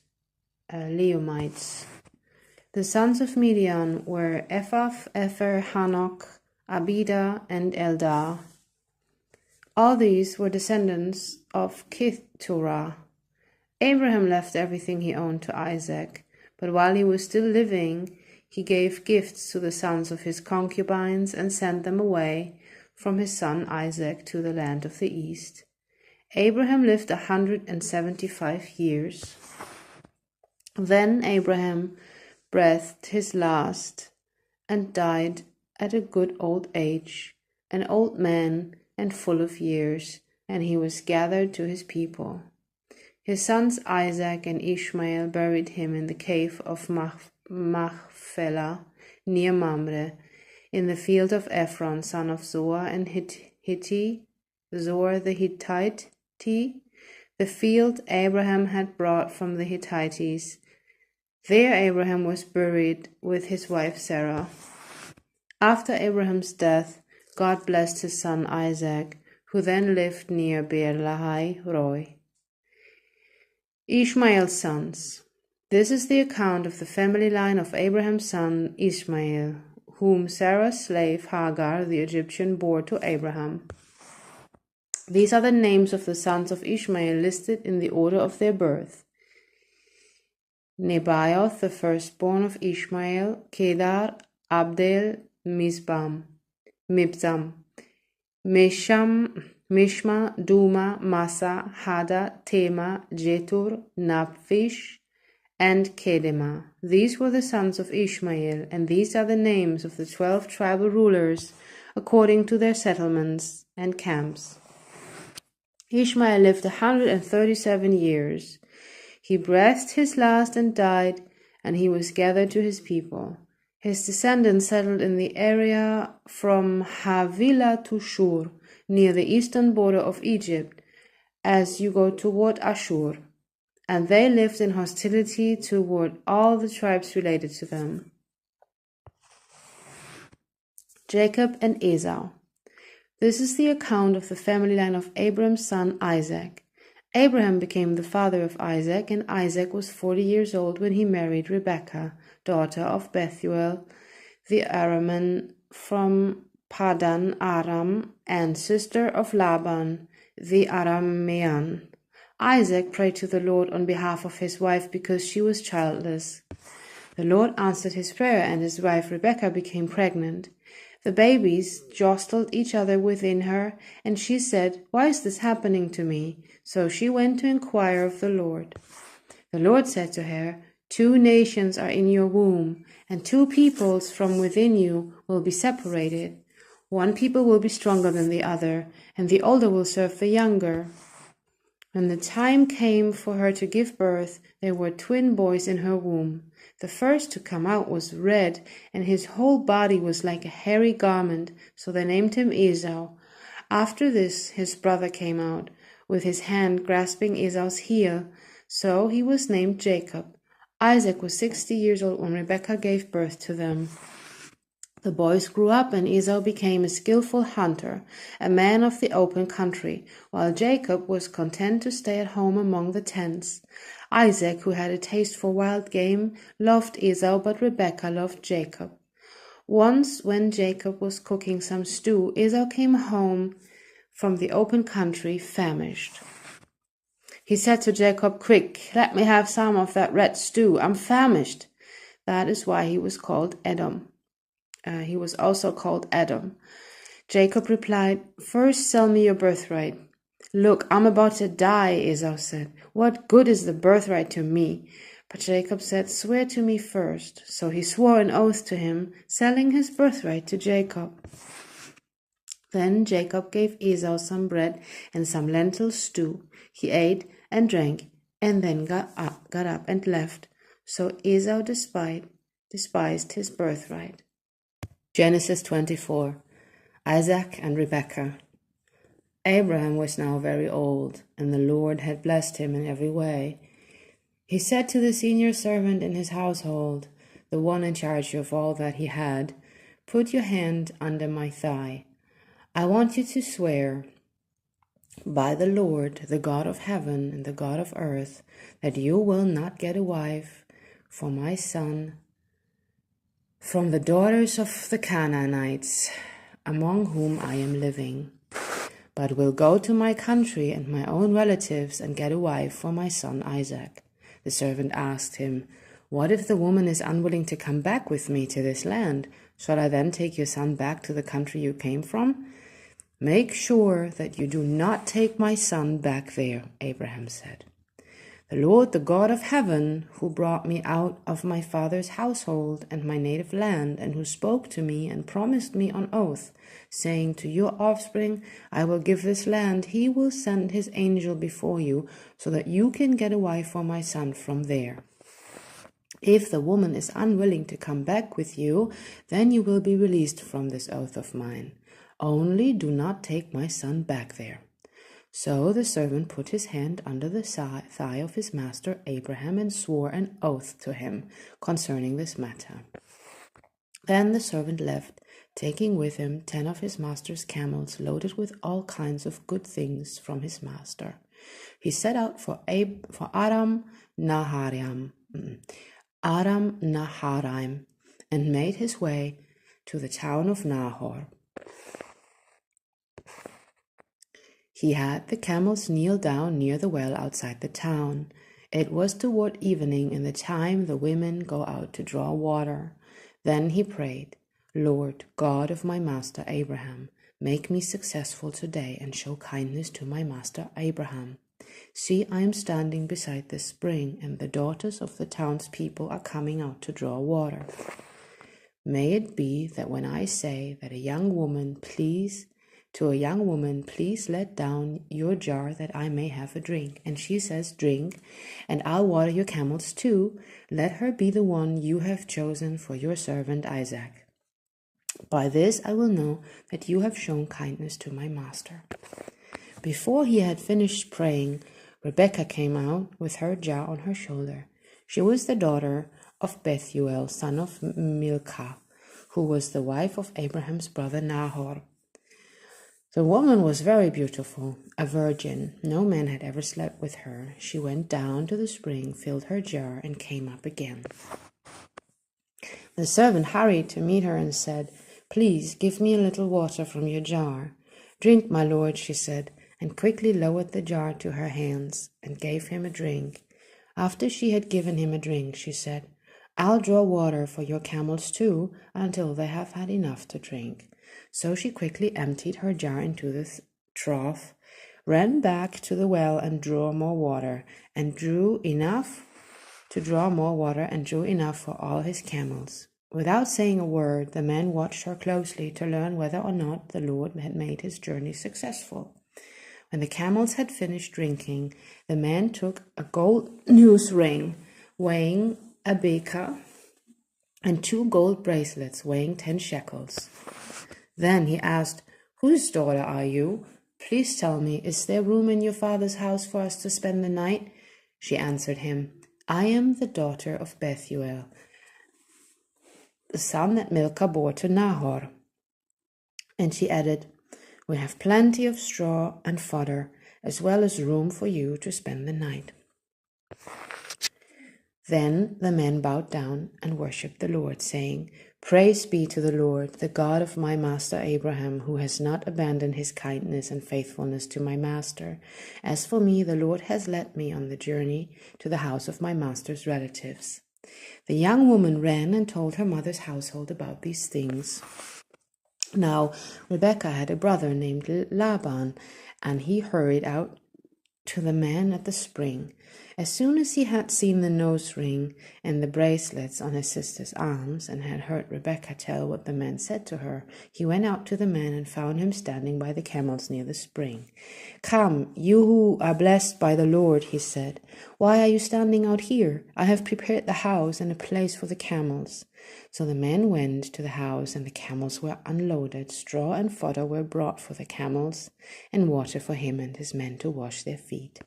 The sons of Midian were Ephah, Epher, Hanok, Abida, and Eldah. All these were descendants of Keturah. Abraham left everything he owned to Isaac, but while he was still living, he gave gifts to the sons of his concubines and sent them away from his son Isaac to the land of the east. Abraham lived 175 years. Then Abraham breathed his last and died at a good old age, an old man and full of years, and he was gathered to his people. His sons Isaac and Ishmael buried him in the cave of Machpelah near Mamre, in the field of Ephron, son of Zohar and Zohar the Hittite, the field Abraham had brought from the Hittites. There Abraham was buried with his wife Sarah. After Abraham's death, God blessed his son Isaac, who then lived near Beer-lahai Roi. Ishmael's sons. This is the account of the family line of Abraham's son Ishmael, whom Sarah's slave Hagar the Egyptian bore to Abraham. These are the names of the sons of Ishmael listed in the order of their birth. Nebaioth, the firstborn of Ishmael, Kedar, Abdel, Mibzam, Mishma, Duma, Massa, Hada, Tema, Jetur, Naphish, and Kedema. These were the sons of Ishmael, and these are the names of the 12 tribal rulers according to their settlements and camps. Ishmael lived 137 years. He breathed his last and died, and he was gathered to his people. His descendants settled in the area from Havilah to Shur, near the eastern border of Egypt, as you go toward Ashur, and they lived in hostility toward all the tribes related to them. Jacob and Esau. This is the account of the family line of Abraham's son Isaac. Abraham became the father of Isaac, and Isaac was 40 years old when he married Rebekah, daughter of Bethuel the Aramean from Padan Aram, and sister of Laban the Aramean. Isaac prayed to the Lord on behalf of his wife because she was childless. The Lord answered his prayer, and his wife Rebekah became pregnant. The babies jostled each other within her, and she said, "Why is this happening to me?" So she went to inquire of the Lord. The Lord said to her, "2 nations are in your womb, and 2 peoples from within you will be separated. One people will be stronger than the other, and the older will serve the younger." When the time came for her to give birth, there were twin boys in her womb. The first to come out was red, and his whole body was like a hairy garment, so they named him Esau. After this, his brother came out, with his hand grasping Esau's heel, so he was named Jacob. Isaac was 60 years old when Rebekah gave birth to them. The boys grew up, and Esau became a skillful hunter, a man of the open country, while Jacob was content to stay at home among the tents. Isaac, who had a taste for wild game, loved Esau, but Rebekah loved Jacob. Once, when Jacob was cooking some stew, Esau came home from the open country famished. He said to Jacob, "Quick, let me have some of that red stew. I'm famished." That is why he was called Edom. He was also called Edom. Jacob replied, "First sell me your birthright." "Look, I'm about to die," Esau said. "What good is the birthright to me?" But Jacob said, "Swear to me first." So he swore an oath to him, selling his birthright to Jacob. Then Jacob gave Esau some bread and some lentil stew. He ate and drank, and then got up and left. So Esau despised his birthright. Genesis 24. Isaac and Rebekah. Abraham was now very old, and the Lord had blessed him in every way. He said to the senior servant in his household, the one in charge of all that he had, "Put your hand under my thigh. I want you to swear by the Lord, the God of heaven and the God of earth, that you will not get a wife for my son from the daughters of the Canaanites, among whom I am living, but will go to my country and my own relatives and get a wife for my son Isaac." The servant asked him, "What if the woman is unwilling to come back with me to this land? Shall I then take your son back to the country you came from?" "Make sure that you do not take my son back there," Abraham said. "The Lord, the God of heaven, who brought me out of my father's household and my native land, and who spoke to me and promised me on oath, saying, 'To your offspring I will give this land,' he will send his angel before you, so that you can get a wife for my son from there. If the woman is unwilling to come back with you, then you will be released from this oath of mine. Only do not take my son back there." So the servant put his hand under the thigh of his master Abraham and swore an oath to him concerning this matter. Then the servant left, taking with him 10 of his master's camels loaded with all kinds of good things from his master. He set out for Aram Naharaim, and made his way to the town of Nahor. He had the camels kneel down near the well outside the town. It was toward evening, in the time the women go out to draw water. Then he prayed, "Lord, God of my master Abraham, make me successful today and show kindness to my master Abraham. See, I am standing beside this spring, and the daughters of the townspeople are coming out to draw water. May it be that when I say that a young woman, please to a young woman, please let down your jar that I may have a drink. And she says, drink, and I'll water your camels too. Let her be the one you have chosen for your servant Isaac. By this I will know that you have shown kindness to my master. Before he had finished praying, Rebekah came out with her jar on her shoulder. She was the daughter of Bethuel, son of Milcah, who was the wife of Abraham's brother Nahor. The woman was very beautiful, a virgin. No man had ever slept with her. She went down to the spring, filled her jar, and came up again. The servant hurried to meet her and said, "Please give me a little water from your jar." "Drink, my lord," she said, and quickly lowered the jar to her hands and gave him a drink. After she had given him a drink, she said, "I'll draw water for your camels too, until they have had enough to drink." So she quickly emptied her jar into the trough, ran back to the well and drew more water, and drew enough for all his camels. Without saying a word, the man watched her closely to learn whether or not the Lord had made his journey successful. When the camels had finished drinking, the man took a gold noose ring weighing a beker and 2 gold bracelets weighing 10 shekels. Then he asked, "Whose daughter are you? Please tell me, is there room in your father's house for us to spend the night?" She answered him, "I am the daughter of Bethuel, the son that Milcah bore to Nahor." And she added, "We have plenty of straw and fodder, as well as room for you to spend the night." Then the man bowed down and worshipped the Lord, saying, "Praise be to the Lord, the God of my master Abraham, who has not abandoned his kindness and faithfulness to my master. As for me, the Lord has led me on the journey to the house of my master's relatives." The young woman ran and told her mother's household about these things. Now Rebekah had a brother named Laban, and he hurried out to the man at the spring. As soon as he had seen the nose ring and the bracelets on his sister's arms, and had heard Rebekah tell what the man said to her, he went out to the man and found him standing by the camels near the spring. "Come, you who are blessed by the Lord," he said. "Why are you standing out here? I have prepared the house and a place for the camels." So the man went to the house, and the camels were unloaded. Straw and fodder were brought for the camels, and water for him and his men to wash their feet.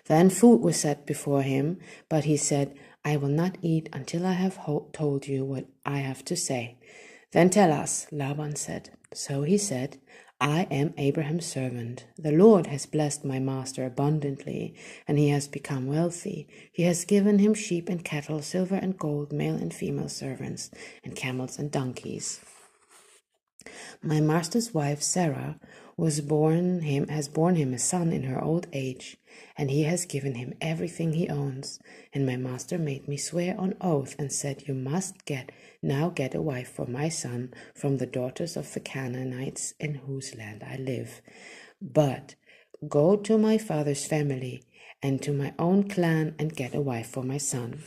Then food was set before him, but he said, "I will not eat until I have told you what I have to say." "Then tell us," Laban said. So he said, "I am Abraham's servant. The Lord has blessed my master abundantly, and he has become wealthy. He has given him sheep and cattle, silver and gold, male and female servants, and camels and donkeys. My master's wife Sarah has borne him a son in her old age, and he has given him everything he owns. And my master made me swear on oath and said, 'You must now get a wife for my son from the daughters of the Canaanites in whose land I live. But go to my father's family and to my own clan and get a wife for my son.'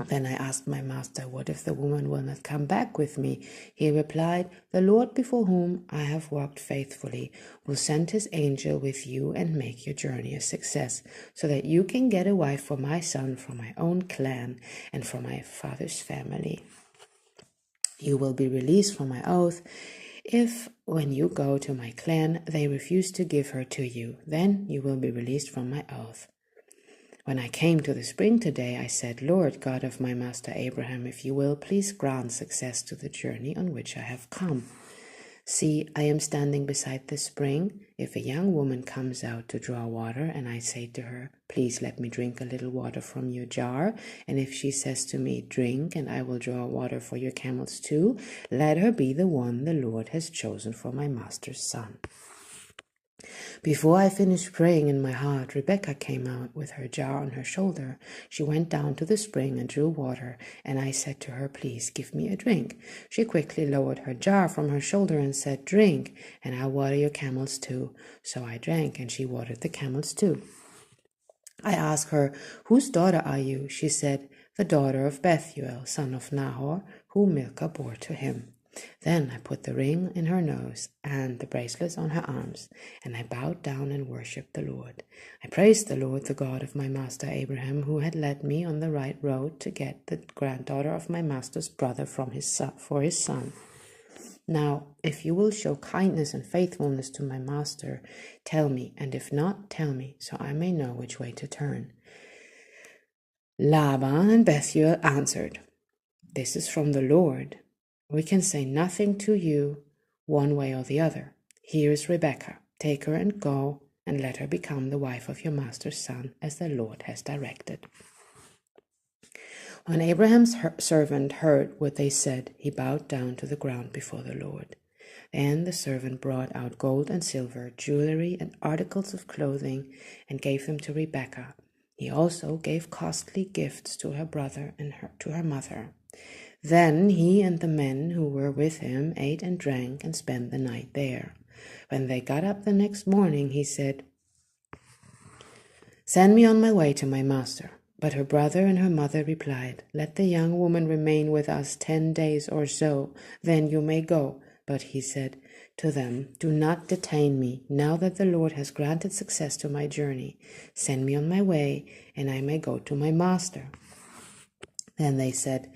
Then I asked my master, 'What if the woman will not come back with me?' He replied, 'The Lord before whom I have walked faithfully will send his angel with you and make your journey a success, so that you can get a wife for my son from my own clan and from my father's family. You will be released from my oath if, when you go to my clan, they refuse to give her to you. Then you will be released from my oath.' When I came to the spring today, I said, 'Lord God of my master Abraham, if you will, please grant success to the journey on which I have come. See, I am standing beside the spring. If a young woman comes out to draw water, and I say to her, "Please let me drink a little water from your jar," and if she says to me, "Drink, and I will draw water for your camels too," let her be the one the Lord has chosen for my master's son." Before I finished praying in my heart, Rebekah came out with her jar on her shoulder. She went down to the spring and drew water, and I said to her, "Please give me a drink." She quickly lowered her jar from her shoulder and said, "Drink, and I'll water your camels too." So I drank, and she watered the camels too. I asked her, "Whose daughter are you?" She said, "The daughter of Bethuel, son of Nahor, whom Milcah bore to him." Then I put the ring in her nose and the bracelets on her arms, and I bowed down and worshipped the Lord. I praised the Lord, the God of my master Abraham, who had led me on the right road to get the granddaughter of my master's brother for his son. Now, if you will show kindness and faithfulness to my master, tell me, and if not, tell me, so I may know which way to turn." Laban and Bethuel answered, "This is from the Lord. We can say nothing to you one way or the other. Here is Rebekah. Take her and go, and let her become the wife of your master's son, as the Lord has directed." When Abraham's servant heard what they said, he bowed down to the ground before the Lord. Then the servant brought out gold and silver, jewelry and articles of clothing, and gave them to Rebekah. He also gave costly gifts to her brother and to her mother. Then he and the men who were with him ate and drank and spent the night there. When they got up the next morning, he said, "Send me on my way to my master." But her brother and her mother replied, "Let the young woman remain with us 10 days or so, then you may go." But he said to them, "Do not detain me, now that the Lord has granted success to my journey. Send me on my way, and I may go to my master." Then they said,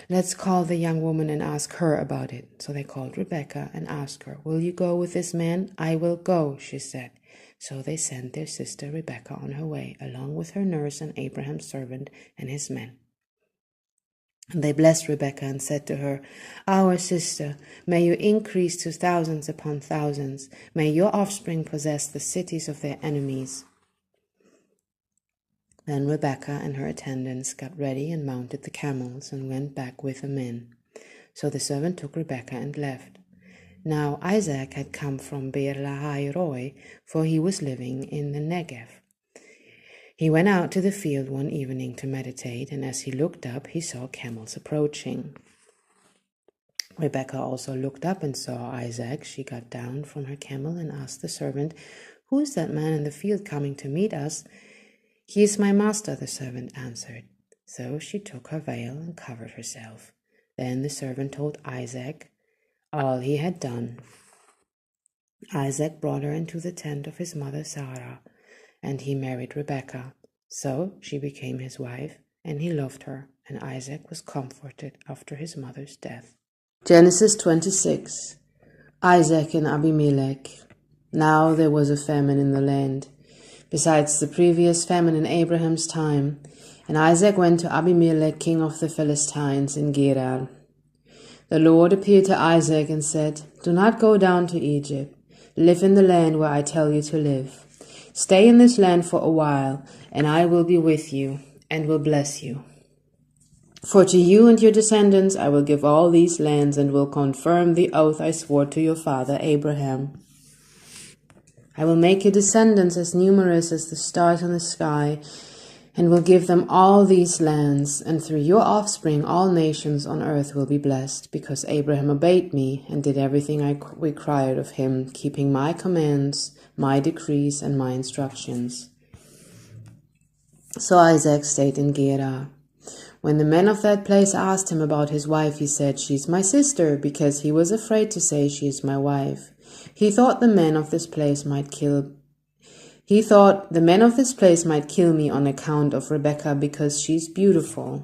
"Let's call the young woman and ask her about it." So they called Rebekah and asked her, "Will you go with this man?" "I will go," she said. So they sent their sister Rebekah on her way, along with her nurse and Abraham's servant and his men. And they blessed Rebekah and said to her, "Our sister, may you increase to thousands upon thousands. May your offspring possess the cities of their enemies." Then Rebekah and her attendants got ready and mounted the camels and went back with the men. So the servant took Rebekah and left. Now Isaac had come from Beer Lahai Roi, for he was living in the Negev. He went out to the field one evening to meditate, and as he looked up, he saw camels approaching. Rebekah also looked up and saw Isaac. She got down from her camel and asked the servant, "Who is that man in the field coming to meet us?" "He is my master," the servant answered. So she took her veil and covered herself. Then the servant told Isaac all he had done. Isaac brought her into the tent of his mother Sarah, and he married Rebekah. So she became his wife, and he loved her, and Isaac was comforted after his mother's death. Genesis 26. Isaac and Abimelech. Now there was a famine in the land, besides the previous famine in Abraham's time, and Isaac went to Abimelech, king of the Philistines, in Gerar. The Lord appeared to Isaac and said, "Do not go down to Egypt. Live in the land where I tell you to live. Stay in this land for a while, and I will be with you and will bless you. For to you and your descendants I will give all these lands and will confirm the oath I swore to your father Abraham. I will make your descendants as numerous as the stars in the sky, and will give them all these lands, and through your offspring all nations on earth will be blessed, because Abraham obeyed me and did everything I required of him, keeping my commands, my decrees, and my instructions." So Isaac stayed in Gerar. When the men of that place asked him about his wife, he said, "She's my sister," because he was afraid to say, "She is my wife." He thought the men of this place might kill me on account of Rebekah, because she's beautiful.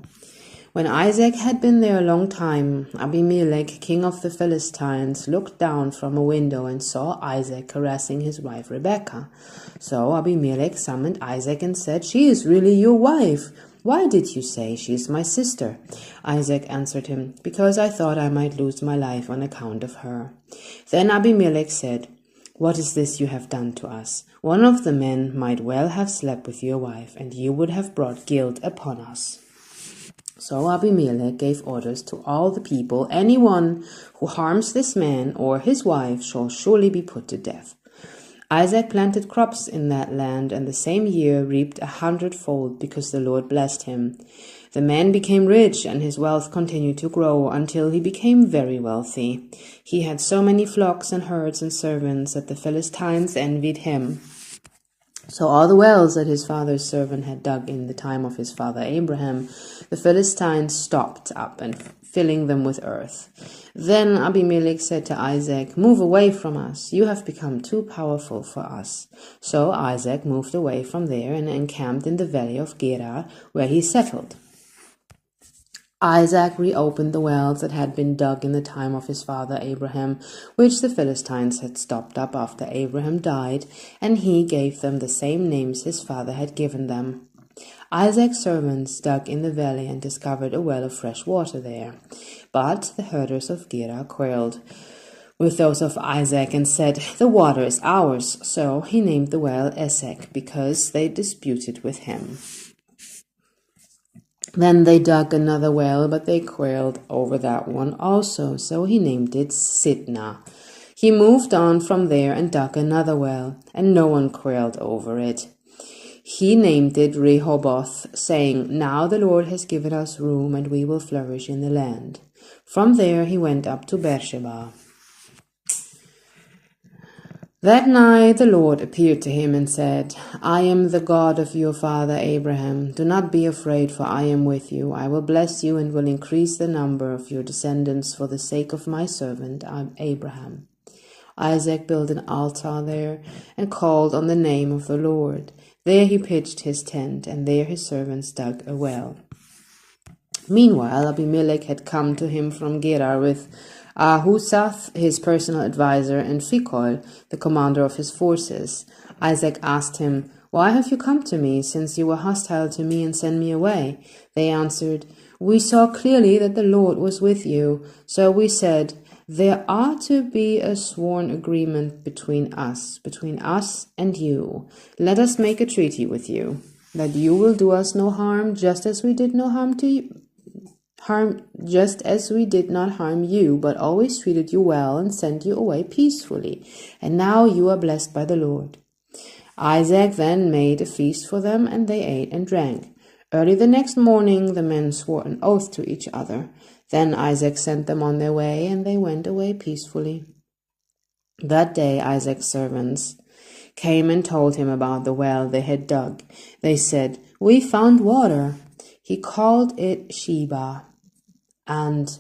When Isaac had been there a long time, Abimelech, king of the Philistines, looked down from a window and saw Isaac caressing his wife Rebekah. So Abimelech summoned Isaac and said, "She is really your wife. Why did you say, 'She is my sister'?" Isaac answered him, "Because I thought I might lose my life on account of her." Then Abimelech said, "What is this you have done to us? One of the men might well have slept with your wife, and you would have brought guilt upon us." So Abimelech gave orders to all the people, "Anyone who harms this man or his wife shall surely be put to death." Isaac planted crops in that land, and the same year reaped 100-fold, because the Lord blessed him. The man became rich, and his wealth continued to grow until he became very wealthy. He had so many flocks and herds and servants that the Philistines envied him. So all the wells that his father's servant had dug in the time of his father Abraham, the Philistines stopped up and filling them with earth. Then Abimelech said to Isaac, "Move away from us. You have become too powerful for us." So Isaac moved away from there and encamped in the valley of Gerar, where he settled. Isaac reopened the wells that had been dug in the time of his father Abraham, which the Philistines had stopped up after Abraham died, and he gave them the same names his father had given them. Isaac's servants dug in the valley and discovered a well of fresh water there. But the herders of Gerar quarreled with those of Isaac and said, "The water is ours." So he named the well Esek, because they disputed with him. Then they dug another well, but they quarreled over that one also, so he named it Sitnah. He moved on from there and dug another well, and no one quarreled over it. He named it Rehoboth, saying, "Now the Lord has given us room, and we will flourish in the land." From there he went up to Beersheba. That night the Lord appeared to him and said, "I am the God of your father Abraham. Do not be afraid, for I am with you. I will bless you and will increase the number of your descendants for the sake of my servant Abraham." Isaac built an altar there and called on the name of the Lord. There he pitched his tent, and there his servants dug a well. Meanwhile, Abimelech had come to him from Gerar with Ahusath, his personal adviser, and Phicol, the commander of his forces. Isaac asked him, "Why have you come to me, since you were hostile to me and sent me away?" They answered, "We saw clearly that the Lord was with you. So we said, there ought to be a sworn agreement between us and you. Let us make a treaty with you, that you will do us no harm, just as we did not harm you, but always treated you well and sent you away peacefully. And now you are blessed by the Lord." Isaac then made a feast for them, and they ate and drank. Early the next morning the men swore an oath to each other. Then Isaac sent them on their way, and they went away peacefully. That day Isaac's servants came and told him about the well they had dug. They said, "We found water." He called it Sheba, and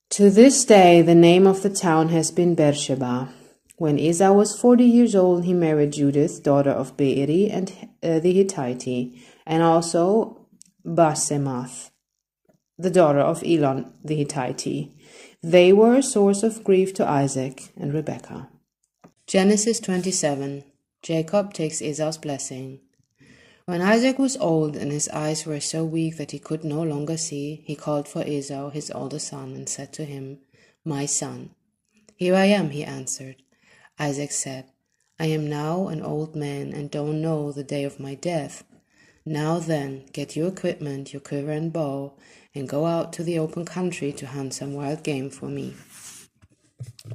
to this day the name of the town has been Beersheba. When Esau was 40 years old, he married Judith, daughter of Beeri and the Hittite, and also Basemath, the daughter of Elon the Hittite. They were a source of grief to Isaac and Rebekah. Genesis 27. Jacob takes Esau's blessing. When Isaac was old and his eyes were so weak that he could no longer see, he called for Esau, his older son, and said to him, "My son." "Here I am," he answered. Isaac said, "I am now an old man and don't know the day of my death. Now then, get your equipment, your quiver and bow, and go out to the open country to hunt some wild game for me.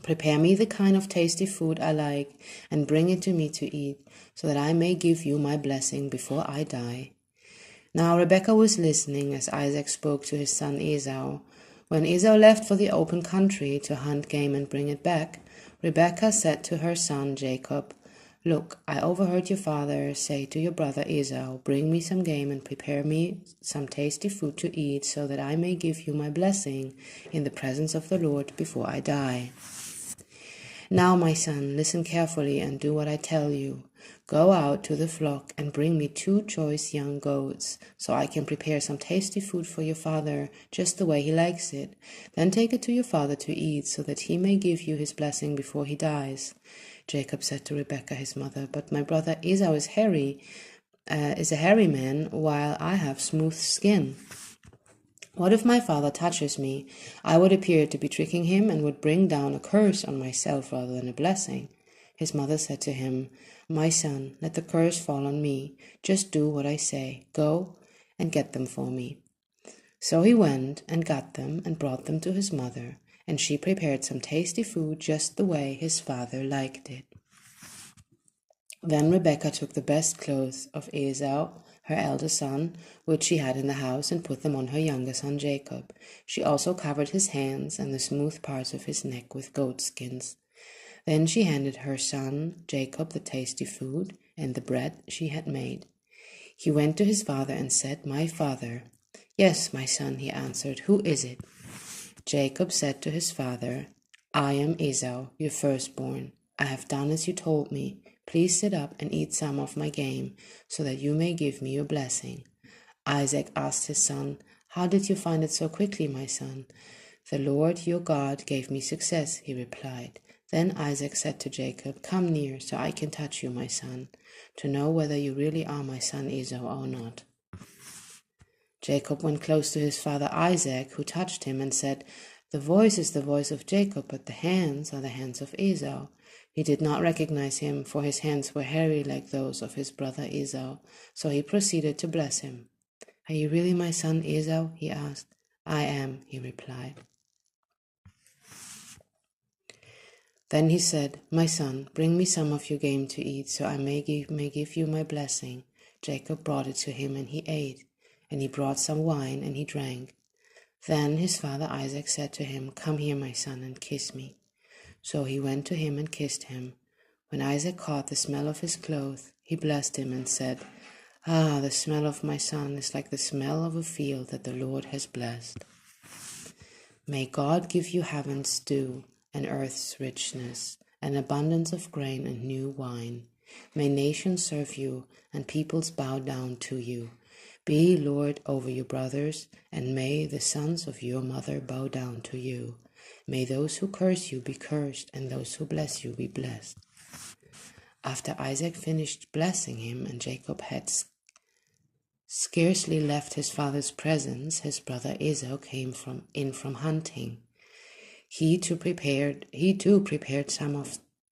Prepare me the kind of tasty food I like, and bring it to me to eat, so that I may give you my blessing before I die." Now Rebekah was listening as Isaac spoke to his son Esau. When Esau left for the open country to hunt game and bring it back, Rebekah said to her son Jacob, "Look, I overheard your father say to your brother Esau, 'Bring me some game and prepare me some tasty food to eat, so that I may give you my blessing in the presence of the Lord before I die.' Now, my son, listen carefully and do what I tell you. Go out to the flock and bring me 2 choice young goats, so I can prepare some tasty food for your father, just the way he likes it. Then take it to your father to eat, so that he may give you his blessing before he dies." Jacob said to Rebekah his mother, "But my brother Esau is a hairy man, while I have smooth skin. What if my father touches me? I would appear to be tricking him and would bring down a curse on myself rather than a blessing." His mother said to him, "My son, let the curse fall on me. Just do what I say. Go and get them for me." So he went and got them and brought them to his mother, and she prepared some tasty food just the way his father liked it. Then Rebekah took the best clothes of Esau, her elder son, which she had in the house, and put them on her younger son Jacob. She also covered his hands and the smooth parts of his neck with goat skins. Then she handed her son Jacob the tasty food, and the bread she had made. He went to his father and said, "My father." "Yes, my son," he answered. "Who is it?" Jacob said to his father, "I am Esau, your firstborn. I have done as you told me. Please sit up and eat some of my game, so that you may give me your blessing." Isaac asked his son, "How did you find it so quickly, my son?" "The Lord your God gave me success," he replied. Then Isaac said to Jacob, "Come near, so I can touch you, my son, to know whether you really are my son Esau or not." Jacob went close to his father Isaac, who touched him and said, "The voice is the voice of Jacob, but the hands are the hands of Esau." He did not recognize him, for his hands were hairy like those of his brother Esau, so he proceeded to bless him. "Are you really my son Esau?" he asked. "I am," he replied. Then he said, "My son, bring me some of your game to eat, so I may give you my blessing." Jacob brought it to him, and he ate. And he brought some wine, and he drank. Then his father Isaac said to him, "Come here, my son, and kiss me." So he went to him and kissed him. When Isaac caught the smell of his clothes, he blessed him and said, "Ah, the smell of my son is like the smell of a field that the Lord has blessed." May God give you heaven's dew and earth's richness, an abundance of grain and new wine. May nations serve you and peoples bow down to you. Be Lord over your brothers, and may the sons of your mother bow down to you. May those who curse you be cursed, and those who bless you be blessed. After Isaac finished blessing him, and Jacob had scarcely left his father's presence, his brother Esau came in from hunting. He too prepared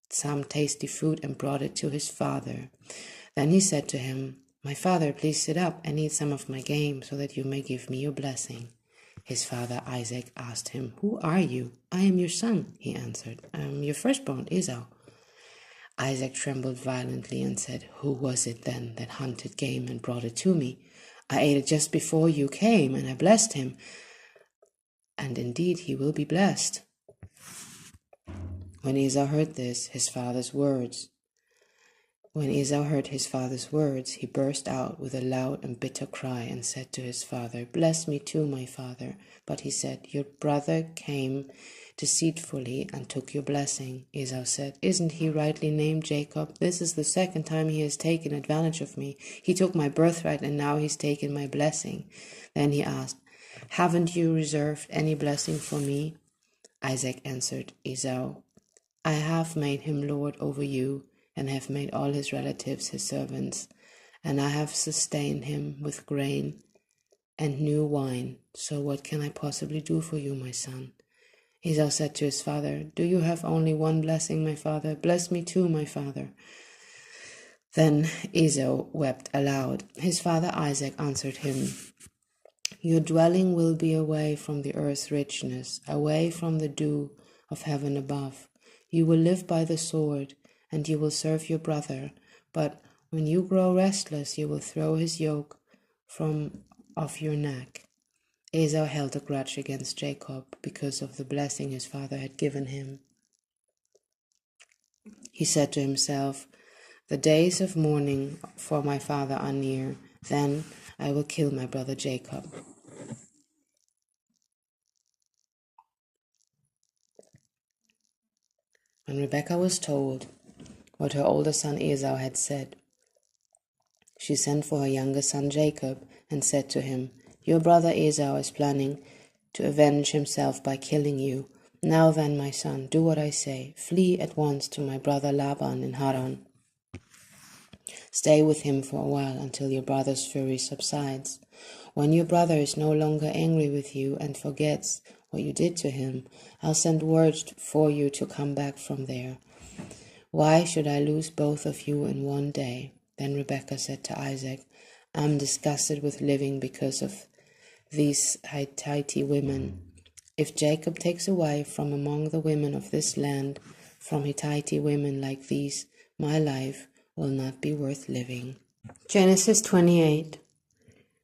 some tasty food and brought it to his father. Then he said to him, "My father, please sit up and eat some of my game, so that you may give me your blessing." His father Isaac asked him, "Who are you?" "I am your son," he answered. "I am your firstborn, Esau." Isaac trembled violently and said, "Who was it then that hunted game and brought it to me? I ate it just before you came, and I blessed him. And indeed he will be blessed." When Esau heard his father's words, he burst out with a loud and bitter cry and said to his father, "Bless me too, my father." But he said, "Your brother came deceitfully and took your blessing." Esau said, "Isn't he rightly named Jacob? This is the second time he has taken advantage of me. He took my birthright, and now he's taken my blessing." Then he asked, "Haven't you reserved any blessing for me?" Isaac answered Esau, "I have made him lord over you, and have made all his relatives his servants, and I have sustained him with grain and new wine. So what can I possibly do for you, my son?" Esau said to his father, "Do you have only one blessing, my father? Bless me too, my father." Then Esau wept aloud. His father Isaac answered him, "Your dwelling will be away from the earth's richness, away from the dew of heaven above. You will live by the sword, and you will serve your brother. But when you grow restless, you will throw his yoke from off your neck." Esau held a grudge against Jacob because of the blessing his father had given him. He said to himself, "The days of mourning for my father are near. Then I will kill my brother Jacob." When Rebekah was told what her older son Esau had said, she sent for her younger son Jacob and said to him, "Your brother Esau is planning to avenge himself by killing you. Now then, my son, do what I say. Flee at once to my brother Laban in Haran. Stay with him for a while until your brother's fury subsides. When your brother is no longer angry with you and forgets what you did to him, I'll send word for you to come back from there. Why should I lose both of you in one day?" Then Rebekah said to Isaac, "I'm disgusted with living because of these Hittite women. If Jacob takes a wife from among the women of this land, from Hittite women like these, my life will not be worth living." Genesis 28.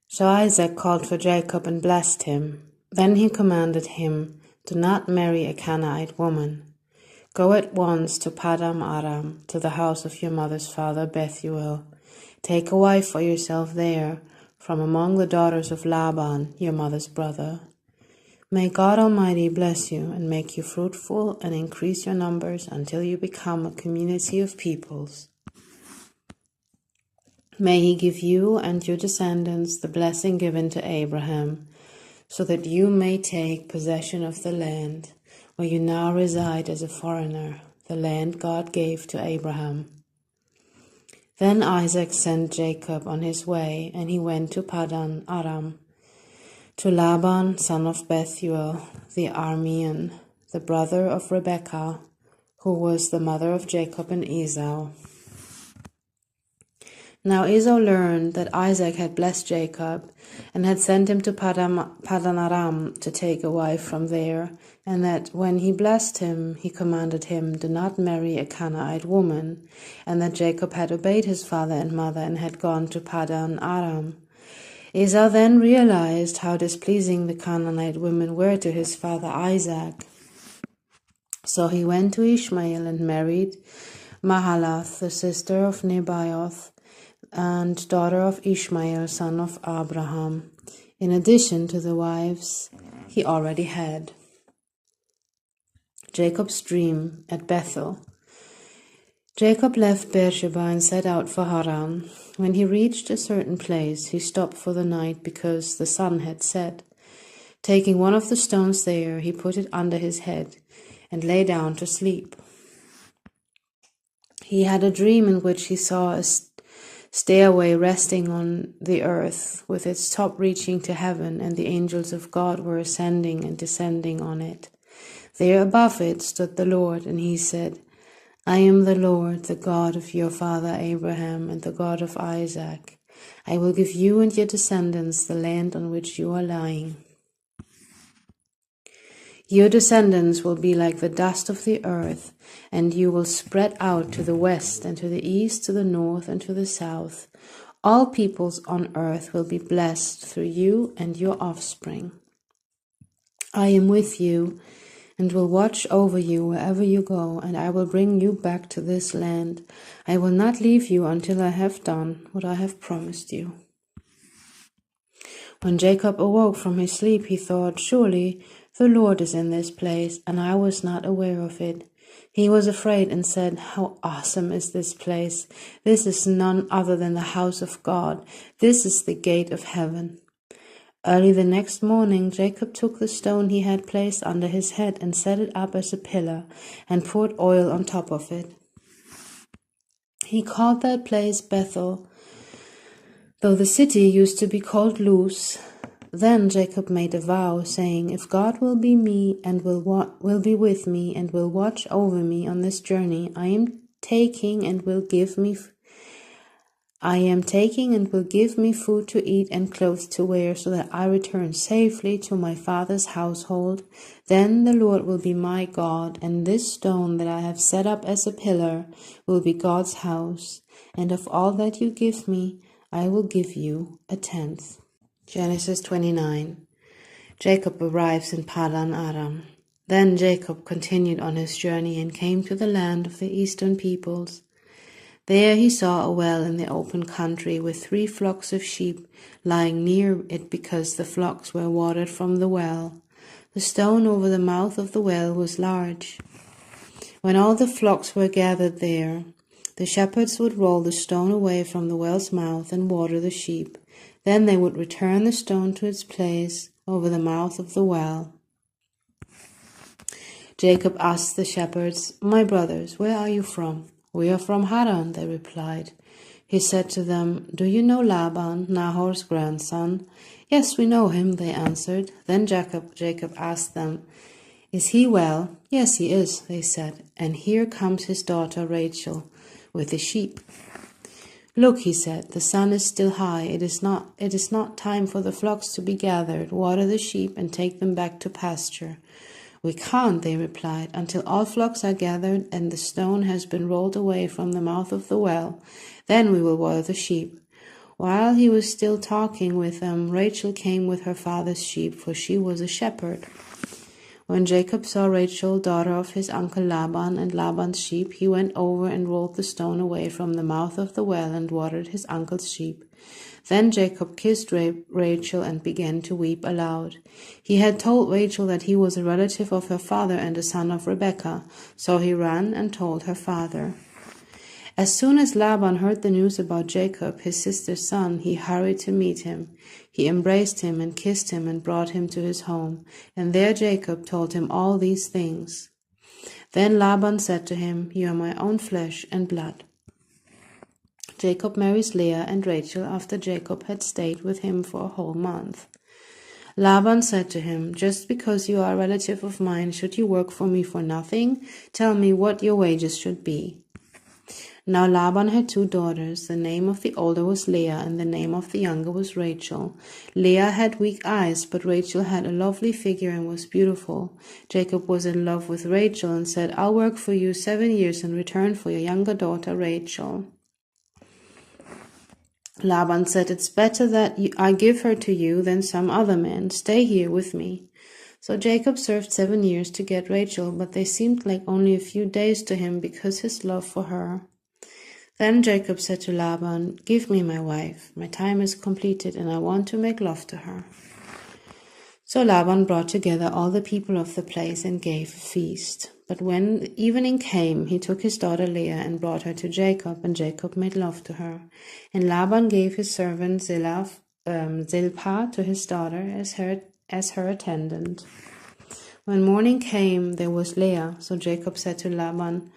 So Isaac called for Jacob and blessed him. Then he commanded him, "Do not marry a Canaanite woman." Go at once to Padam Aram, to the house of your mother's father Bethuel. Take a wife for yourself there, from among the daughters of Laban, your mother's brother. May God Almighty bless you and make you fruitful and increase your numbers until you become a community of peoples. May He give you and your descendants the blessing given to Abraham, so that you may take possession of the land where you now reside as a foreigner, the land God gave to Abraham. Then Isaac sent Jacob on his way, and he went to Paddan Aram, to Laban, son of Bethuel, the Aramean, the brother of Rebekah, who was the mother of Jacob and Esau. Now Esau learned that Isaac had blessed Jacob, and had sent him to Paddan Aram to take a wife from there, and that when he blessed him, he commanded him, "Do not marry a Canaanite woman," and that Jacob had obeyed his father and mother and had gone to Paddan Aram. Esau then realized how displeasing the Canaanite women were to his father Isaac. So he went to Ishmael and married Mahalath, the sister of Nebaioth, and daughter of Ishmael, son of Abraham, in addition to the wives he already had. Jacob's dream at Bethel. Jacob left Beersheba and set out for Haran. When he reached a certain place, he stopped for the night because the sun had set. Taking one of the stones there, he put it under his head and lay down to sleep. He had a dream in which he saw a stairway resting on the earth, with its top reaching to heaven, and the angels of God were ascending and descending on it. There above it stood the Lord, and he said, "I am the Lord, the God of your father Abraham and the God of Isaac. I will give you and your descendants the land on which you are lying. Your descendants will be like the dust of the earth, and you will spread out to the west and to the east, to the north and to the south. All peoples on earth will be blessed through you and your offspring. I am with you and will watch over you wherever you go, and I will bring you back to this land. I will not leave you until I have done what I have promised you." When Jacob awoke from his sleep, he thought, "Surely the Lord is in this place, and I was not aware of it." He was afraid and said, "How awesome is this place! This is none other than the house of God. This is the gate of heaven." Early the next morning, Jacob took the stone he had placed under his head and set it up as a pillar and poured oil on top of it. He called that place Bethel, though the city used to be called Luz. Then Jacob made a vow, saying, "If God will be me and will be with me and will watch over me on this journey, I am taking and will give me food to eat and clothes to wear, so that I return safely to my father's household. Then the Lord will be my God, and this stone that I have set up as a pillar will be God's house. And of all that you give me, I will give you a tenth." Genesis 29. Jacob arrives in Paddan Aram. Then Jacob continued on his journey and came to the land of the eastern peoples. There he saw a well in the open country with 3 flocks of sheep lying near it because the flocks were watered from the well. The stone over the mouth of the well was large. When all the flocks were gathered there, the shepherds would roll the stone away from the well's mouth and water the sheep. Then they would return the stone to its place over the mouth of the well. Jacob asked the shepherds, "My brothers, where are you from?" "We are from Haran," they replied. He said to them, "Do you know Laban, Nahor's grandson?" "Yes, we know him," they answered. Then Jacob asked them, "Is he well?" "Yes, he is," they said. "And here comes his daughter Rachel with the sheep." "Look," he said, "the sun is still high. It is not time for the flocks to be gathered. Water the sheep and take them back to pasture." "We can't," they replied, "until all flocks are gathered and the stone has been rolled away from the mouth of the well. Then we will water the sheep." While he was still talking with them, Rachel came with her father's sheep, for she was a shepherd. When Jacob saw Rachel, daughter of his uncle Laban, and Laban's sheep, he went over and rolled the stone away from the mouth of the well and watered his uncle's sheep. Then Jacob kissed Rachel and began to weep aloud. He had told Rachel that he was a relative of her father and a son of Rebekah, so he ran and told her father. As soon as Laban heard the news about Jacob, his sister's son, he hurried to meet him. He embraced him and kissed him and brought him to his home, and there Jacob told him all these things. Then Laban said to him, "You are my own flesh and blood." Jacob marries Leah and Rachel after Jacob had stayed with him for a whole month. Laban said to him, "Just because you are a relative of mine, should you work for me for nothing? Tell me what your wages should be." Now Laban had 2 daughters. The name of the older was Leah, and the name of the younger was Rachel. Leah had weak eyes, but Rachel had a lovely figure and was beautiful. Jacob was in love with Rachel and said, "I'll work for you 7 years in return for your younger daughter Rachel." Laban said, "It's better that I give her to you than some other man. Stay here with me." So Jacob served 7 years to get Rachel, but they seemed like only a few days to him because his love for her. Then Jacob said to Laban, "Give me my wife. My time is completed, and I want to make love to her." So Laban brought together all the people of the place and gave a feast. But when evening came, he took his daughter Leah and brought her to Jacob, and Jacob made love to her. And Laban gave his servant Zilpah to his daughter as her attendant. When morning came, there was Leah. So Jacob said to Laban,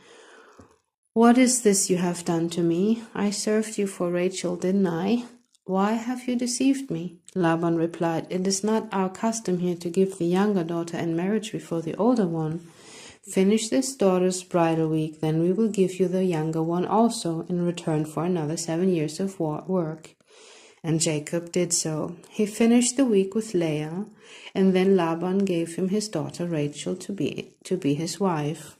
"What is this you have done to me? I served you for Rachel, didn't I? Why have you deceived me?" Laban replied, "It is not our custom here to give the younger daughter in marriage before the older one. Finish this daughter's bridal week, then we will give you the younger one also in return for another 7 years of work." And Jacob did so. He finished the week with Leah, and then Laban gave him his daughter Rachel to be his wife.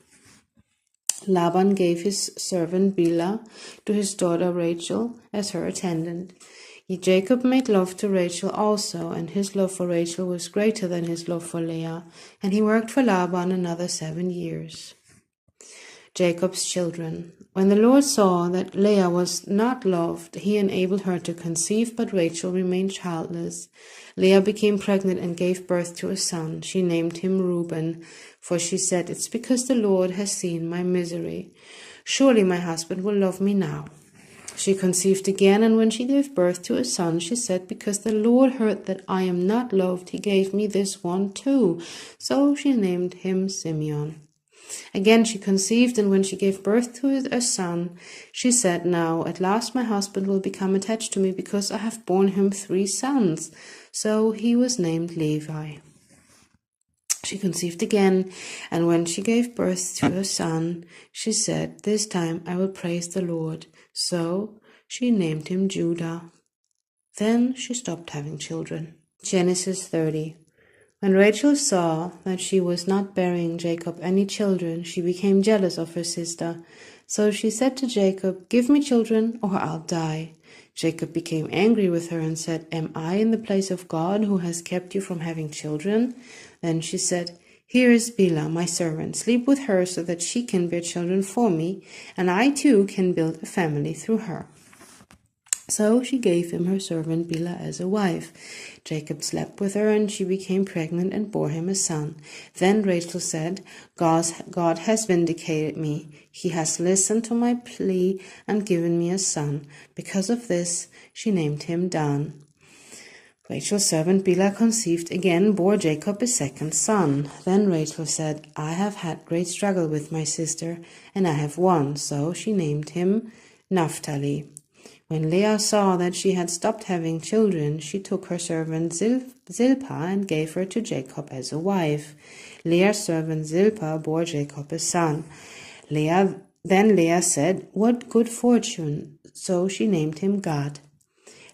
Laban gave his servant Bilhah to his daughter Rachel as her attendant. Jacob made love to Rachel also, and his love for Rachel was greater than his love for Leah, and he worked for Laban another 7 years. Jacob's children. When the Lord saw that Leah was not loved, he enabled her to conceive, but Rachel remained childless. Leah became pregnant and gave birth to a son. She named him Reuben, for she said, "It's because the Lord has seen my misery. Surely my husband will love me now." She conceived again, and when she gave birth to a son, she said, "Because the Lord heard that I am not loved, he gave me this one too." So she named him Simeon. Again she conceived, and when she gave birth to a son, she said, "Now at last my husband will become attached to me, because I have borne him 3 sons." So he was named Levi. She conceived again, and when she gave birth to a son, she said, "This time I will praise the Lord." So she named him Judah. Then she stopped having children. Genesis 30. When Rachel saw that she was not bearing Jacob any children, she became jealous of her sister. So she said to Jacob, "Give me children, or I'll die." Jacob became angry with her and said, "Am I in the place of God, who has kept you from having children?" Then she said, "Here is Bilhah, my servant. Sleep with her so that she can bear children for me, and I too can build a family through her." So she gave him her servant Bilhah as a wife. Jacob slept with her, and she became pregnant and bore him a son. Then Rachel said, God has vindicated me. He has listened to my plea and given me a son. Because of this, she named him Dan. Rachel's servant Bilhah conceived again, bore Jacob a second son. Then Rachel said, "I have had great struggle with my sister, and I have won." So she named him Naphtali. When Leah saw that she had stopped having children, she took her servant Zilpah and gave her to Jacob as a wife. Leah's servant Zilpah bore Jacob a son. Then Leah said, "What good fortune!" So she named him Gad.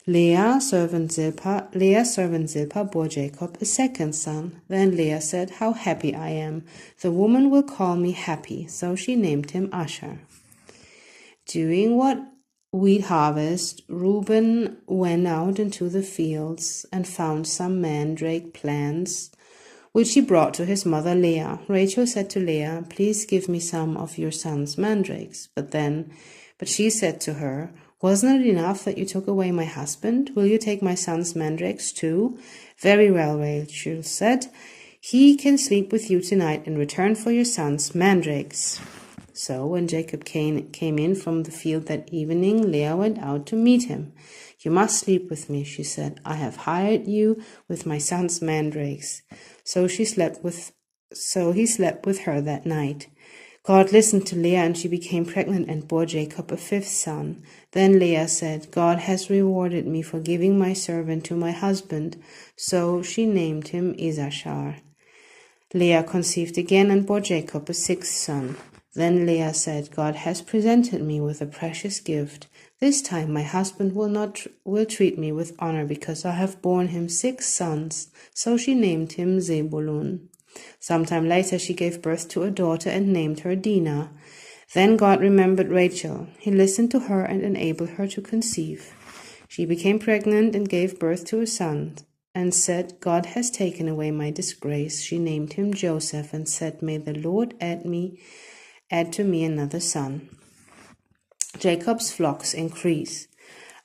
Leah's servant Zilpah bore Jacob a second son. Then Leah said, "How happy I am! The woman will call me happy." So she named him Asher. During wheat harvest, Reuben went out into the fields and found some mandrake plants which he brought to his mother Leah. Rachel said to Leah, "Please give me some of your son's mandrakes." But she said to her, "Wasn't it enough that you took away my husband? Will you take my son's mandrakes too?" "Very well," Rachel said. "He can sleep with you tonight in return for your son's mandrakes." So when Jacob came in from the field that evening, Leah went out to meet him. "You must sleep with me," she said. "I have hired you with my son's mandrakes." So he slept with her that night. God listened to Leah, and she became pregnant and bore Jacob a fifth son. Then Leah said, "God has rewarded me for giving my servant to my husband." So she named him Issachar. Leah conceived again and bore Jacob a sixth son. Then Leah said, "God has presented me with a precious gift. This time my husband will treat me with honor because I have borne him 6 sons." So she named him Zebulun. Sometime later she gave birth to a daughter and named her Dinah. Then God remembered Rachel. He listened to her and enabled her to conceive. She became pregnant and gave birth to a son, and said, "God has taken away my disgrace." She named him Joseph and said, "May the Lord add to me another son." Jacob's flocks increase.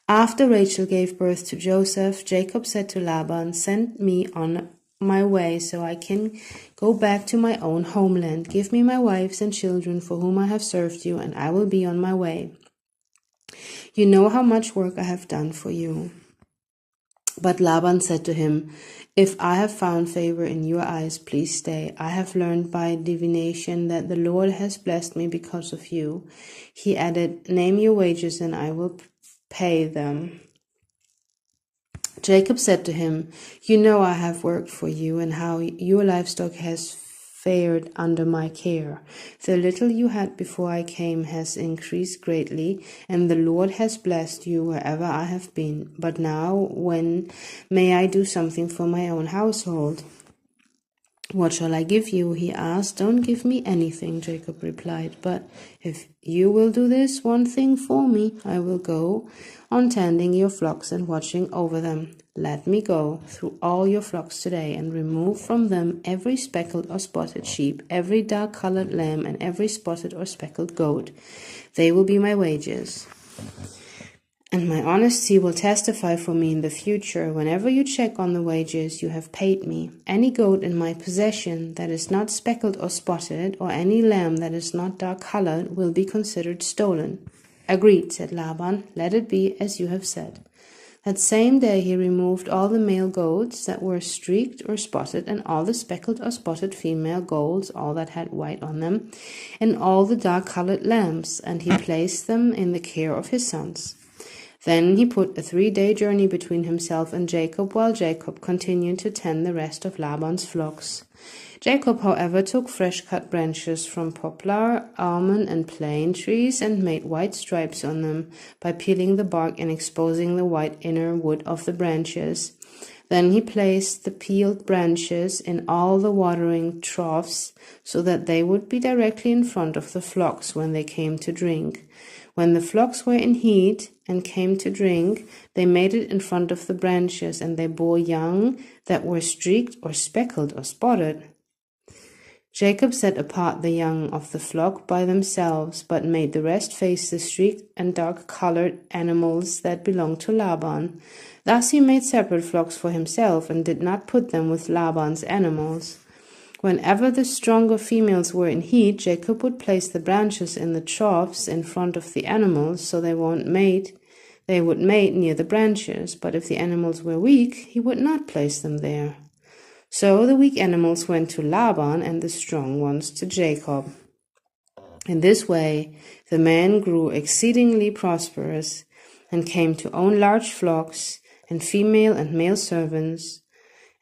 After Rachel gave birth to Joseph, Jacob said to Laban, "Send me on my way so I can go back to my own homeland. Give me my wives and children for whom I have served you, and I will be on my way. You know how much work I have done for you." But Laban said to him, "If I have found favor in your eyes, please stay. I have learned by divination that the Lord has blessed me because of you." He added, "Name your wages and I will pay them." Jacob said to him, "You know I have worked for you and how your livestock has fared under my care. The little you had before I came has increased greatly, and the Lord has blessed you wherever I have been. But now, when may I do something for my own household?" "What shall I give you?" he asked. "Don't give me anything," Jacob replied. "But if you will do this one thing for me, I will go on tending your flocks and watching over them. Let me go through all your flocks today and remove from them every speckled or spotted sheep, every dark-colored lamb, and every spotted or speckled goat. They will be my wages. And my honesty will testify for me in the future. Whenever you check on the wages, you have paid me. Any goat in my possession that is not speckled or spotted, or any lamb that is not dark-colored, will be considered stolen." "Agreed," said Laban. "Let it be as you have said." That same day he removed all the male goats that were streaked or spotted, and all the speckled or spotted female goats, all that had white on them, and all the dark-colored lambs, and he placed them in the care of his sons. Then he put a 3-day journey between himself and Jacob, while Jacob continued to tend the rest of Laban's flocks. Jacob, however, took fresh-cut branches from poplar, almond, and plane trees and made white stripes on them by peeling the bark and exposing the white inner wood of the branches. Then he placed the peeled branches in all the watering troughs so that they would be directly in front of the flocks when they came to drink. When the flocks were in heat and came to drink, they made it in front of the branches, and they bore young that were streaked or speckled or spotted. Jacob set apart the young of the flock by themselves, but made the rest face the streaked and dark-colored animals that belonged to Laban. Thus he made separate flocks for himself, and did not put them with Laban's animals. Whenever the stronger females were in heat, Jacob would place the branches in the troughs in front of the animals, so they would mate near the branches. But if the animals were weak, he would not place them there. So the weak animals went to Laban, and the strong ones to Jacob. In this way, the man grew exceedingly prosperous, and came to own large flocks, and female and male servants,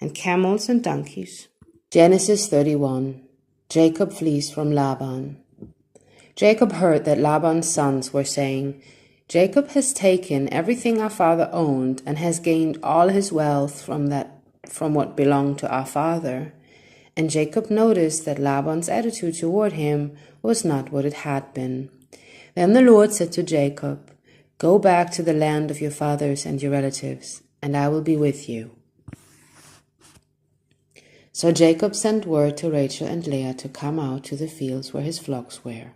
and camels and donkeys. Genesis 31. Jacob flees from Laban. Jacob heard that Laban's sons were saying, "Jacob has taken everything our father owned and has gained all his wealth from what belonged to our father." And Jacob noticed that Laban's attitude toward him was not what it had been. Then the Lord said to Jacob, "Go back to the land of your fathers and your relatives, and I will be with you." So Jacob sent word to Rachel and Leah to come out to the fields where his flocks were.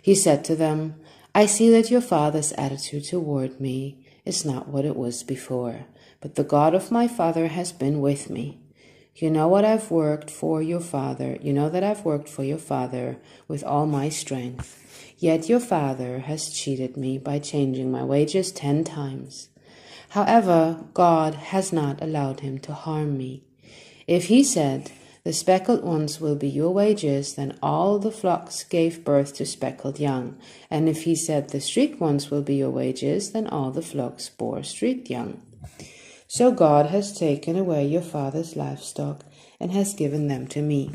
He said to them, I see that your father's attitude toward me is not what it was before, but the God of my father has been with me. You know that I've worked for your father with all my strength. Yet your father has cheated me by changing my wages 10 times. However, God has not allowed him to harm me. If he said, the speckled ones will be your wages, then all the flocks gave birth to speckled young. And if he said, the streaked ones will be your wages, then all the flocks bore streaked young. So God has taken away your father's livestock and has given them to me.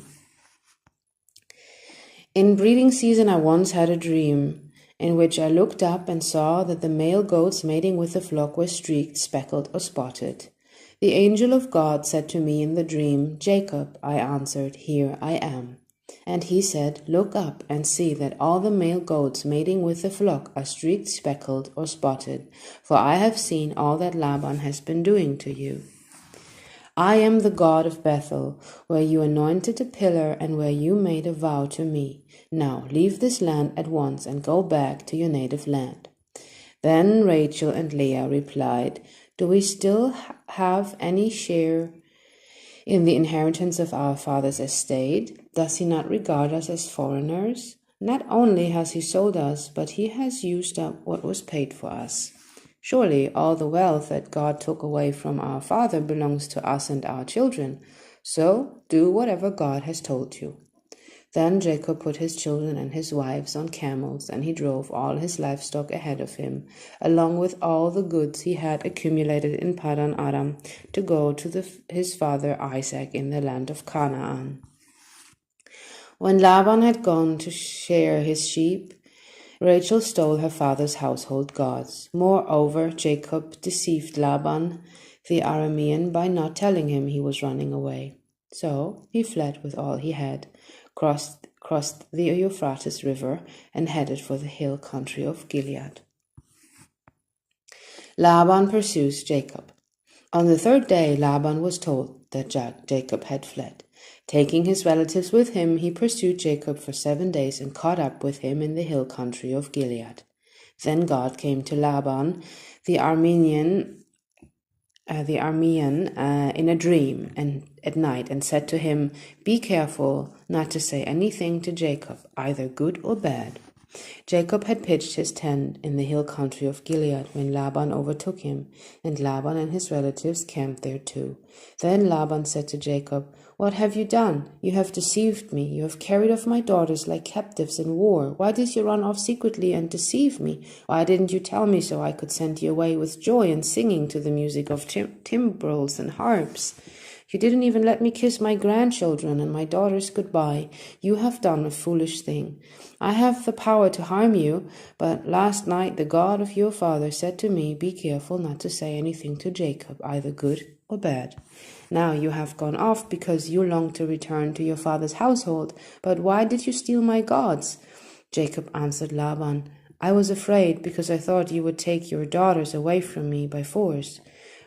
In breeding season I once had a dream, in which I looked up and saw that the male goats mating with the flock were streaked, speckled, or spotted. The angel of God said to me in the dream, Jacob. I answered, Here I am. And he said, Look up and see that all the male goats mating with the flock are streaked, speckled, or spotted, for I have seen all that Laban has been doing to you. I am the God of Bethel, where you anointed a pillar and where you made a vow to me. Now leave this land at once and go back to your native land. Then Rachel and Leah replied, Do we still have any share in the inheritance of our father's estate? Does he not regard us as foreigners? Not only has he sold us, but he has used up what was paid for us. Surely all the wealth that God took away from our father belongs to us and our children. So do whatever God has told you. Then Jacob put his children and his wives on camels, and he drove all his livestock ahead of him, along with all the goods he had accumulated in Paddan Aram, to go to his father Isaac in the land of Canaan. When Laban had gone to shear his sheep, Rachel stole her father's household gods. Moreover, Jacob deceived Laban the Aramean by not telling him he was running away. So he fled with all he had, crossed the Euphrates River, and headed for the hill country of Gilead. Laban pursues Jacob. On the 3rd day, Laban was told that Jacob had fled. Taking his relatives with him, he pursued Jacob for 7 days and caught up with him in the hill country of Gilead. Then God came to Laban, the Aramean, in a dream and at night, and said to him, Be careful not to say anything to Jacob, either good or bad. Jacob had pitched his tent in the hill country of Gilead when Laban overtook him, and Laban and his relatives camped there too. Then Laban said to Jacob, What have you done? You have deceived me. You have carried off my daughters like captives in war. Why did you run off secretly and deceive me? Why didn't you tell me so I could send you away with joy and singing to the music of timbrels and harps? You didn't even let me kiss my grandchildren and my daughters goodbye. You have done a foolish thing. I have the power to harm you, but last night the God of your father said to me, Be careful not to say anything to Jacob, either good or bad. Now you have gone off because you long to return to your father's household, but why did you steal my gods? Jacob answered Laban, I was afraid because I thought you would take your daughters away from me by force.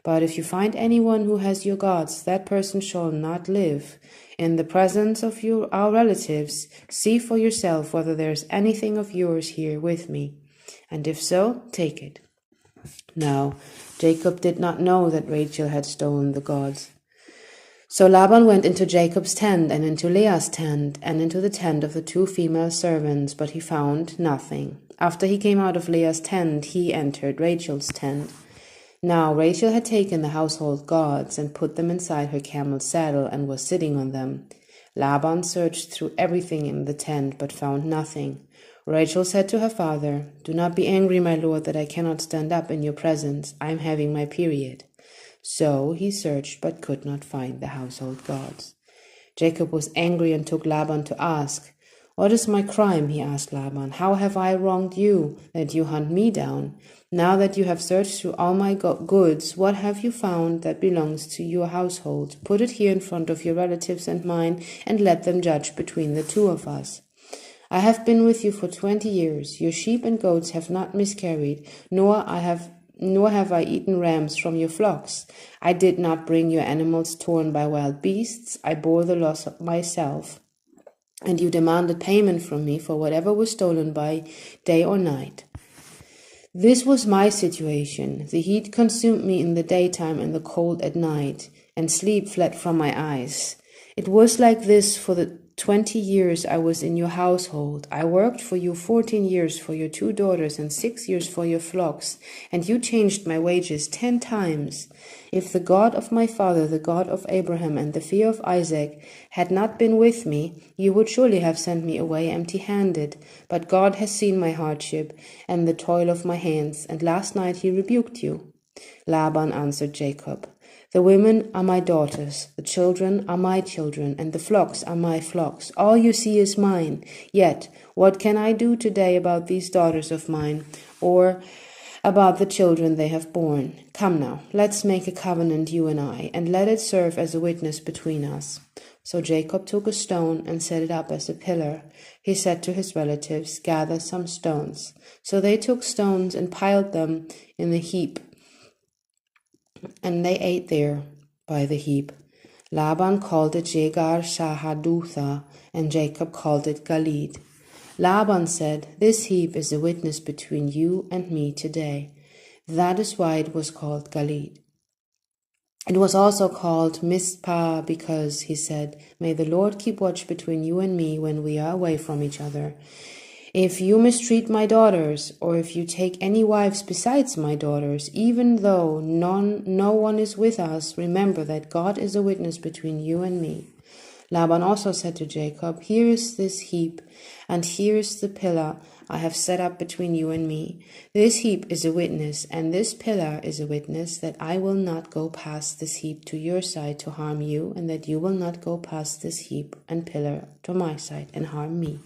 But if you find anyone who has your gods, that person shall not live. In the presence of our relatives, see for yourself whether there is anything of yours here with me. And if so, take it. Now, Jacob did not know that Rachel had stolen the gods. So Laban went into Jacob's tent and into Leah's tent and into the tent of the 2 female servants, but he found nothing. After he came out of Leah's tent, he entered Rachel's tent. Now Rachel had taken the household gods and put them inside her camel's saddle and was sitting on them. Laban searched through everything in the tent but found nothing. Rachel said to her father, Do not be angry, my lord, that I cannot stand up in your presence. I am having my period. So he searched but could not find the household gods. Jacob was angry and took Laban to ask. What is my crime? He asked Laban. How have I wronged you that you hunt me down? Now that you have searched through all my goods, what have you found that belongs to your household? Put it here in front of your relatives and mine, and let them judge between the 2 of us. I have been with you for 20 years. Your sheep and goats have not miscarried, nor have nor have I eaten rams from your flocks. I did not bring your animals torn by wild beasts. I bore the loss myself. And you demanded payment from me for whatever was stolen by day or night. This was my situation. The heat consumed me in the daytime and the cold at night, and sleep fled from my eyes. It was like this for the 20 years I was in your household. I worked for you 14 years for your 2 daughters and 6 years for your flocks, and you changed my wages 10 times. If the God of my father, the God of Abraham, and the fear of Isaac had not been with me, you would surely have sent me away empty-handed. But God has seen my hardship and the toil of my hands, and last night he rebuked you. Laban answered Jacob, the women are my daughters, the children are my children, and the flocks are my flocks. All you see is mine. Yet, what can I do today about these daughters of mine, or about the children they have borne? Come now, let's make a covenant, you and I, and let it serve as a witness between us. So Jacob took a stone and set it up as a pillar. He said to his relatives, gather some stones. So they took stones and piled them in the heap, and they ate there by the heap. Laban called it Jegar Shahadutha, and Jacob called it Galid. Laban said, this heap is a witness between you and me today. That is why it was called Galid. It was also called Mizpah because, he said, may the Lord keep watch between you and me when we are away from each other. If you mistreat my daughters, or if you take any wives besides my daughters, even though no one is with us, remember that God is a witness between you and me. Laban also said to Jacob, here is this heap, and here is the pillar I have set up between you and me. This heap is a witness, and this pillar is a witness that I will not go past this heap to your side to harm you, and that you will not go past this heap and pillar to my side and harm me.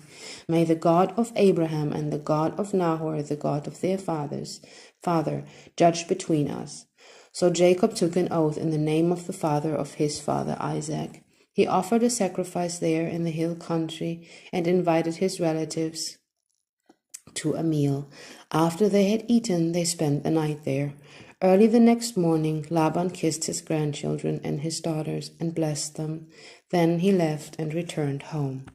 May the God of Abraham and the God of Nahor, the God of their father, judge between us. So Jacob took an oath in the name of the father of his father Isaac. He offered a sacrifice there in the hill country and invited his relatives to a meal. After they had eaten, they spent the night there. Early the next morning, Laban kissed his grandchildren and his daughters and blessed them. Then he left and returned home.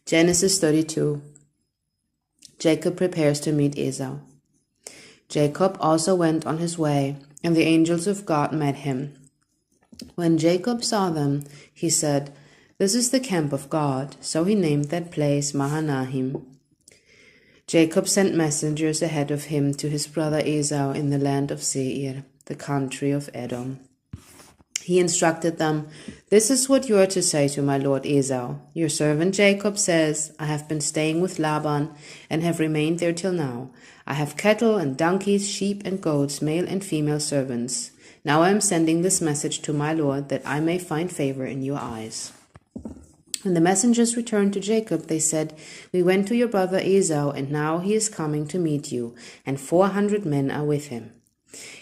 Genesis 32. Jacob prepares to meet Esau. Jacob also went on his way, and the angels of God met him. When Jacob saw them, he said, this is the camp of God. So he named that place Mahanaim. Jacob sent messengers ahead of him to his brother Esau in the land of Seir, the country of Edom. He instructed them, this is what you are to say to my lord Esau. Your servant Jacob says, I have been staying with Laban and have remained there till now. I have cattle and donkeys, sheep and goats, male and female servants. Now I am sending this message to my lord that I may find favor in your eyes. When the messengers returned to Jacob, they said, we went to your brother Esau, and now he is coming to meet you, and 400 men are with him.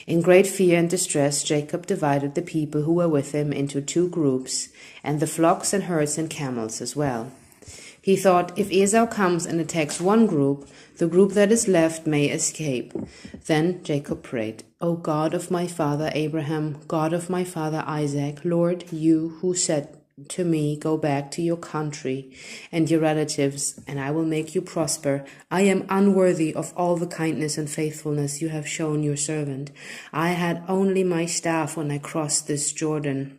In great fear and distress, Jacob divided the people who were with him into 2 groups, and the flocks and herds and camels as well. He thought, if Esau comes and attacks one group, the group that is left may escape. Then Jacob prayed, O God of my father Abraham, God of my father Isaac, Lord, you who said to me, go back to your country and your relatives, and I will make you prosper. I am unworthy of all the kindness and faithfulness you have shown your servant. I had only my staff when I crossed this Jordan,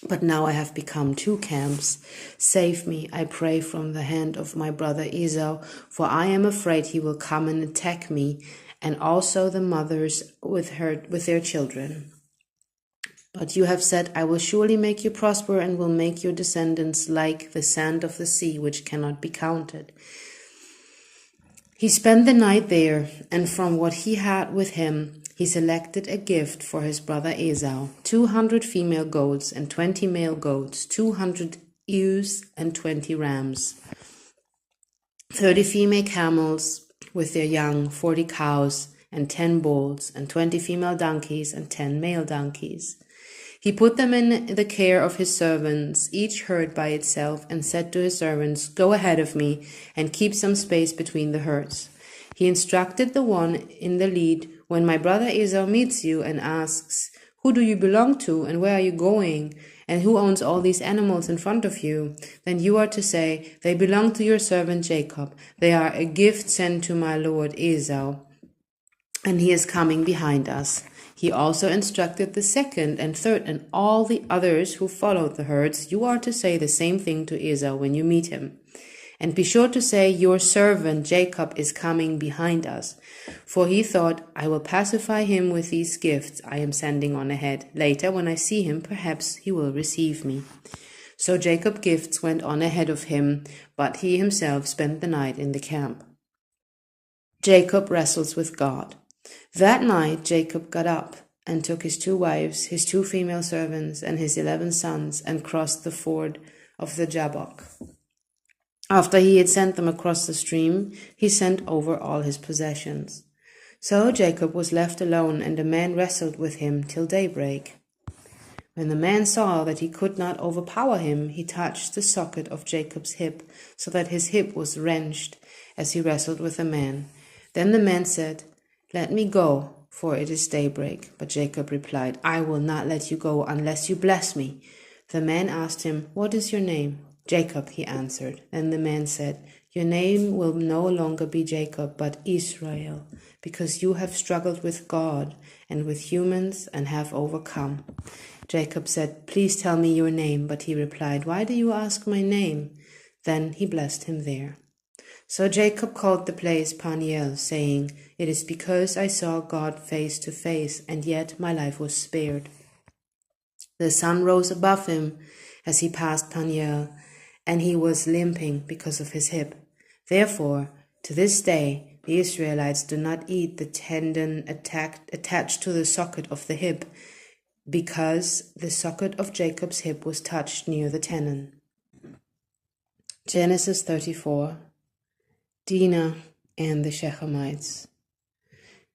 but now I have become 2 camps. Save me, I pray, from the hand of my brother Esau, for I am afraid he will come and attack me, and also the mothers with their children. But you have said, I will surely make you prosper and will make your descendants like the sand of the sea, which cannot be counted. He spent the night there, and from what he had with him, he selected a gift for his brother Esau, 200 female goats and 20 male goats, 200 ewes and 20 rams, 30 female camels with their young, 40 cows and 10 bulls, and 20 female donkeys and 10 male donkeys. He put them in the care of his servants, each herd by itself, and said to his servants, go ahead of me and keep some space between the herds. He instructed the one in the lead, "When my brother Esau meets you and asks, 'Who do you belong to, and where are you going, and who owns all these animals in front of you?' then you are to say, 'They belong to your servant Jacob. They are a gift sent to my lord Esau, and he is coming behind us.'" He also instructed the second and third and all the others who followed the herds, "You are to say the same thing to Esau when you meet him. And be sure to say, 'Your servant Jacob is coming behind us.' For he thought, 'I will pacify him with these gifts I am sending on ahead. Later, when I see him, perhaps he will receive me.' So Jacob's gifts went on ahead of him, but he himself spent the night in the camp." Jacob wrestles with God. That night Jacob got up and took his 2 wives, his 2 female servants, and his 11 sons, and crossed the ford of the Jabbok. After he had sent them across the stream, he sent over all his possessions. So Jacob was left alone, and a man wrestled with him till daybreak. When the man saw that he could not overpower him, he touched the socket of Jacob's hip, so that his hip was wrenched as he wrestled with the man. Then the man said, "Let me go, for it is daybreak." But Jacob replied, "I will not let you go unless you bless me." The man asked him, "What is your name?" "Jacob," he answered. Then the man said, "Your name will no longer be Jacob, but Israel, because you have struggled with God and with humans and have overcome." Jacob said, "Please tell me your name." But he replied, "Why do you ask my name?" Then he blessed him there. So Jacob called the place Peniel, saying, "It is because I saw God face to face, and yet my life was spared." The sun rose above him as he passed Peniel, and he was limping because of his hip. Therefore, to this day, the Israelites do not eat the tendon attached to the socket of the hip, because the socket of Jacob's hip was touched near the tendon. Genesis 34. Dinah and the Shechemites.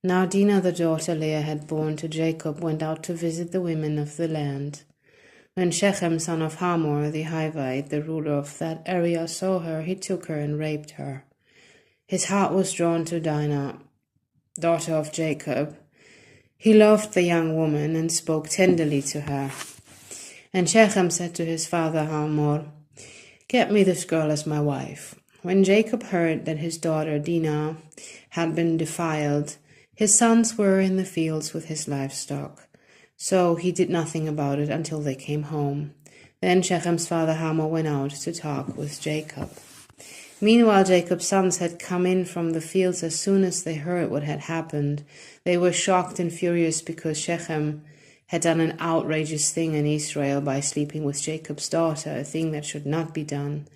Now Dinah, the daughter Leah had borne to Jacob, went out to visit the women of the land. When Shechem, son of Hamor, the Hivite, the ruler of that area, saw her, he took her and raped her. His heart was drawn to Dinah, daughter of Jacob. He loved the young woman and spoke tenderly to her. And Shechem said to his father Hamor, "Get me this girl as my wife." When Jacob heard that his daughter Dinah had been defiled, his sons were in the fields with his livestock. So he did nothing about it until they came home. Then Shechem's father Hamor went out to talk with Jacob. Meanwhile, Jacob's sons had come in from the fields as soon as they heard what had happened. They were shocked and furious because Shechem had done an outrageous thing in Israel by sleeping with Jacob's daughter, a thing that should not be done.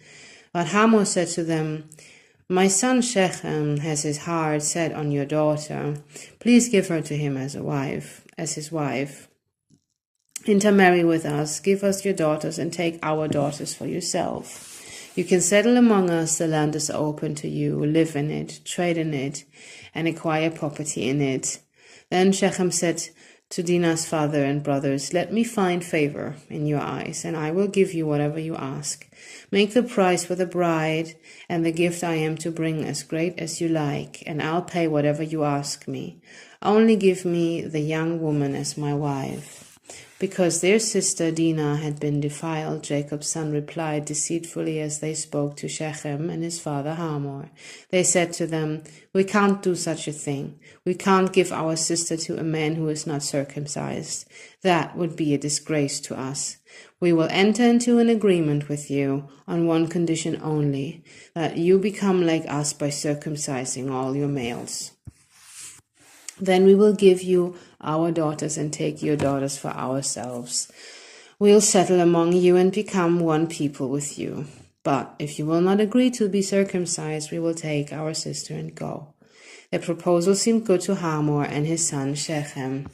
But Hamor said to them, "My son Shechem has his heart set on your daughter. Please give her to him as his wife. Intermarry with us, give us your daughters, and take our daughters for yourself. You can settle among us, the land is open to you, live in it, trade in it, and acquire property in it." Then Shechem said to Dinah's father and brothers, "Let me find favor in your eyes, and I will give you whatever you ask. Make the price for the bride and the gift I am to bring as great as you like, and I'll pay whatever you ask me. Only give me the young woman as my wife." Because their sister Dinah had been defiled, Jacob's son replied deceitfully as they spoke to Shechem and his father Hamor. They said to them, "We can't do such a thing. We can't give our sister to a man who is not circumcised. That would be a disgrace to us. We will enter into an agreement with you on one condition only, that you become like us by circumcising all your males. Then we will give you our daughters and take your daughters for ourselves. We'll settle among you and become one people with you. But if you will not agree to be circumcised, we will take our sister and go." The proposal seemed good to Hamor and his son Shechem.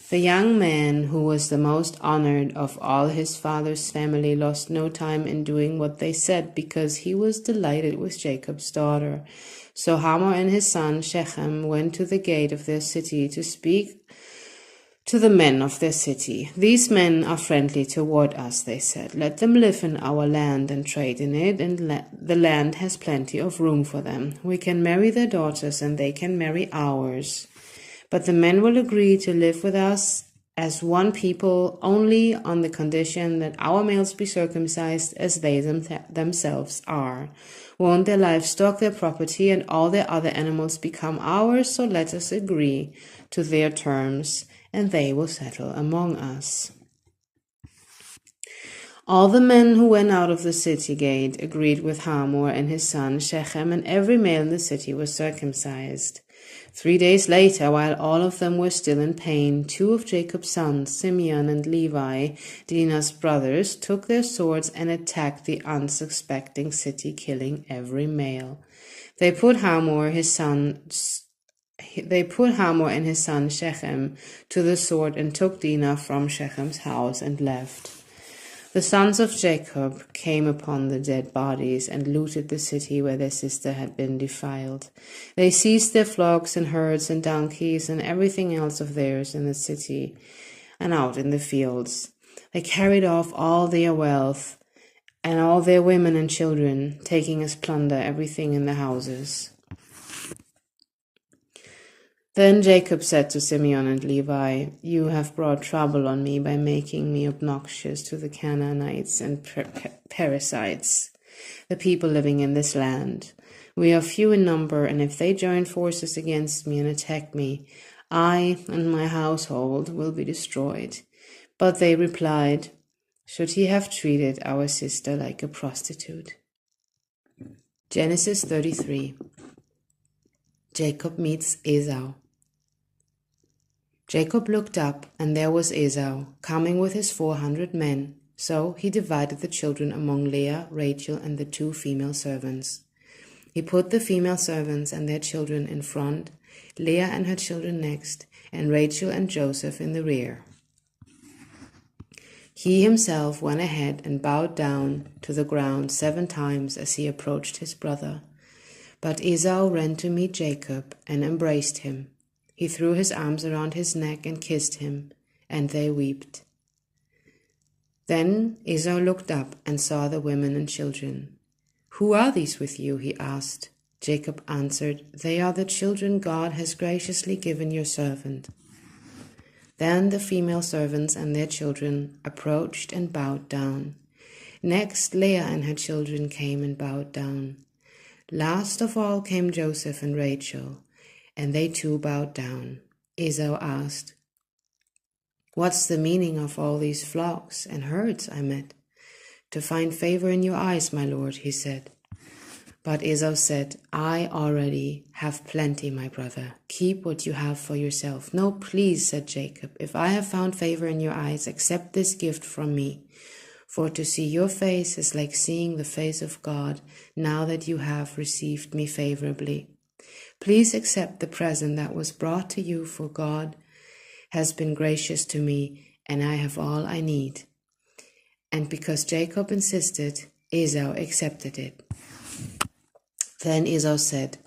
The young man, who was the most honored of all his father's family, lost no time in doing what they said, because he was delighted with Jacob's daughter. So Hamor and his son Shechem went to the gate of their city to speak to the men of their city. "These men are friendly toward us," they said. "Let them live in our land and trade in it, and the land has plenty of room for them. We can marry their daughters, and they can marry ours. But the men will agree to live with us as one people only on the condition that our males be circumcised as they themselves are. Won't their livestock, their property, and all their other animals become ours? So let us agree to their terms, and they will settle among us." All the men who went out of the city gate agreed with Hamor and his son Shechem, and every male in the city was circumcised. 3 days later, while all of them were still in pain, 2 of Jacob's sons, Simeon and Levi, Dinah's brothers, took their swords and attacked the unsuspecting city, killing every male. They put Hamor and his son Shechem to the sword and took Dinah from Shechem's house and left. The sons of Jacob came upon the dead bodies and looted the city where their sister had been defiled. They seized their flocks and herds and donkeys and everything else of theirs in the city and out in the fields. They carried off all their wealth and all their women and children, taking as plunder everything in the houses. Then Jacob said to Simeon and Levi, "You have brought trouble on me by making me obnoxious to the Canaanites and Perizzites, the people living in this land. We are few in number, and if they join forces against me and attack me, I and my household will be destroyed." But they replied, "Should he have treated our sister like a prostitute?" Genesis 33. Jacob meets Esau. Jacob looked up, and there was Esau, coming with his 400 men. So he divided the children among Leah, Rachel, and the 2 female servants. He put the female servants and their children in front, Leah and her children next, and Rachel and Joseph in the rear. He himself went ahead and bowed down to the ground 7 times as he approached his brother. But Esau ran to meet Jacob and embraced him. He threw his arms around his neck and kissed him, and they wept. Then Esau looked up and saw the women and children. "Who are these with you?" he asked. Jacob answered, "They are the children God has graciously given your servant." Then the female servants and their children approached and bowed down. Next, Leah and her children came and bowed down. Last of all came Joseph and Rachel, and they too bowed down. Esau asked, "What's the meaning of all these flocks and herds I met?" "To find favor in your eyes, my lord," he said. But Esau said, "I already have plenty, my brother. Keep what you have for yourself." "No, please," said Jacob. "If I have found favor in your eyes, accept this gift from me. For to see your face is like seeing the face of God, now that you have received me favorably. Please accept the present that was brought to you, for God has been gracious to me, and I have all I need." And because Jacob insisted, Esau accepted it. Then Esau said,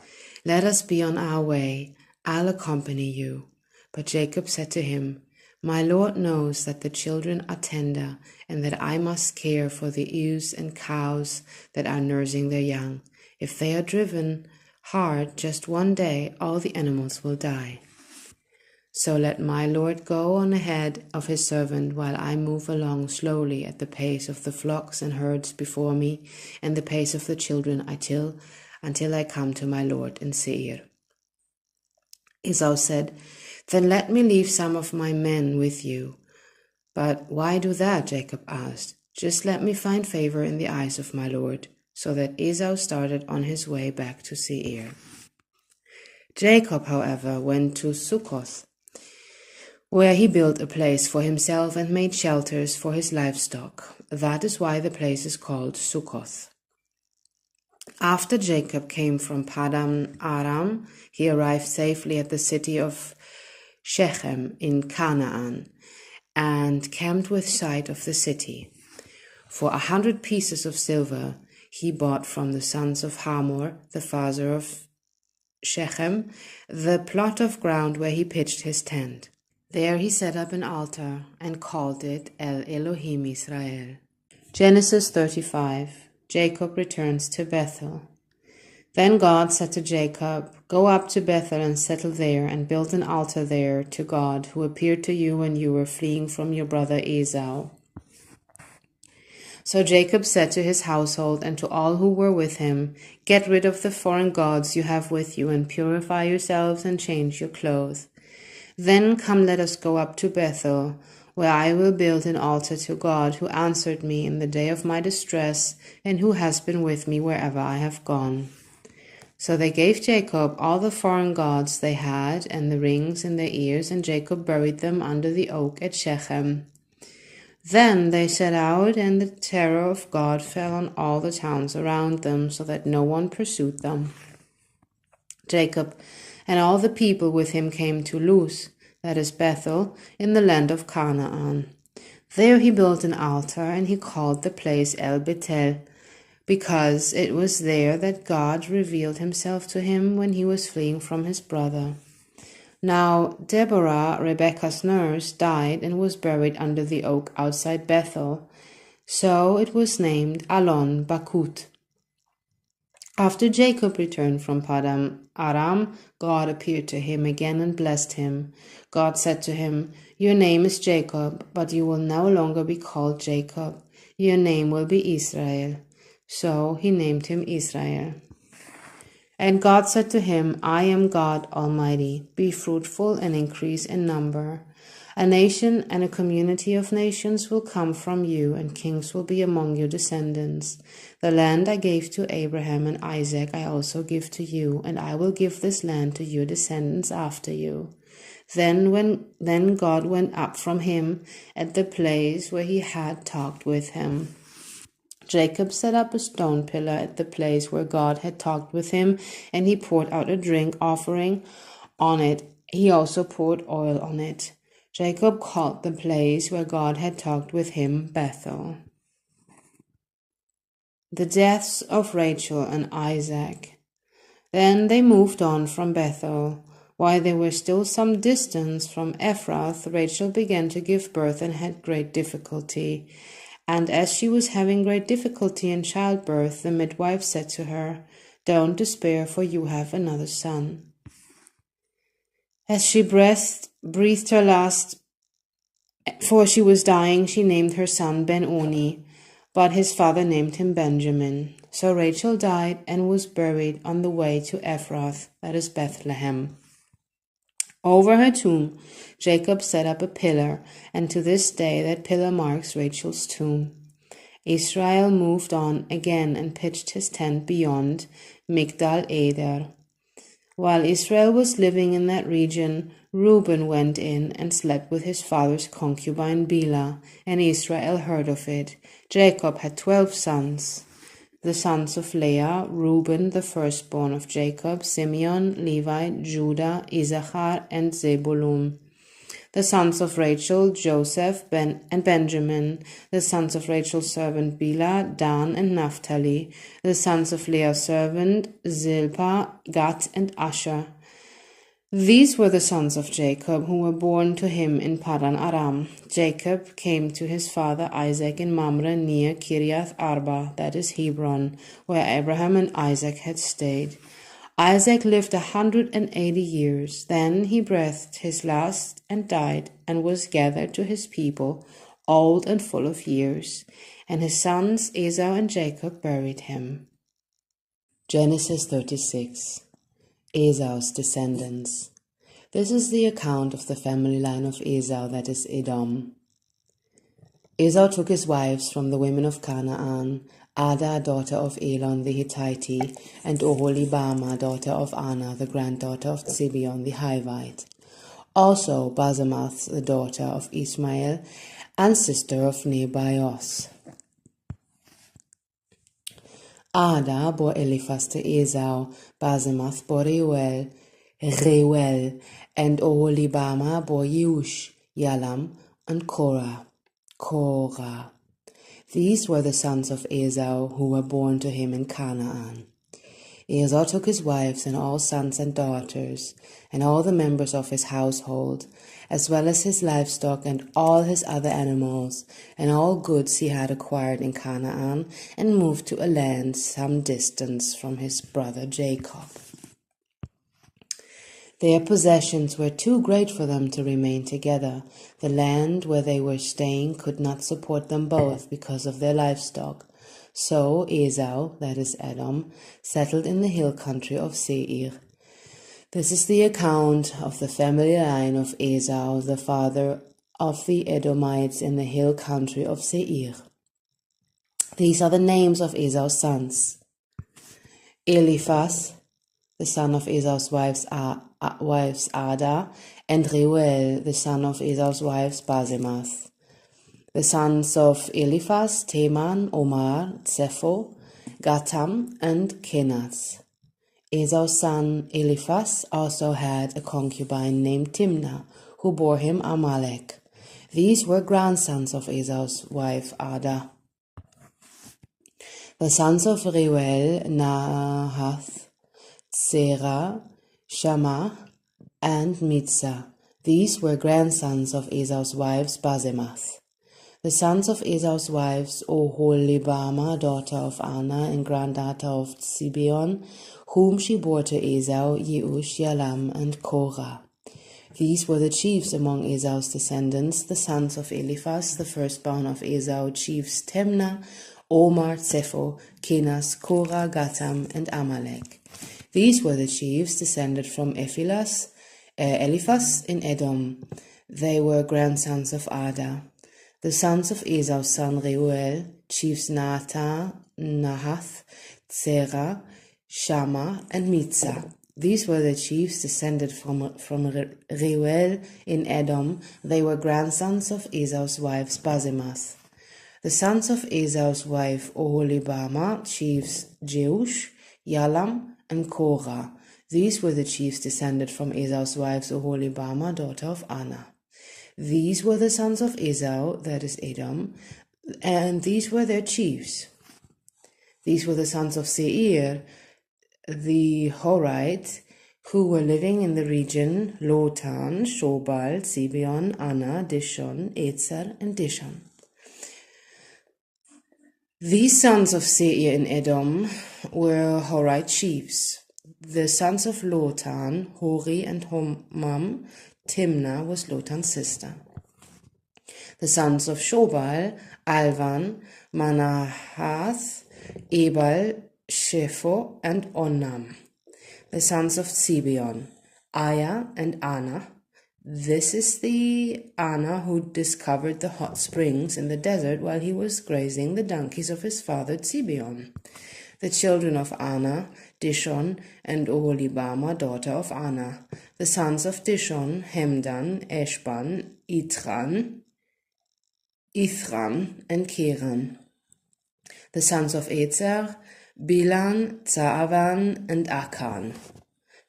"Let us be on our way. I'll accompany you." But Jacob said to him, "My Lord knows that the children are tender, and that I must care for the ewes and cows that are nursing their young. If they are driven hard just one day, all the animals will die. So let my Lord go on ahead of his servant while I move along slowly at the pace of the flocks and herds before me, and the pace of the children until I come to my Lord in Seir." Esau said, "Then let me leave some of my men with you." "But why do that?" Jacob asked. "Just let me find favor in the eyes of my Lord." So that Esau started on his way back to Seir. Jacob, however, went to Succoth, where he built a place for himself and made shelters for his livestock. That is why the place is called Succoth. After Jacob came from Paddan Aram, he arrived safely at the city of Shechem in Canaan and camped with sight of the city. For 100 pieces of silver he bought from the sons of Hamor, the father of Shechem, the plot of ground where he pitched his tent. There he set up an altar and called it El Elohim Israel. Genesis 35. Jacob returns to Bethel. Then God said to Jacob, "Go up to Bethel and settle there, and build an altar there to God, who appeared to you when you were fleeing from your brother Esau." So Jacob said to his household and to all who were with him, "Get rid of the foreign gods you have with you, and purify yourselves and change your clothes. Then come, let us go up to Bethel, where I will build an altar to God, who answered me in the day of my distress, and who has been with me wherever I have gone." So they gave Jacob all the foreign gods they had, and the rings in their ears, and Jacob buried them under the oak at Shechem. Then they set out, and the terror of God fell on all the towns around them, so that no one pursued them. Jacob and all the people with him came to Luz, that is Bethel, in the land of Canaan. There he built an altar, and he called the place El Bethel, because it was there that God revealed himself to him when he was fleeing from his brother. Now Deborah, Rebekah's nurse, died and was buried under the oak outside Bethel, so it was named Alon Bakut. After Jacob returned from Paddan Aram, God appeared to him again and blessed him. God said to him, "Your name is Jacob, but you will no longer be called Jacob. Your name will be Israel." So he named him Israel. And God said to him, "I am God Almighty. Be fruitful and increase in number. A nation and a community of nations will come from you, and kings will be among your descendants. The land I gave to Abraham and Isaac I also give to you, and I will give this land to your descendants after you." Then God went up from him at the place where he had talked with him. Jacob set up a stone pillar at the place where God had talked with him, and he poured out a drink offering on it. He also poured oil on it. Jacob called the place where God had talked with him Bethel. The deaths of Rachel and Isaac. Then they moved on from Bethel. While they were still some distance from Ephrath, Rachel began to give birth and had great difficulty. And as she was having great difficulty in childbirth, the midwife said to her, "Don't despair, for you have another son." As she breathed her last, for she was dying, she named her son Ben-Oni, but his father named him Benjamin. So Rachel died and was buried on the way to Ephrath, that is Bethlehem. Over her tomb, Jacob set up a pillar, and to this day that pillar marks Rachel's tomb. Israel moved on again and pitched his tent beyond Migdal Eder. While Israel was living in that region, Reuben went in and slept with his father's concubine Bilhah, and Israel heard of it. Jacob had 12 sons. The sons of Leah, Reuben, the firstborn of Jacob, Simeon, Levi, Judah, Issachar, and Zebulun. The sons of Rachel, Joseph, and Benjamin. The sons of Rachel's servant Bilhah, Dan, and Naphtali. The sons of Leah's servant Zilpah, Gad, and Asher. These were the sons of Jacob, who were born to him in Paddan Aram. Jacob came to his father Isaac in Mamre near Kiriath Arba, that is Hebron, where Abraham and Isaac had stayed. Isaac lived 180 years. Then he breathed his last and died, and was gathered to his people, old and full of years. And his sons Esau and Jacob buried him. Genesis 36. Esau's descendants. This is the account of the family line of Esau, that is Edom. Esau took his wives from the women of Canaan, Ada, daughter of Elon the Hittite, and Oholibama, daughter of Anna, the granddaughter of Zibeon the Hivite. Also Basemath, the daughter of Ismael, and sister of Nebaioth. Ada bore Eliphaz to Esau, Basemath bore Reuel, and Oholibama bore Yeush, Yalam, and Korah. These were the sons of Esau who were born to him in Canaan. Esau took his wives and all sons and daughters, and all the members of his household, as well as his livestock and all his other animals, and all goods he had acquired in Canaan, and moved to a land some distance from his brother Jacob. Their possessions were too great for them to remain together. The land where they were staying could not support them both because of their livestock. So Esau, that is Edom, settled in the hill country of Seir. This is the account of the family line of Esau, the father of the Edomites in the hill country of Seir. These are the names of Esau's sons. Eliphaz, the son of Esau's wives Ada, and Reuel, the son of Esau's wives Basemath. The sons of Eliphaz, Teman, Omar, Zepho, Gatam, and Kenaz. Esau's son Eliphaz also had a concubine named Timnah, who bore him Amalek. These were grandsons of Esau's wife Ada. The sons of Reuel, Nahath, Zerah, Shammah, and Mitzah. These were grandsons of Esau's wives Basemath. The sons of Esau's wives, Oholibama, daughter of Anna and granddaughter of Zibeon, whom she bore to Esau, Yeush, Yalam, and Korah. These were the chiefs among Esau's descendants, the sons of Eliphaz, the firstborn of Esau, chiefs Temnah, Omar, Zepho, Kenaz, Korah, Gatam, and Amalek. These were the chiefs descended from Eliphaz in Edom. They were grandsons of Ada. The sons of Esau's son Reuel, chiefs Nahath, Zerah, Shammah, and Mitzah. These were the chiefs descended from Reuel in Edom. They were grandsons of Esau's wives Basemath. The sons of Esau's wife Oholibama, chiefs Jeush, Yalam, and Korah. These were the chiefs descended from Esau's wives Oholibama, daughter of Anna. These were the sons of Esau, that is Edom, and these were their chiefs. These were the sons of Seir, the Horite, who were living in the region Lotan, Shobal, Zibeon, Anna, Dishon, Etzer, and Dishon. These sons of Seir in Edom were Horite chiefs. The sons of Lotan, Hori and Homam. Timnah was Lotan's sister. The sons of Shobal, Alvan, Manahath, Ebal, Shepho, and Onam. The sons of Zibeon, Aya and Anna. This is the Anna who discovered the hot springs in the desert while he was grazing the donkeys of his father Zibeon. The children of Anna, Dishon, and Oholibama, daughter of Anna. The sons of Dishon, Hemdan, Eshban, Ithran, and Keran. The sons of Etzer, Bilan, Zaavan, and Akan.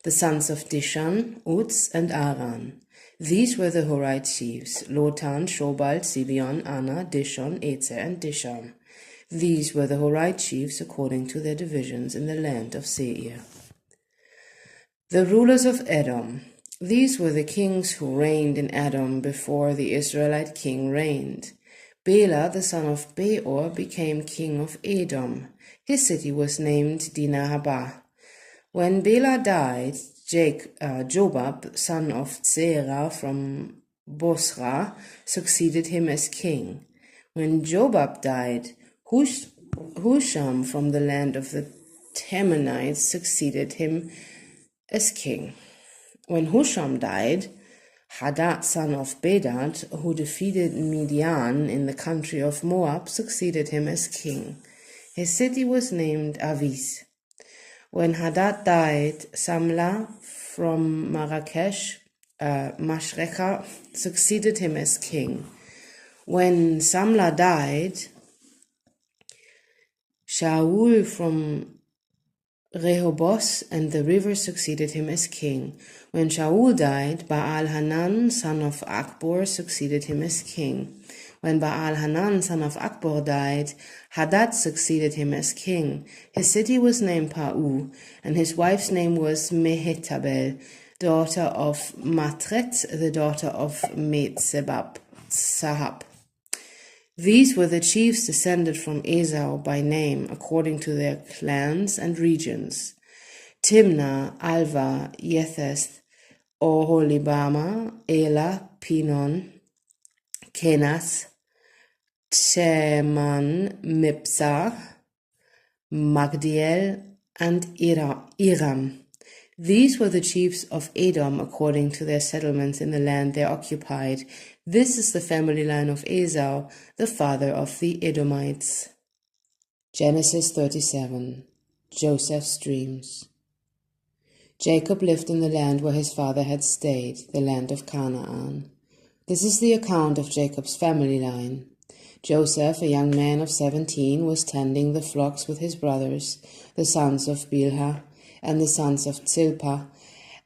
The sons of Dishan, Uz, and Aran. These were the Horite chiefs, Lotan, Shobal, Zibeon, Anna, Dishon, Etzer, and Dishan. These were the Horite chiefs according to their divisions in the land of Seir. The rulers of Edom. These were the kings who reigned in Edom before the Israelite king reigned. Bela, the son of Beor, became king of Edom. His city was named Dinahaba. When Bela died, Jobab, son of Zerah from Bosra, succeeded him as king. When Jobab died, Husham from the land of the Temanites succeeded him as king. When Husham died, Hadad, son of Bedad, who defeated Midian in the country of Moab, succeeded him as king. His city was named Avis. When Hadad died, Samlah from Marrakesh, Mashrecha, succeeded him as king. When Samlah died, Shaul from Rehoboth and the river succeeded him as king. When Shaul died, Baal-Hanan, son of Akbor, succeeded him as king. When Baal-Hanan, son of Akbor, died, Hadad succeeded him as king. His city was named Pau, and his wife's name was Mehetabel. daughter of Matret, the daughter of Sahab. These were the chiefs descended from Esau by name, according to their clans and regions: Timnah, Alva, Yetheth, Oholibama, Ela, Pinon, Kenas, Teman, Mipsah, Magdiel, and Iram. These were the chiefs of Edom according to their settlements in the land they occupied. This is the family line of Esau, the father of the Edomites. Genesis 37. Joseph's dreams. Jacob lived in the land where his father had stayed, the land of Canaan. This is the account of Jacob's family line. Joseph, a young man of 17, was tending the flocks with his brothers, the sons of Bilhah, and the sons of Zilpah,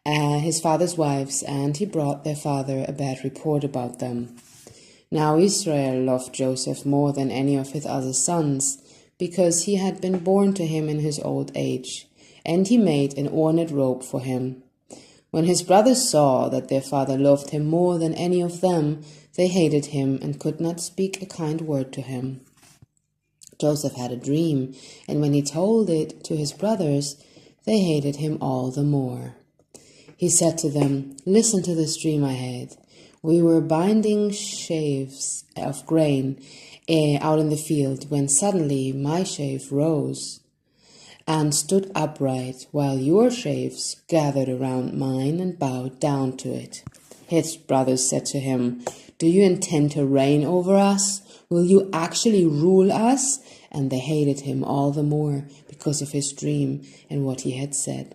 his father's wives, and he brought their father a bad report about them. Now Israel loved Joseph more than any of his other sons, because he had been born to him in his old age, and he made an ornate robe for him. When his brothers saw that their father loved him more than any of them, they hated him and could not speak a kind word to him. Joseph had a dream, and when he told it to his brothers, they hated him all the more. He said to them, "Listen to this dream I had. We were binding sheaves of grain out in the field, when suddenly my sheaf rose and stood upright, while your sheaves gathered around mine and bowed down to it." His brothers said to him, "Do you intend to reign over us? Will you actually rule us?" And they hated him all the more because of his dream and what he had said.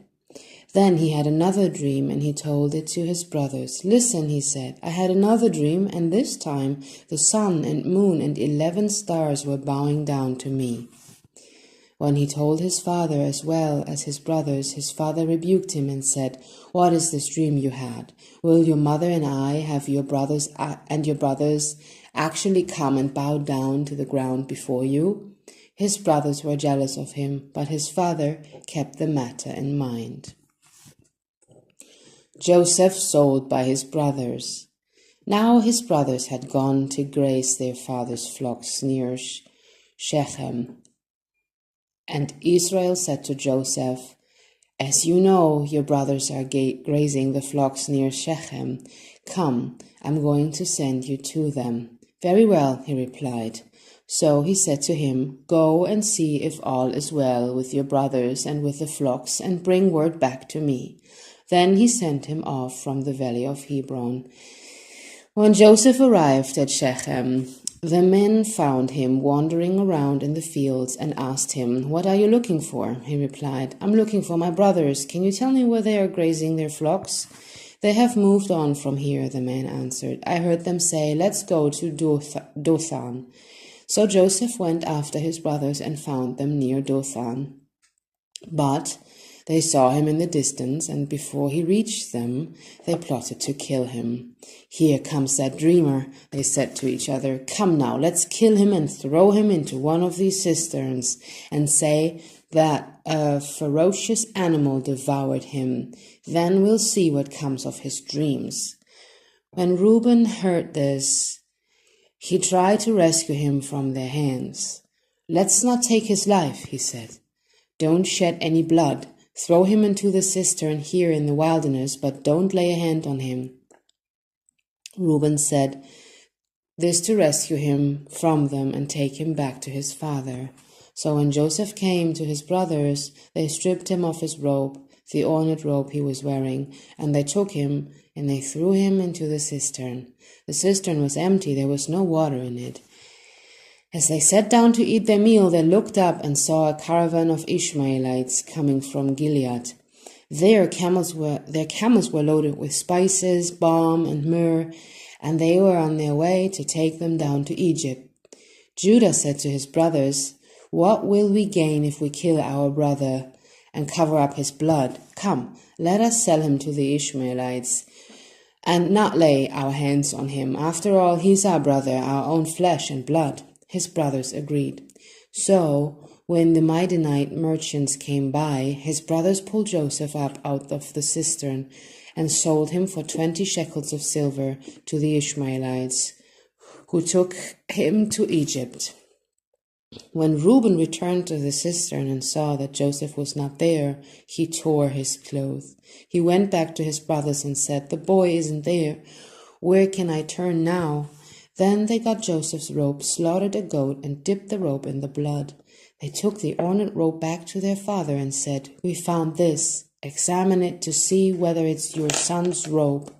Then he had another dream, and he told it to his brothers. "Listen," he said, "I had another dream, and this time the sun and moon and 11 stars were bowing down to me." When he told his father as well as his brothers, his father rebuked him and said, "What is this dream you had? Will your mother and I have your brothers actually come and bow down to the ground before you?" His brothers were jealous of him, but his father kept the matter in mind. Joseph sold by his brothers. Now his brothers had gone to graze their father's flocks near Shechem. And Israel said to Joseph, "As you know, your brothers are grazing the flocks near Shechem. Come, I'm going to send you to them." "Very well," he replied. So he said to him, "Go and see if all is well with your brothers and with the flocks, and bring word back to me." Then he sent him off from the valley of Hebron. When Joseph arrived at Shechem, the men found him wandering around in the fields and asked him, "What are you looking for?" He replied, "I'm looking for my brothers. Can you tell me where they are grazing their flocks?" "They have moved on from here," the man answered. "I heard them say, 'Let's go to Dothan.'" So Joseph went after his brothers and found them near Dothan. But they saw him in the distance, and before he reached them, they plotted to kill him. "Here comes that dreamer," they said to each other. "Come now, let's kill him and throw him into one of these cisterns, and say that a ferocious animal devoured him. Then we'll see what comes of his dreams." When Reuben heard this, he tried to rescue him from their hands. "Let's not take his life," he said. "Don't shed any blood. Throw him into the cistern here in the wilderness, but don't lay a hand on him." Reuben said this to rescue him from them and take him back to his father. So when Joseph came to his brothers, they stripped him of his robe, the ornate robe he was wearing, and they took him and they threw him into the cistern. The cistern was empty, there was no water in it. As they sat down to eat their meal, they looked up and saw a caravan of Ishmaelites coming from Gilead. Their camels were loaded with spices, balm, and myrrh, and they were on their way to take them down to Egypt. Judah said to his brothers, "What will we gain if we kill our brother and cover up his blood? Come, let us sell him to the Ishmaelites and not lay our hands on him. After all, he's our brother, our own flesh and blood." His brothers agreed. So when the Midianite merchants came by, his brothers pulled Joseph up out of the cistern and sold him for 20 shekels of silver to the Ishmaelites, who took him to Egypt. When Reuben returned to the cistern and saw that Joseph was not there, he tore his clothes. He went back to his brothers and said, "The boy isn't there. Where can I turn now?" Then they got Joseph's rope, slaughtered a goat, and dipped the rope in the blood. They took the ornate rope back to their father and said, "We found this. Examine it to see whether it's your son's robe."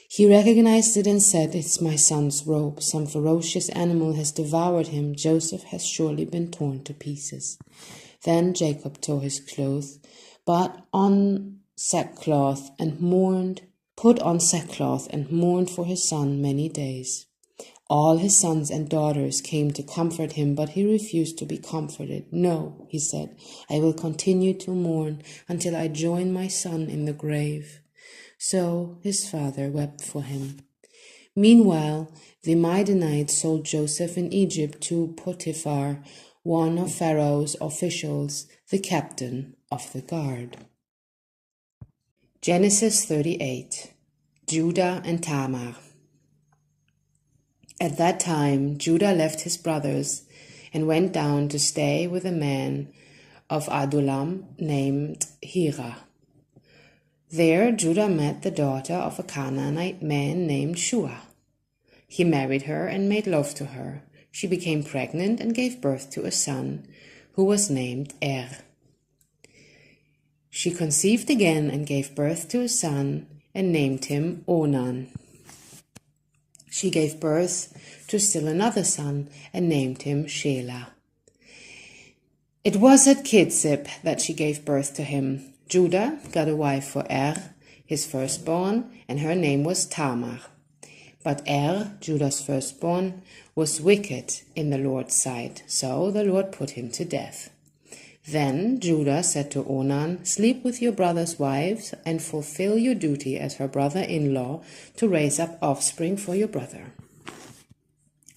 He recognized it and said, "It's my son's robe. Some ferocious animal has devoured him. Joseph has surely been torn to pieces." Then Jacob tore his clothes, put on sackcloth and mourned for his son many days. All his sons and daughters came to comfort him, but he refused to be comforted. "No," he said, "I will continue to mourn until I join my son in the grave." So his father wept for him. Meanwhile, the Midianites sold Joseph in Egypt to Potiphar, one of Pharaoh's officials, the captain of the guard. Genesis 38. Judah and Tamar. At that time, Judah left his brothers and went down to stay with a man of Adullam named Hira. There Judah met the daughter of a Canaanite man named Shua. He married her and made love to her. She became pregnant and gave birth to a son, who was named She conceived again and gave birth to a son and named him Onan. She gave birth to still another son and named him Shelah. It was at Kitzib that she gave birth to him. Judah got a wife for his firstborn, and her name was Tamar. But Judah's firstborn, was wicked in the Lord's sight, so the Lord put him to death. Then Judah said to Onan, "Sleep with your brother's wives and fulfill your duty as her brother-in-law to raise up offspring for your brother."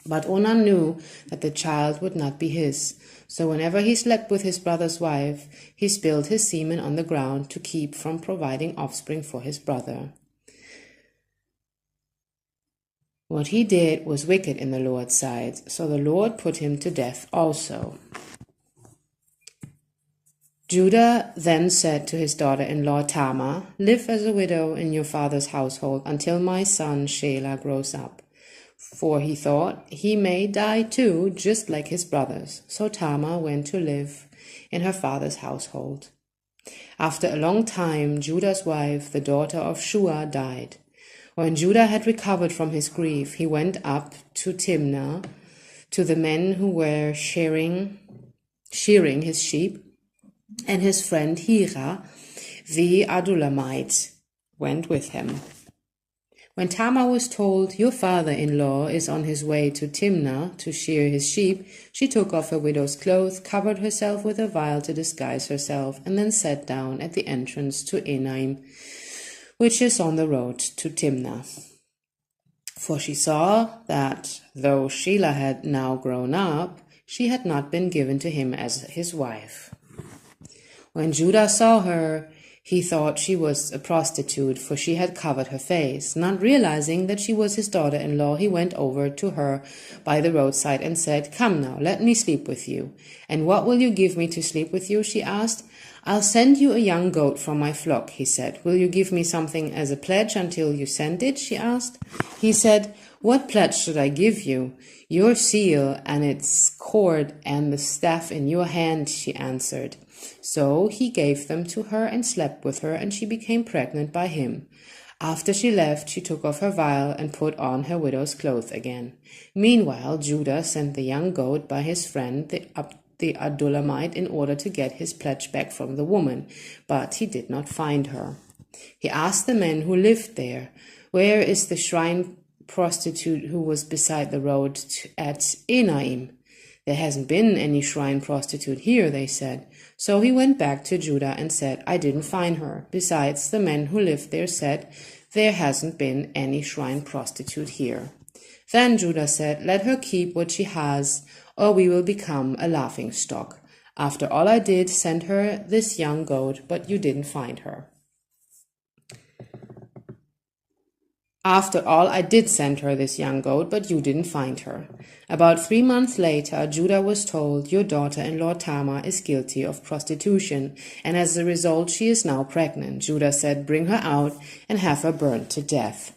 But Onan knew that the child would not be his, so whenever he slept with his brother's wife, he spilled his semen on the ground to keep from providing offspring for his brother. What he did was wicked in the Lord's sight, so the Lord put him to death also. Judah then said to his daughter-in-law Tamar, "Live as a widow in your father's household until my son Shelah grows up." For he thought, he may die too, just like his brothers. So Tamar went to live in her father's household. After a long time, Judah's wife, the daughter of Shua, died. When Judah had recovered from his grief, he went up to Timnah, to the men who were shearing his sheep, and his friend Hira, the Adullamite, went with him. When Tamar was told, "Your father-in-law is on his way to Timnah to shear his sheep," she took off her widow's clothes, covered herself with a veil to disguise herself, and then sat down at the entrance to Enaim, which is on the road to Timnah. For she saw that, though Shelah had now grown up, she had not been given to him as his wife. When Judah saw her, he thought she was a prostitute, for she had covered her face. Not realizing that she was his daughter-in-law, he went over to her by the roadside and said, "Come now, let me sleep with you." "And what will you give me to sleep with you?" she asked. "I'll send you a young goat from my flock," he said. "Will you give me something as a pledge until you send it?" she asked. He said, "What pledge should I give you?" "Your seal and its cord and the staff in your hand," she answered. So he gave them to her and slept with her, and she became pregnant by him. After she left, she took off her veil and put on her widow's clothes again. Meanwhile, Judah sent the young goat by his friend, the Adullamite, in order to get his pledge back from the woman, but he did not find her. He asked the men who lived there, "Where is the shrine prostitute who was beside the road at Enaim?" "There hasn't been any shrine prostitute here," they said. So he went back to Judah and said, "I didn't find her. Besides, the men who lived there said, there hasn't been any shrine prostitute here." Then Judah said, "Let her keep what she has, or we will become a laughingstock. After all I did, send her this young goat, but you didn't find her." After all, I did send her this young goat, but you didn't find her. About 3 months later, Judah was told, your daughter-in-law Tamar is guilty of prostitution, and as a result she is now pregnant. Judah said, bring her out and have her burned to death.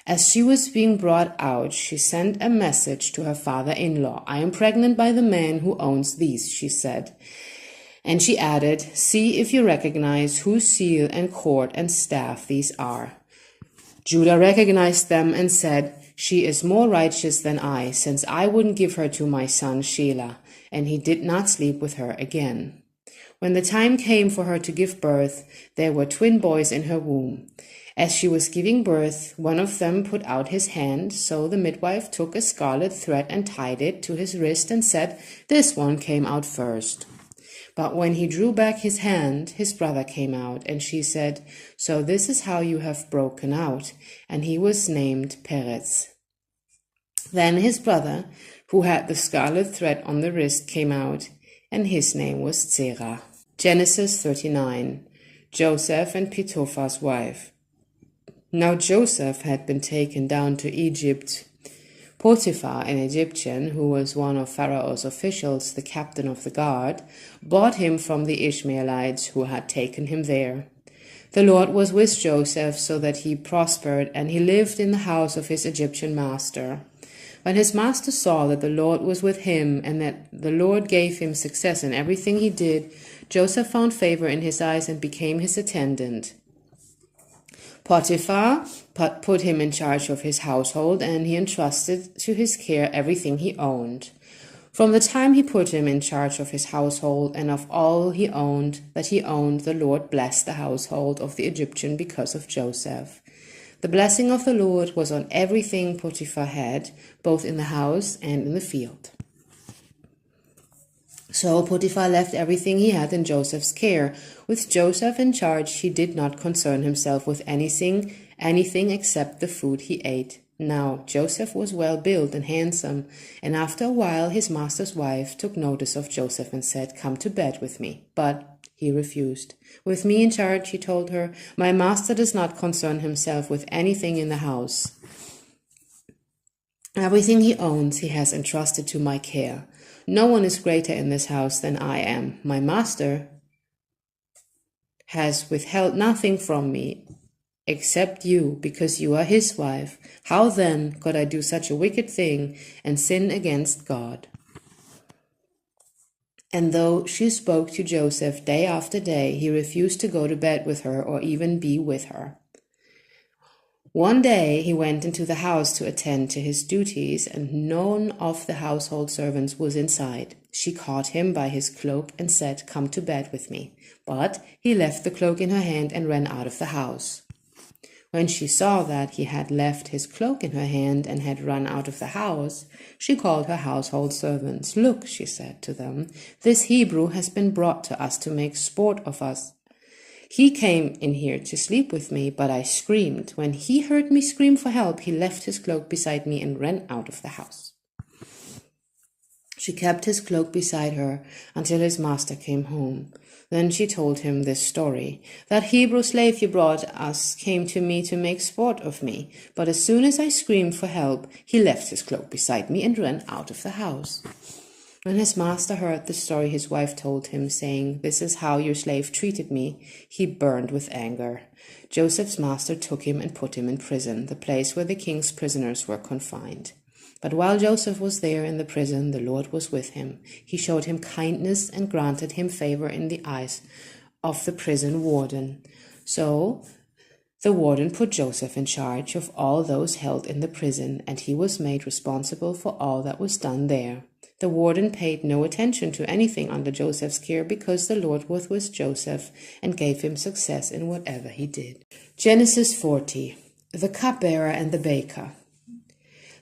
As she was being brought out, she sent a message to her father-in-law. I am pregnant by the man who owns these, she said. And she added, see if you recognize whose seal and cord and staff these are. Judah recognized them and said, she is more righteous than I, since I wouldn't give her to my son Shelah, and he did not sleep with her again. When the time came for her to give birth, there were twin boys in her womb. As she was giving birth, one of them put out his hand, so the midwife took a scarlet thread and tied it to his wrist and said, this one came out first. But when he drew back his hand, his brother came out, and she said, so this is how you have broken out. And he was named Perez. Then his brother, who had the scarlet thread on the wrist, came out, and his name was Zerah. Genesis 39. Joseph and Potiphar's wife. Now Joseph had been taken down to Egypt. Potiphar, an Egyptian, who was one of Pharaoh's officials, the captain of the guard, bought him from the Ishmaelites who had taken him there. The Lord was with Joseph so that he prospered, and he lived in the house of his Egyptian master. When his master saw that the Lord was with him and that the Lord gave him success in everything he did, Joseph found favor in his eyes and became his attendant. Potiphar put him in charge of his household, and he entrusted to his care everything he owned. From the time he put him in charge of his household and of all he owned, the Lord blessed the household of the Egyptian because of Joseph. The blessing of the Lord was on everything Potiphar had, both in the house and in the field. So Potiphar left everything he had in Joseph's care. With Joseph in charge, he did not concern himself with anything except the food he ate. Now Joseph was well built and handsome, and after a while his master's wife took notice of Joseph and said, come to bed with me. But he refused. With me in charge, he told her, my master does not concern himself with anything in the house. Everything he owns he has entrusted to my care. No one is greater in this house than I am. My master has withheld nothing from me except you, because you are his wife. How then could I do such a wicked thing and sin against God? And though she spoke to Joseph day after day, he refused to go to bed with her or even be with her. One day he went into the house to attend to his duties, and none of the household servants was inside. She caught him by his cloak and said, come to bed with me. But he left the cloak in her hand and ran out of the house. When she saw that he had left his cloak in her hand and had run out of the house, she called her household servants. Look, she said to them, this Hebrew has been brought to us to make sport of us. He came in here to sleep with me, but I screamed. When he heard me scream for help, he left his cloak beside me and ran out of the house. She kept his cloak beside her until his master came home. Then she told him this story. That Hebrew slave you brought us came to me to make sport of me, but as soon as I screamed for help, he left his cloak beside me and ran out of the house. When his master heard the story his wife told him, saying, this is how your slave treated me, he burned with anger. Joseph's master took him and put him in prison, the place where the king's prisoners were confined. But while Joseph was there in the prison, the Lord was with him. He showed him kindness and granted him favor in the eyes of the prison warden. So the warden put Joseph in charge of all those held in the prison, and he was made responsible for all that was done there. The warden paid no attention to anything under Joseph's care because the Lord was with Joseph and gave him success in whatever he did. Genesis 40. The cupbearer and the baker.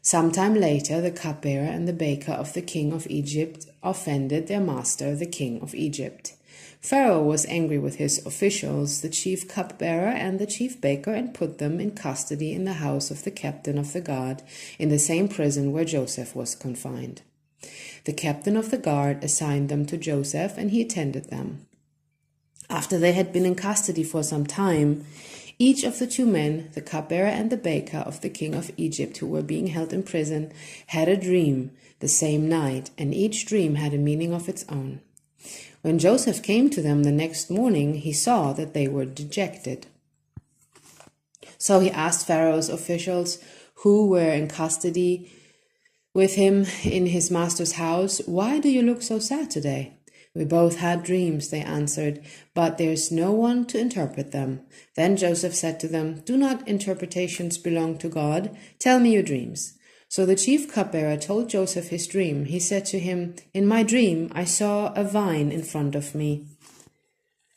Sometime later, the cupbearer and the baker of the king of Egypt offended their master, the king of Egypt. Pharaoh was angry with his officials, the chief cupbearer and the chief baker, and put them in custody in the house of the captain of the guard, in the same prison where Joseph was confined. The captain of the guard assigned them to Joseph, and he attended them. After they had been in custody for some time, Each of the two men, the cupbearer and the baker of the king of Egypt, who were being held in prison, had a dream the same night, and each dream had a meaning of its own. When Joseph came to them the next morning, he saw that they were dejected. So he asked Pharaoh's officials, who were in custody with him in his master's house, "Why do you look so sad today?" "We both had dreams," they answered, "but there is no one to interpret them." Then Joseph said to them, "Do not interpretations belong to God? Tell me your dreams." So the chief cupbearer told Joseph his dream. He said to him, "In my dream I saw a vine in front of me,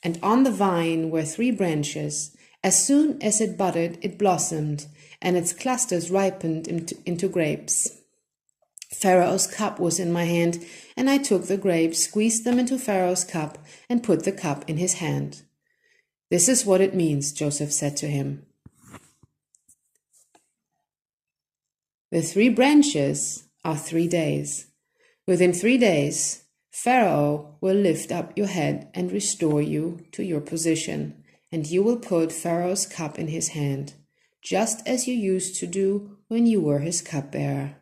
and on the vine were 3 branches. As soon as it budded, it blossomed, and its clusters ripened into grapes. Pharaoh's cup was in my hand, and I took the grapes, squeezed them into Pharaoh's cup, and put the cup in his hand." "This is what it means," Joseph said to him. "The 3 branches are 3 days. Within 3 days, Pharaoh will lift up your head and restore you to your position, and you will put Pharaoh's cup in his hand, just as you used to do when you were his cupbearer.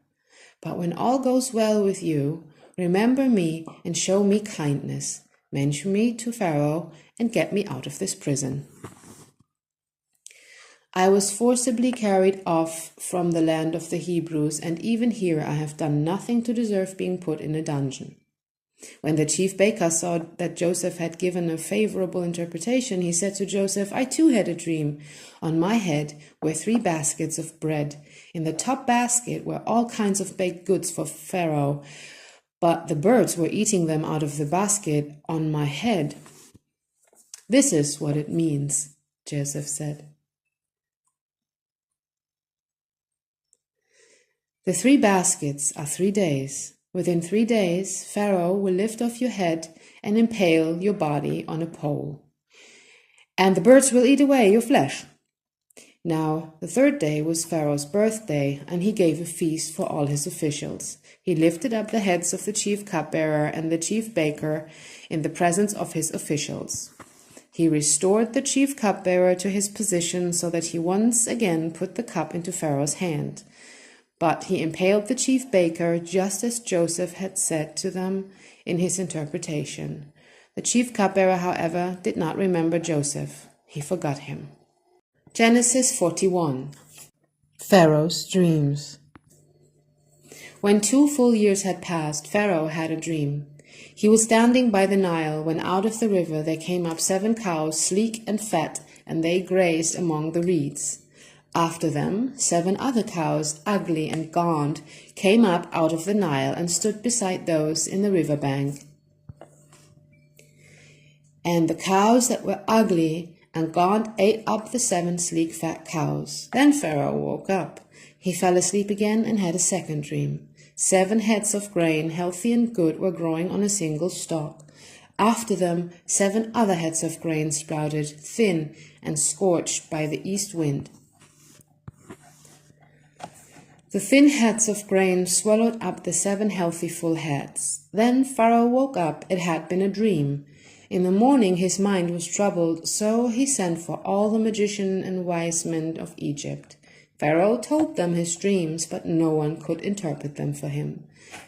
But when all goes well with you, remember me and show me kindness. Mention me to Pharaoh and get me out of this prison." "I was forcibly carried off from the land of the Hebrews, and even here I have done nothing to deserve being put in a dungeon." When the chief baker saw that Joseph had given a favorable interpretation, he said to Joseph, "I too had a dream. On my head were 3 baskets of bread. In the top basket were all kinds of baked goods for Pharaoh, but the birds were eating them out of the basket on my head." "This is what it means," Joseph said. "The 3 baskets are 3 days. Within 3 days, Pharaoh will lift off your head and impale your body on a pole, and the birds will eat away your flesh." Now, the 3rd day was Pharaoh's birthday, and he gave a feast for all his officials. He lifted up the heads of the chief cupbearer and the chief baker in the presence of his officials. He restored the chief cupbearer to his position so that he once again put the cup into Pharaoh's hand. But he impaled the chief baker just as Joseph had said to them in his interpretation. The chief cupbearer, however, did not remember Joseph. He forgot him. Genesis 41. Pharaoh's dreams. When 2 full years had passed, Pharaoh had a dream. He was standing by the Nile when out of the river there came up 7 cows, sleek and fat, and they grazed among the reeds. After them, 7 other cows, ugly and gaunt, came up out of the Nile and stood beside those in the river bank. And the cows that were ugly and gaunt ate up the 7 sleek fat cows. Then Pharaoh woke up. He fell asleep again and had a second dream. 7 heads of grain, healthy and good, were growing on a single stalk. After them, 7 other heads of grain sprouted, thin and scorched by the east wind. The thin heads of grain swallowed up the 7 healthy full heads. Then Pharaoh woke up. It had been a dream. In the morning his mind was troubled, so he sent for all the magicians and wise men of Egypt. Pharaoh told them his dreams, but no one could interpret them for him.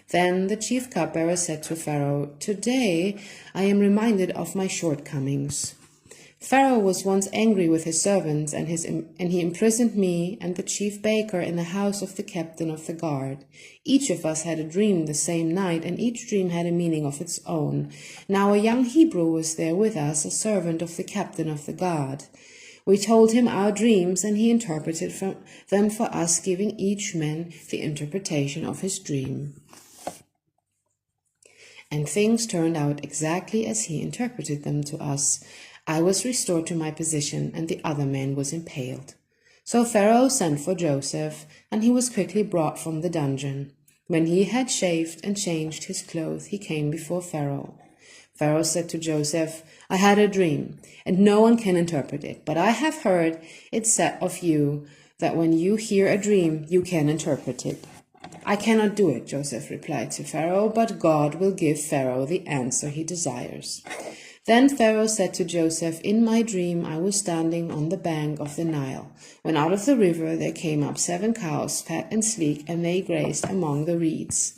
Then the chief cupbearer said to Pharaoh, "Today I am reminded of my shortcomings. Pharaoh was once angry with his servants, and he imprisoned me and the chief baker in the house of the captain of the guard. Each of us had a dream the same night, and each dream had a meaning of its own. Now a young Hebrew was there with us, a servant of the captain of the guard. We told him our dreams, and he interpreted them for us, giving each man the interpretation of his dream. And things turned out exactly as he interpreted them to us. I was restored to my position, and the other man was impaled." So Pharaoh sent for Joseph, and he was quickly brought from the dungeon. When he had shaved and changed his clothes, he came before Pharaoh. Pharaoh said to Joseph, "I had a dream, and no one can interpret it, but I have heard it said of you that when you hear a dream, you can interpret it." "I cannot do it," Joseph replied to Pharaoh, "but God will give Pharaoh the answer he desires." Then Pharaoh said to Joseph, "In my dream I was standing on the bank of the Nile, when out of the river there came up 7 cows, fat and sleek, and they grazed among the reeds.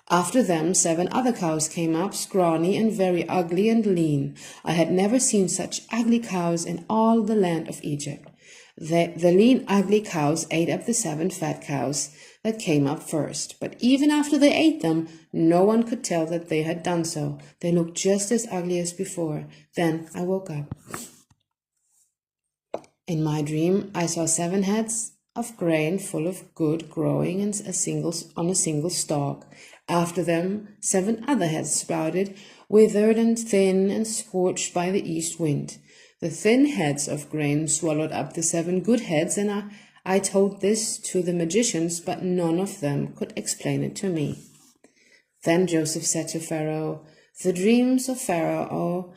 After them 7 other cows came up, scrawny and very ugly and lean. I had never seen such ugly cows in all the land of Egypt. The lean, ugly cows ate up the 7 fat cows that came up first. But even after they ate them, no one could tell that they had done so. They looked just as ugly as before. Then I woke up. In my dream, I saw 7 heads of grain full of good growing on a single stalk. After them, 7 other heads sprouted, withered and thin and scorched by the east wind. The thin heads of grain swallowed up the 7 good heads, and I told this to the magicians, but none of them could explain it to me." Then Joseph said to Pharaoh, "The dreams of Pharaoh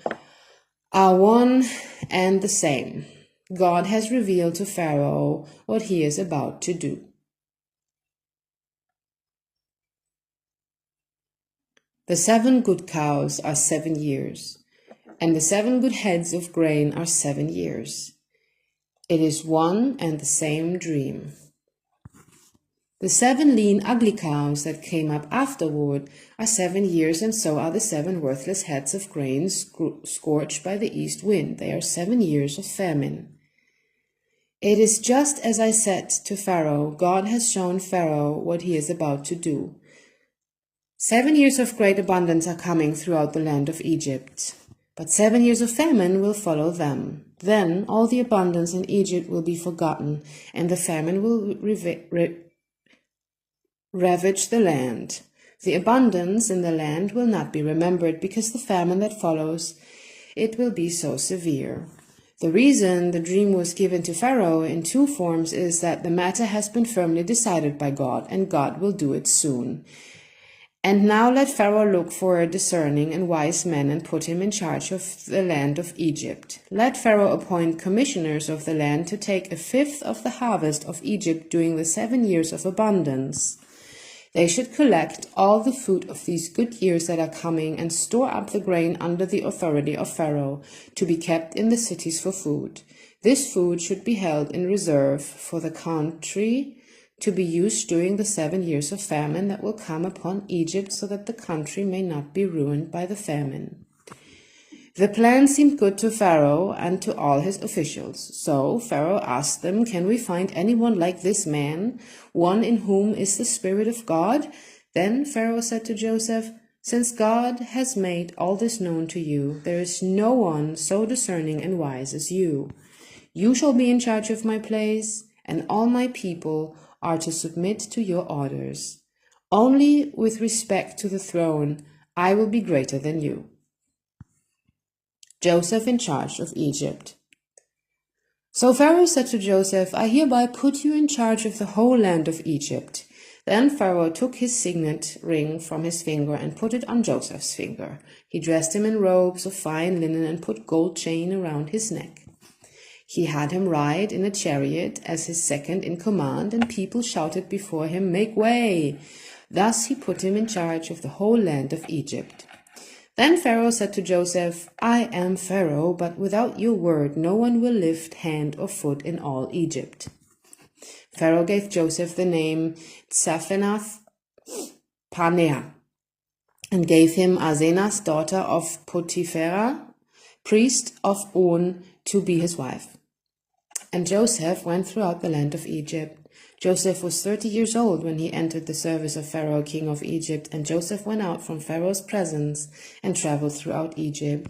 are one and the same. God has revealed to Pharaoh what he is about to do." The 7 good cows are 7 years, and the 7 good heads of grain are 7 years. It is one and the same dream. The 7 lean, ugly cows that came up afterward are 7 years, and so are the 7 worthless heads of grain scorched by the east wind. They are 7 years of famine. It is just as I said to Pharaoh. God has shown Pharaoh what he is about to do. 7 years of great abundance are coming throughout the land of Egypt, but 7 years of famine will follow them. Then all the abundance in Egypt will be forgotten, and the famine will ravage the land. The abundance in the land will not be remembered, because the famine that follows it will be so severe. The reason the dream was given to Pharaoh in 2 forms is that the matter has been firmly decided by God, and God will do it soon. And now let Pharaoh look for a discerning and wise man and put him in charge of the land of Egypt. Let Pharaoh appoint commissioners of the land to take 1/5 of the harvest of Egypt during the 7 years of abundance. They should collect all the food of these good years that are coming and store up the grain under the authority of Pharaoh, to be kept in the cities for food. This food should be held in reserve for the country, to be used during the 7 years of famine that will come upon Egypt, so that the country may not be ruined by the famine." The plan seemed good to Pharaoh and to all his officials. So Pharaoh asked them, "Can we find anyone like this man, one in whom is the Spirit of God?" Then Pharaoh said to Joseph, "Since God has made all this known to you, there is no one so discerning and wise as you. You shall be in charge of my place, and all my people are to submit to your orders. Only with respect to the throne, I will be greater than you." Joseph in charge of Egypt. So Pharaoh said to Joseph, "I hereby put you in charge of the whole land of Egypt." Then Pharaoh took his signet ring from his finger and put it on Joseph's finger. He dressed him in robes of fine linen and put gold chain around his neck. He had him ride in a chariot as his second in command, and people shouted before him, "Make way!" Thus he put him in charge of the whole land of Egypt. Then Pharaoh said to Joseph, "I am Pharaoh, but without your word no one will lift hand or foot in all Egypt." Pharaoh gave Joseph the name Zaphenath-Paneah, and gave him Asenath's daughter of Potiphera, priest of On, to be his wife. And Joseph went throughout the land of Egypt. Joseph was 30 years old when he entered the service of Pharaoh, king of Egypt, and Joseph went out from Pharaoh's presence and traveled throughout Egypt.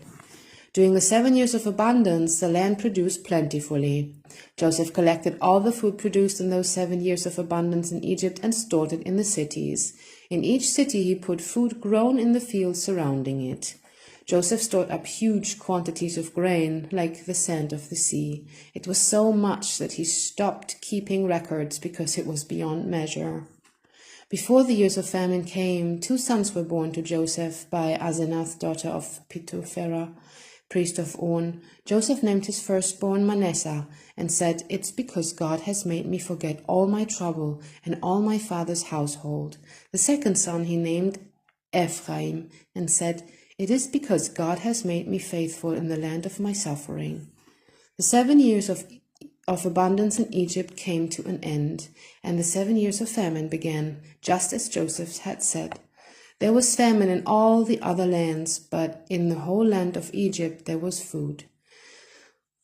During the 7 years of abundance, the land produced plentifully. Joseph collected all the food produced in those 7 years of abundance in Egypt and stored it in the cities. In each city he put food grown in the fields surrounding it. Joseph stored up huge quantities of grain, like the sand of the sea. It was so much that he stopped keeping records because it was beyond measure. Before the years of famine came, 2 sons were born to Joseph by Asenath, daughter of Potiphera, priest of On. Joseph named his firstborn Manasseh and said, "It's because God has made me forget all my trouble and all my father's household." The second son he named Ephraim and said, It is because God has made me faithful in the land of my suffering. The 7 years of abundance in Egypt came to an end, and the 7 years of famine began, just as Joseph had said. There was famine in all the other lands, but in the whole land of Egypt there was food.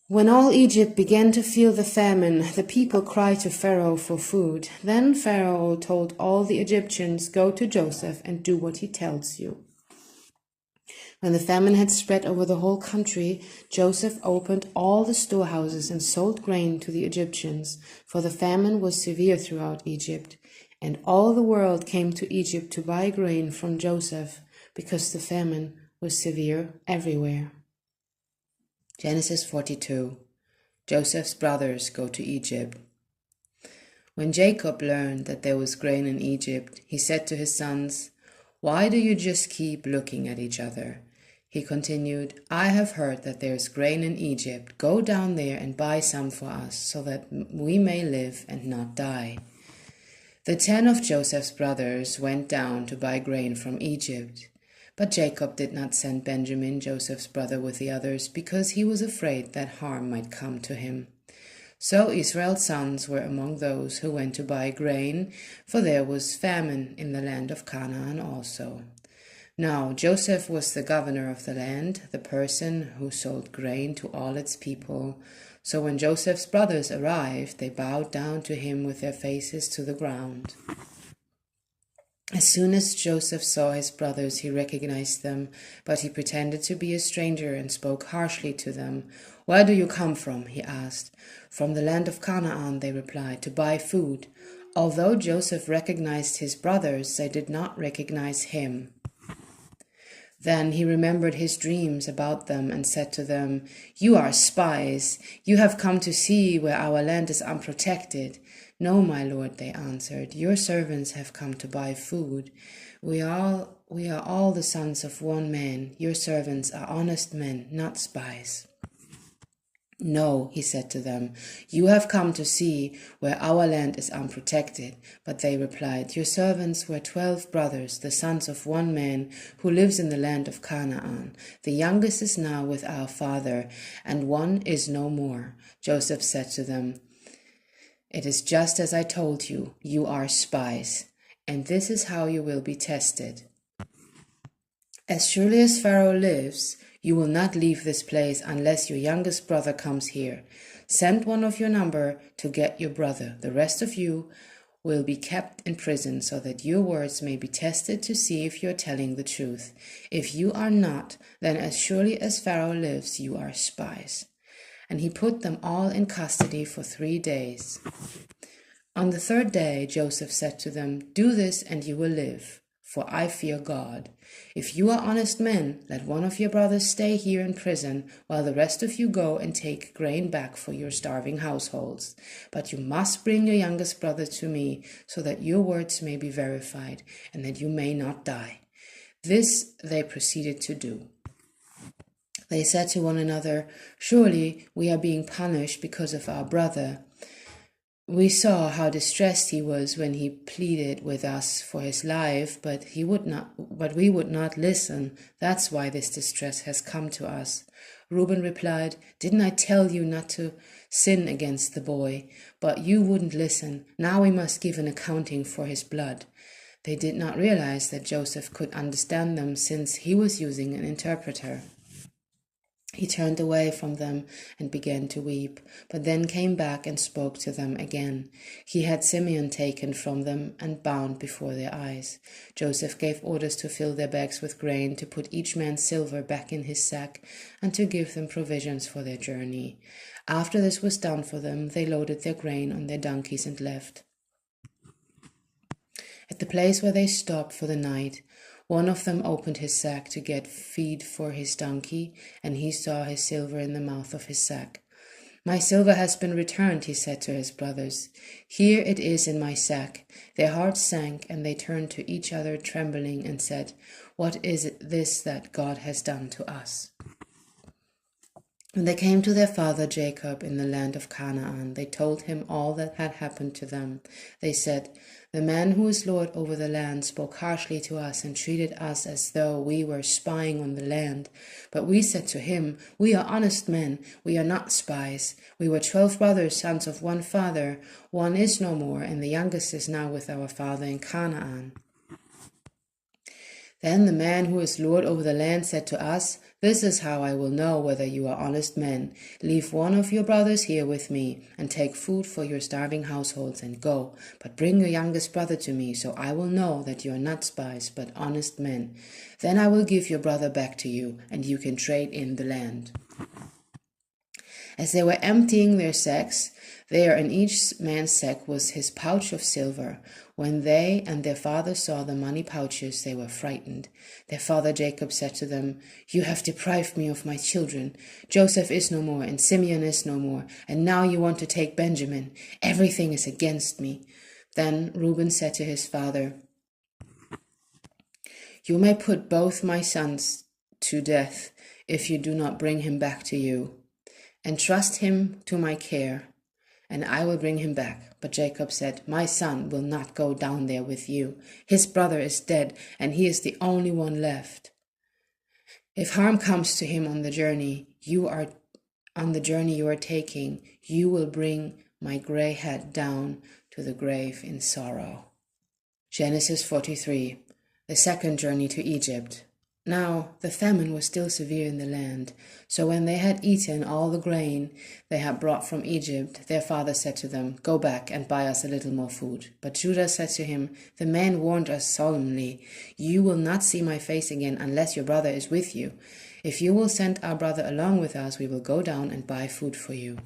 When all Egypt began to feel the famine, the people cried to Pharaoh for food. Then Pharaoh told all the Egyptians, "Go to Joseph and do what he tells you." When the famine had spread over the whole country, Joseph opened all the storehouses and sold grain to the Egyptians, for the famine was severe throughout Egypt. And all the world came to Egypt to buy grain from Joseph, because the famine was severe everywhere. Genesis 42. Joseph's brothers go to Egypt. When Jacob learned that there was grain in Egypt, he said to his sons, "Why do you just keep looking at each other?" He continued, "I have heard that there is grain in Egypt. Go down there and buy some for us, so that we may live and not die." The 10 of Joseph's brothers went down to buy grain from Egypt. But Jacob did not send Benjamin, Joseph's brother, with the others, because he was afraid that harm might come to him. So Israel's sons were among those who went to buy grain, for there was famine in the land of Canaan also. Now Joseph was the governor of the land, the person who sold grain to all its people. So when Joseph's brothers arrived, they bowed down to him with their faces to the ground. As soon as Joseph saw his brothers, he recognized them, but he pretended to be a stranger and spoke harshly to them. "Where do you come from?" he asked. "From the land of Canaan," they replied, "to buy food." Although Joseph recognized his brothers, they did not recognize him. Then he remembered his dreams about them and said to them, "You are spies. You have come to see where our land is unprotected." "No, my lord," they answered. "Your servants have come to buy food. We are all the sons of one man. Your servants are honest men, not spies." "No," he said to them, "you have come to see where our land is unprotected." But they replied, "Your servants were 12 brothers, the sons of one man, who lives in the land of Canaan. The youngest is now with our father, and one is no more." Joseph said to them, "It is just as I told you, you are spies, and this is how you will be tested. As surely as Pharaoh lives, you will not leave this place unless your youngest brother comes here. Send one of your number to get your brother. The rest of you will be kept in prison, so that your words may be tested to see if you are telling the truth. If you are not, then as surely as Pharaoh lives, you are spies." And he put them all in custody for 3 days. On the 3rd day, Joseph said to them, "Do this and you will live, for I fear God. If you are honest men, let one of your brothers stay here in prison, while the rest of you go and take grain back for your starving households. But you must bring your youngest brother to me, so that your words may be verified, and that you may not die." This they proceeded to do. They said to one another, "Surely we are being punished because of our brother. We saw how distressed he was when he pleaded with us for his life, but we would not listen. That's why this distress has come to us." Reuben replied, "Didn't I tell you not to sin against the boy? But you wouldn't listen. Now we must give an accounting for his blood." They did not realize that Joseph could understand them, since he was using an interpreter. He turned away from them and began to weep, but then came back and spoke to them again. He had Simeon taken from them and bound before their eyes. Joseph gave orders to fill their bags with grain, to put each man's silver back in his sack, and to give them provisions for their journey. After this was done for them, they loaded their grain on their donkeys and left. At the place where they stopped for the night, one of them opened his sack to get feed for his donkey, and he saw his silver in the mouth of his sack. "My silver has been returned," he said to his brothers. "Here it is in my sack." Their hearts sank, and they turned to each other trembling and said, "What is this that God has done to us?" When they came to their father Jacob in the land of Canaan, they told him all that had happened to them. They said, "The man who is Lord over the land spoke harshly to us and treated us as though we were spying on the land. But we said to him, 'We are honest men, we are not spies. We were 12 brothers, sons of one father. One is no more, and the youngest is now with our father in Canaan.' Then the man who is Lord over the land said to us, 'This is how I will know whether you are honest men. Leave one of your brothers here with me, and take food for your starving households, and go. But bring your youngest brother to me, so I will know that you are not spies, but honest men. Then I will give your brother back to you, and you can trade in the land.' As they were emptying their sacks, there in each man's sack was his pouch of silver. When they and their father saw the money pouches, they were frightened. Their father Jacob said to them, 'You have deprived me of my children. Joseph is no more, and Simeon is no more, and now you want to take Benjamin. Everything is against me.' Then Reuben said to his father, 'You may put both my sons to death if you do not bring him back to you. Entrust him to my care, and I will bring him back.' But Jacob said, 'My son will not go down there with you. His brother is dead, and he is the only one left. If harm comes to him on the journey you are taking, you will bring my gray head down to the grave in sorrow.'" Genesis 43, the second journey to Egypt. Now the famine was still severe in the land. So when they had eaten all the grain they had brought from Egypt, their father said to them, "Go back and buy us a little more food." But Judah said to him, "The man warned us solemnly, 'You will not see my face again unless your brother is with you. If you will send our brother along with us, we will go down and buy food for you.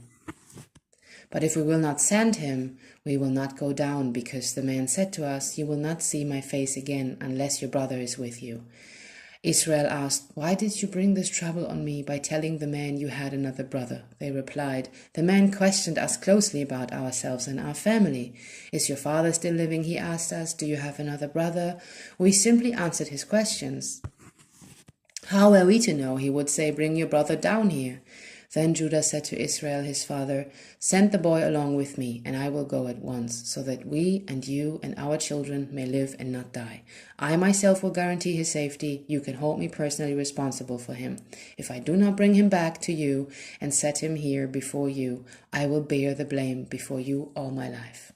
But if we will not send him, we will not go down, because the man said to us, "You will not see my face again unless your brother is with you." Israel asked, "Why did you bring this trouble on me by telling the man you had another brother?" They replied, "The man questioned us closely about ourselves and our family. 'Is your father still living?' he asked us. 'Do you have another brother?' We simply answered his questions. How were we to know? He would say, 'Bring your brother down here.'" Then Judah said to Israel his father, "Send the boy along with me, and I will go at once, so that we and you and our children may live and not die. I myself will guarantee his safety. You can hold me personally responsible for him. If I do not bring him back to you and set him here before you, I will bear the blame before you all my life.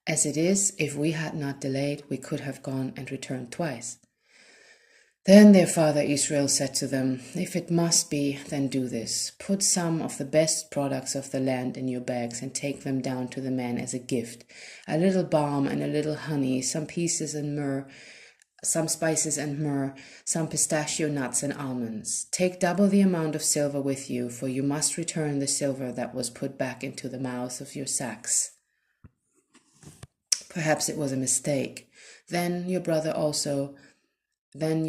As it is, if we had not delayed, we could have gone and returned twice." Then their father Israel said to them, "If it must be, then do this. Put some of the best products of the land in your bags and take them down to the man as a gift. A little balm and a little honey, some spices and myrrh, some pistachio nuts and almonds. Take double the amount of silver with you, for you must return the silver that was put back into the mouths of your sacks. Perhaps it was a mistake. Take your brother also and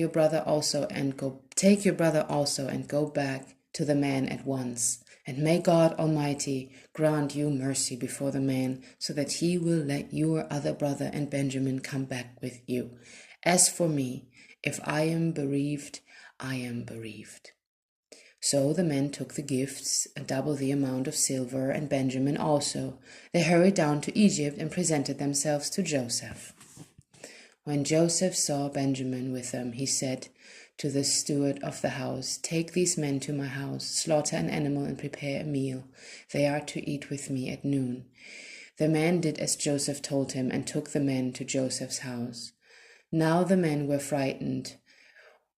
go back to the man at once. And may God Almighty grant you mercy before the man, so that he will let your other brother and Benjamin come back with you. As for me, if I am bereaved, I am bereaved." So the men took the gifts, and double the amount of silver, and Benjamin also. They hurried down to Egypt and presented themselves to Joseph. When Joseph saw Benjamin with them, he said to the steward of the house, "Take these men to my house, slaughter an animal and prepare a meal. They are to eat with me at noon." The man did as Joseph told him and took the men to Joseph's house. Now the men were frightened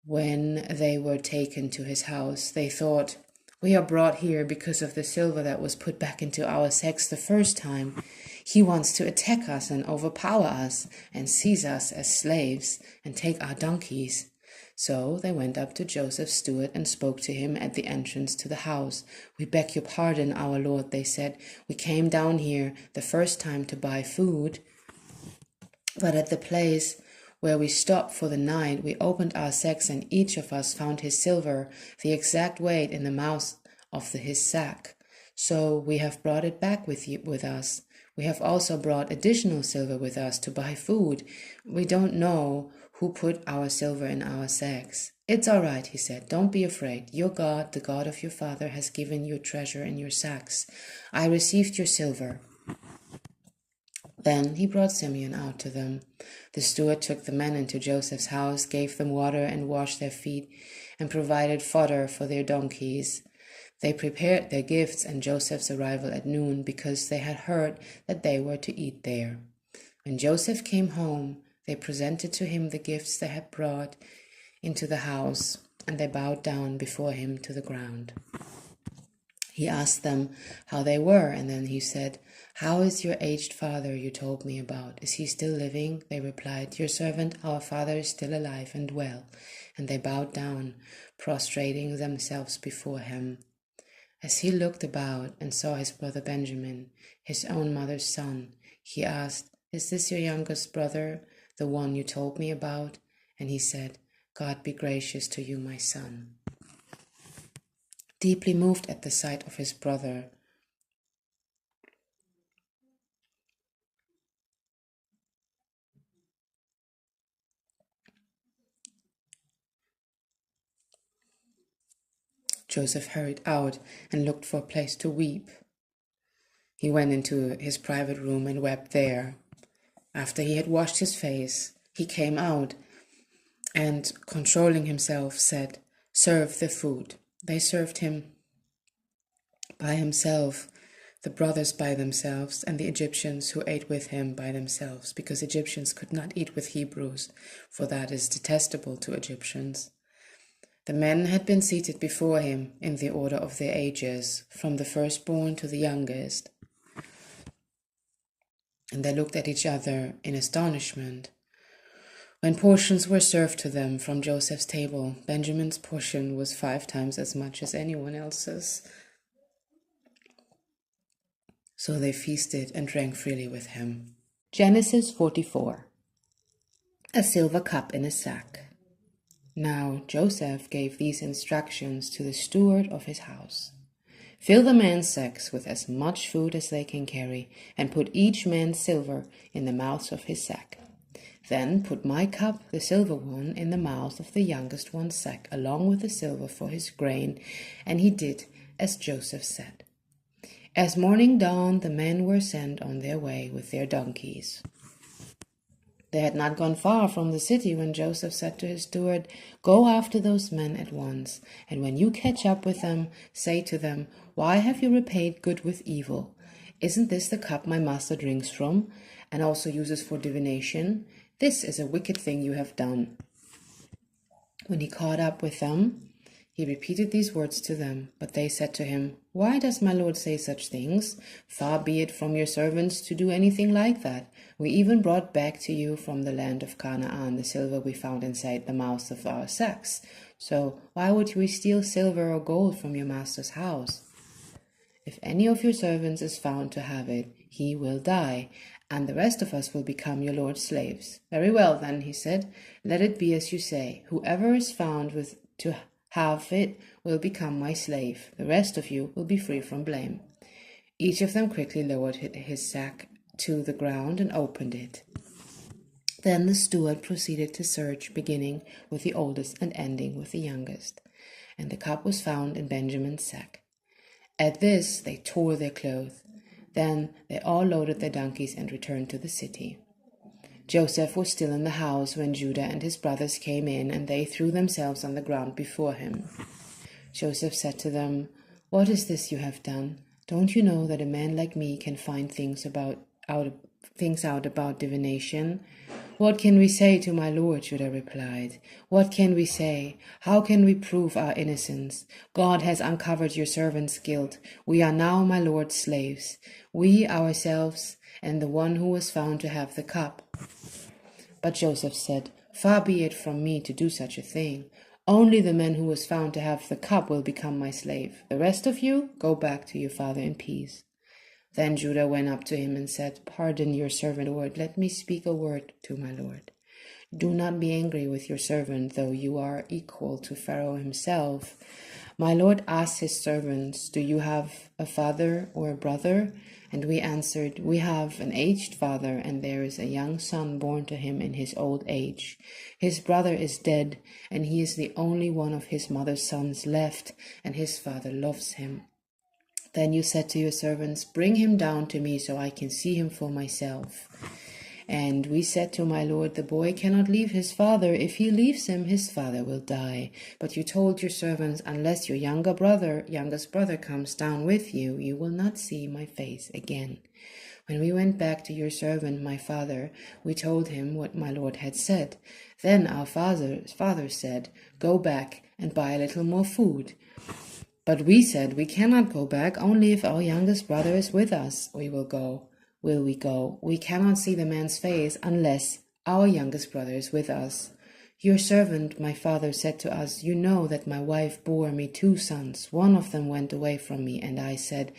when they were taken to his house. They thought, "We are brought here because of the silver that was put back into our sacks the first time. He wants to attack us and overpower us and seize us as slaves and take our donkeys." So they went up to Joseph's steward and spoke to him at the entrance to the house. "We beg your pardon, our lord," they said. "We came down here the first time to buy food, but at the place where we stopped for the night, we opened our sacks, and each of us found his silver, the exact weight, in the mouth of his sack. So we have brought it back with us. We have also brought additional silver with us to buy food. We don't know who put our silver in our sacks." "It's all right," he said. "Don't be afraid. Your God, the God of your father, has given you treasure in your sacks. I received your silver." Then he brought Simeon out to them. The steward took the men into Joseph's house, gave them water and washed their feet, and provided fodder for their donkeys. They prepared their gifts and Joseph's arrival at noon, because they had heard that they were to eat there. When Joseph came home, they presented to him the gifts they had brought into the house, and they bowed down before him to the ground. He asked them how they were, and then he said, "How is your aged father you told me about? Is he still living?" They replied, "Your servant, our father, is still alive and well." And they bowed down, prostrating themselves before him. As he looked about and saw his brother Benjamin, his own mother's son, he asked, "Is this your youngest brother, the one you told me about?" And he said, "God be gracious to you, my son." Deeply moved at the sight of his brother, Joseph hurried out and looked for a place to weep. He went into his private room and wept there. After he had washed his face, he came out and, controlling himself, said, "Serve the food." They served him by himself, the brothers by themselves, and the Egyptians who ate with him by themselves, because Egyptians could not eat with Hebrews, for that is detestable to Egyptians. The men had been seated before him in the order of their ages, from the firstborn to the youngest, and they looked at each other in astonishment. When portions were served to them from Joseph's table, Benjamin's portion was 5 times as much as anyone else's. So they feasted and drank freely with him. Genesis 44. A silver cup in a sack. Now Joseph gave these instructions to the steward of his house. "Fill the men's sacks with as much food as they can carry, and put each man's silver in the mouth of his sack. Then put my cup, the silver one, in the mouth of the youngest one's sack, along with the silver for his grain." And he did as Joseph said. As morning dawned, the men were sent on their way with their donkeys. They had not gone far from the city when Joseph said to his steward, "Go after those men at once, and when you catch up with them, say to them, 'Why have you repaid good with evil? Isn't this the cup my master drinks from, and also uses for divination? This is a wicked thing you have done.'" When he caught up with them, he repeated these words to them, but they said to him, "Why does my lord say such things? Far be it from your servants to do anything like that. We even brought back to you from the land of Canaan the silver we found inside the mouths of our sacks. So why would we steal silver or gold from your master's house? If any of your servants is found to have it, he will die, and the rest of us will become your lord's slaves." "Very well, then," he said, "let it be as you say. Whoever is found to have it will become my slave. The rest of you will be free from blame." Each of them quickly lowered his sack to the ground and opened it. Then the steward proceeded to search, beginning with the oldest and ending with the youngest. And the cup was found in Benjamin's sack. At this they tore their clothes. Then they all loaded their donkeys and returned to the city. Joseph was still in the house when Judah and his brothers came in, and they threw themselves on the ground before him. Joseph said to them, "What is this you have done? Don't you know that a man like me can find things out about divination?" "What can we say to my lord?" Judah replied. "What can we say? How can we prove our innocence? God has uncovered your servant's guilt. We are now my lord's slaves, we ourselves and the one who was found to have the cup." But Joseph said, "Far be it from me to do such a thing. Only the man who was found to have the cup will become my slave. The rest of you, go back to your father in peace." Then Judah went up to him and said, "Pardon your servant, Lord. Let me speak a word to my lord. Do not be angry with your servant, though you are equal to Pharaoh himself. My lord asked his servants, "Do you have a father or a brother?" And we answered, "We have an aged father, and there is a young son born to him in his old age. His brother is dead, and he is the only one of his mother's sons left, and his father loves him." Then you said to your servants, "Bring him down to me so I can see him for myself." And we said to my lord, "The boy cannot leave his father. If he leaves him, his father will die." But you told your servants, "Unless your youngest brother comes down with you, you will not see my face again." When we went back to your servant, my father, we told him what my lord had said. Then our father said, "Go back and buy a little more food." But we said, "We cannot go back. Only if our youngest brother is with us, will we go. We cannot see the man's face unless our youngest brother is with us." Your servant, my father, said to us, "You know that my wife bore me 2 sons. One of them went away from me, and I said,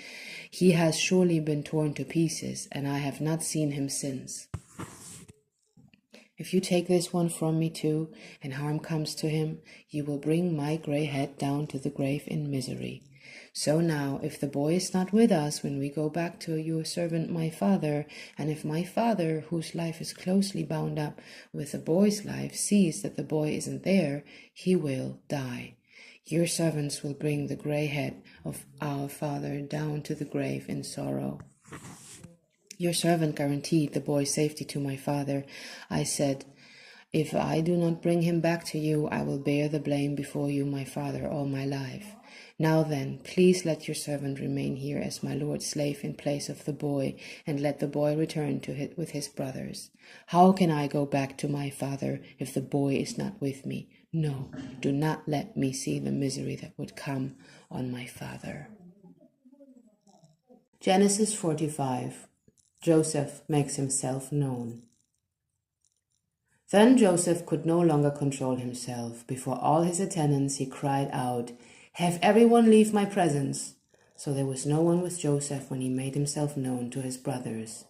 'He has surely been torn to pieces,' and I have not seen him since. If you take this one from me too, and harm comes to him, you will bring my gray head down to the grave in misery. So now, if the boy is not with us when we go back to your servant my father, and if my father, whose life is closely bound up with the boy's life, sees that the boy isn't there, he will die. Your servants will bring the gray head of our father down to the grave in sorrow." Your servant guaranteed the boy's safety to my father. I said, "If I do not bring him back to you, I will bear the blame before you, my father, all my life. Now then, please let your servant remain here as my lord's slave in place of the boy, and let the boy return with his brothers. How can I go back to my father if the boy is not with me? No, do not let me see the misery that would come on my father." Genesis 45. Joseph makes himself known. Then Joseph could no longer control himself. Before all his attendants he cried out, "Have everyone leave my presence." So there was no one with Joseph when he made himself known to his brothers.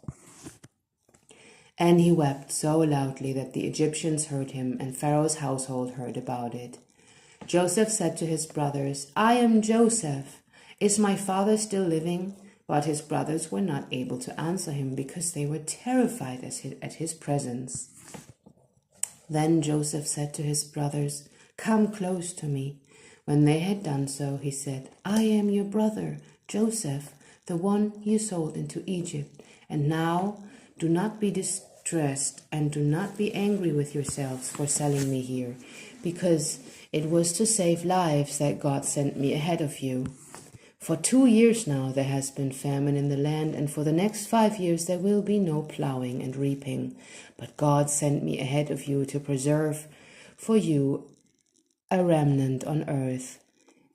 And he wept so loudly that the Egyptians heard him, and Pharaoh's household heard about it. Joseph said to his brothers, "I am Joseph. Is my father still living?" But his brothers were not able to answer him because they were terrified at his presence. Then Joseph said to his brothers, "Come close to me." When they had done so, he said, "I am your brother, Joseph, the one you sold into Egypt. And now do not be distressed and do not be angry with yourselves for selling me here, because it was to save lives that God sent me ahead of you. For 2 years now there has been famine in the land, and for the next 5 years there will be no plowing and reaping. But God sent me ahead of you to preserve for you a remnant on earth,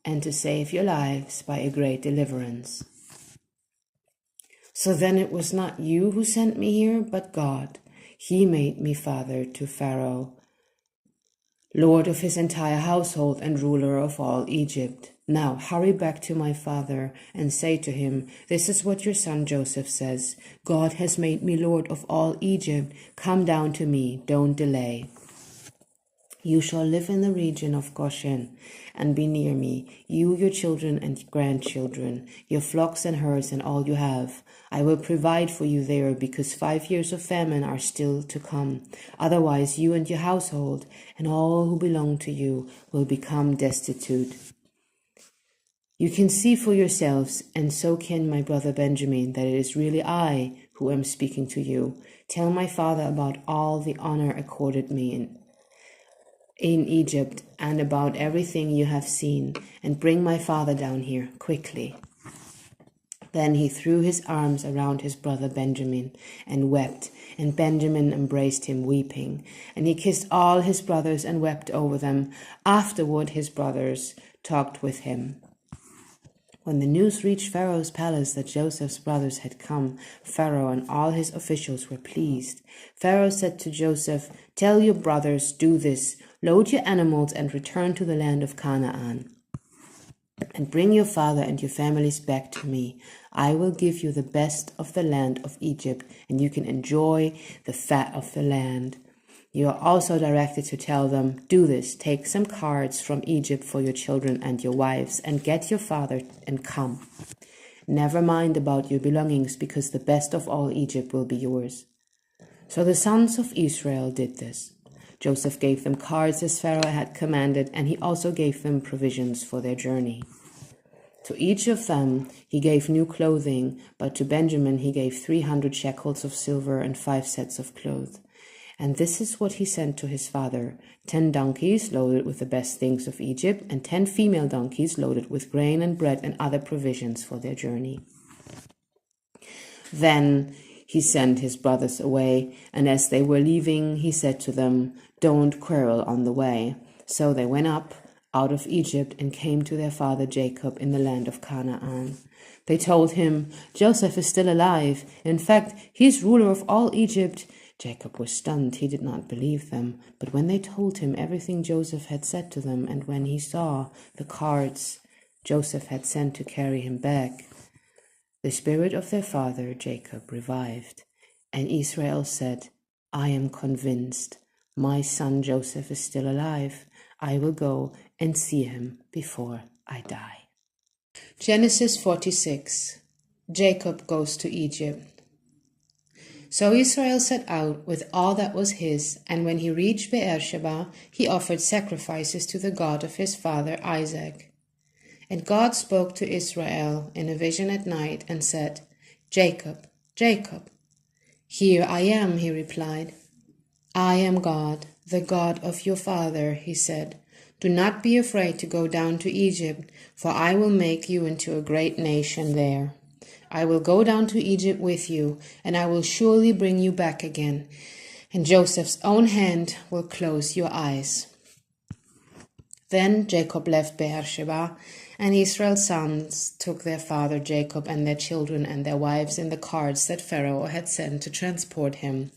and to save your lives by a great deliverance. So then it was not you who sent me here, but God. He made me father to Pharaoh, lord of his entire household and ruler of all Egypt. Now hurry back to my father and say to him, 'This is what your son Joseph says. God has made me lord of all Egypt. Come down to me, don't delay. You shall live in the region of Goshen and be near me, you, your children and grandchildren, your flocks and herds and all you have. I will provide for you there, because 5 years of famine are still to come. Otherwise you and your household and all who belong to you will become destitute. You can see for yourselves, and so can my brother Benjamin, that it is really I who am speaking to you. Tell my father about all the honor accorded me in Egypt, and about everything you have seen, and bring my father down here quickly." Then he threw his arms around his brother Benjamin and wept, and Benjamin embraced him weeping. And he kissed all his brothers and wept over them. Afterward his brothers talked with him. When the news reached Pharaoh's palace that Joseph's brothers had come, Pharaoh and all his officials were pleased. Pharaoh said to Joseph, "Tell your brothers, do this. Load your animals and return to the land of Canaan. And bring your father and your families back to me. I will give you the best of the land of Egypt, and you can enjoy the fat of the land. You are also directed to tell them, do this, take some cards from Egypt for your children and your wives, and get your father and come. Never mind about your belongings, because the best of all Egypt will be yours. So the sons of Israel did this. Joseph gave them cards as Pharaoh had commanded, and he also gave them provisions for their journey. To each of them he gave new clothing, but to Benjamin he gave 300 shekels of silver and 5 sets of clothes. And this is what he sent to his father: 10 donkeys loaded with the best things of Egypt, and 10 female donkeys loaded with grain and bread and other provisions for their journey. Then he sent his brothers away, and as they were leaving, he said to them, "Don't quarrel on the way." So they went up out of Egypt and came to their father Jacob in the land of Canaan. They told him, "Joseph is still alive. In fact, he is ruler of all Egypt." Jacob was stunned. He did not believe them. But when they told him everything Joseph had said to them, and when he saw the carts Joseph had sent to carry him back, the spirit of their father Jacob revived. And Israel said, "I am convinced my son Joseph is still alive. I will go and see him before I die." Genesis 46. Jacob goes to Egypt. So Israel set out with all that was his, and when he reached Beersheba, he offered sacrifices to the God of his father Isaac. And God spoke to Israel in a vision at night and said, "Jacob, Jacob." "Here I am," he replied. "I am God, the God of your father," he said. "Do not be afraid to go down to Egypt, for I will make you into a great nation there. I will go down to Egypt with you, and I will surely bring you back again, and Joseph's own hand will close your eyes." Then Jacob left Beersheba, and Israel's sons took their father Jacob and their children and their wives in the carts that Pharaoh had sent to transport him.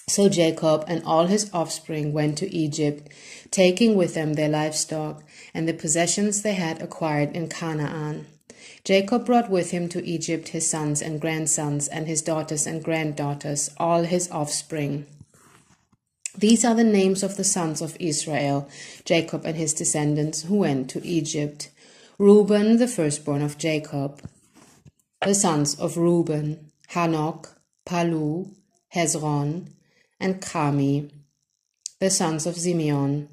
So Jacob and all his offspring went to Egypt, taking with them their livestock and the possessions they had acquired in Canaan. Jacob brought with him to Egypt his sons and grandsons and his daughters and granddaughters, all his offspring. These are the names of the sons of Israel, Jacob and his descendants, who went to Egypt. Reuben, the firstborn of Jacob. The sons of Reuben: Hanok, Palu, Hezron, and Carmi. The sons of Simeon: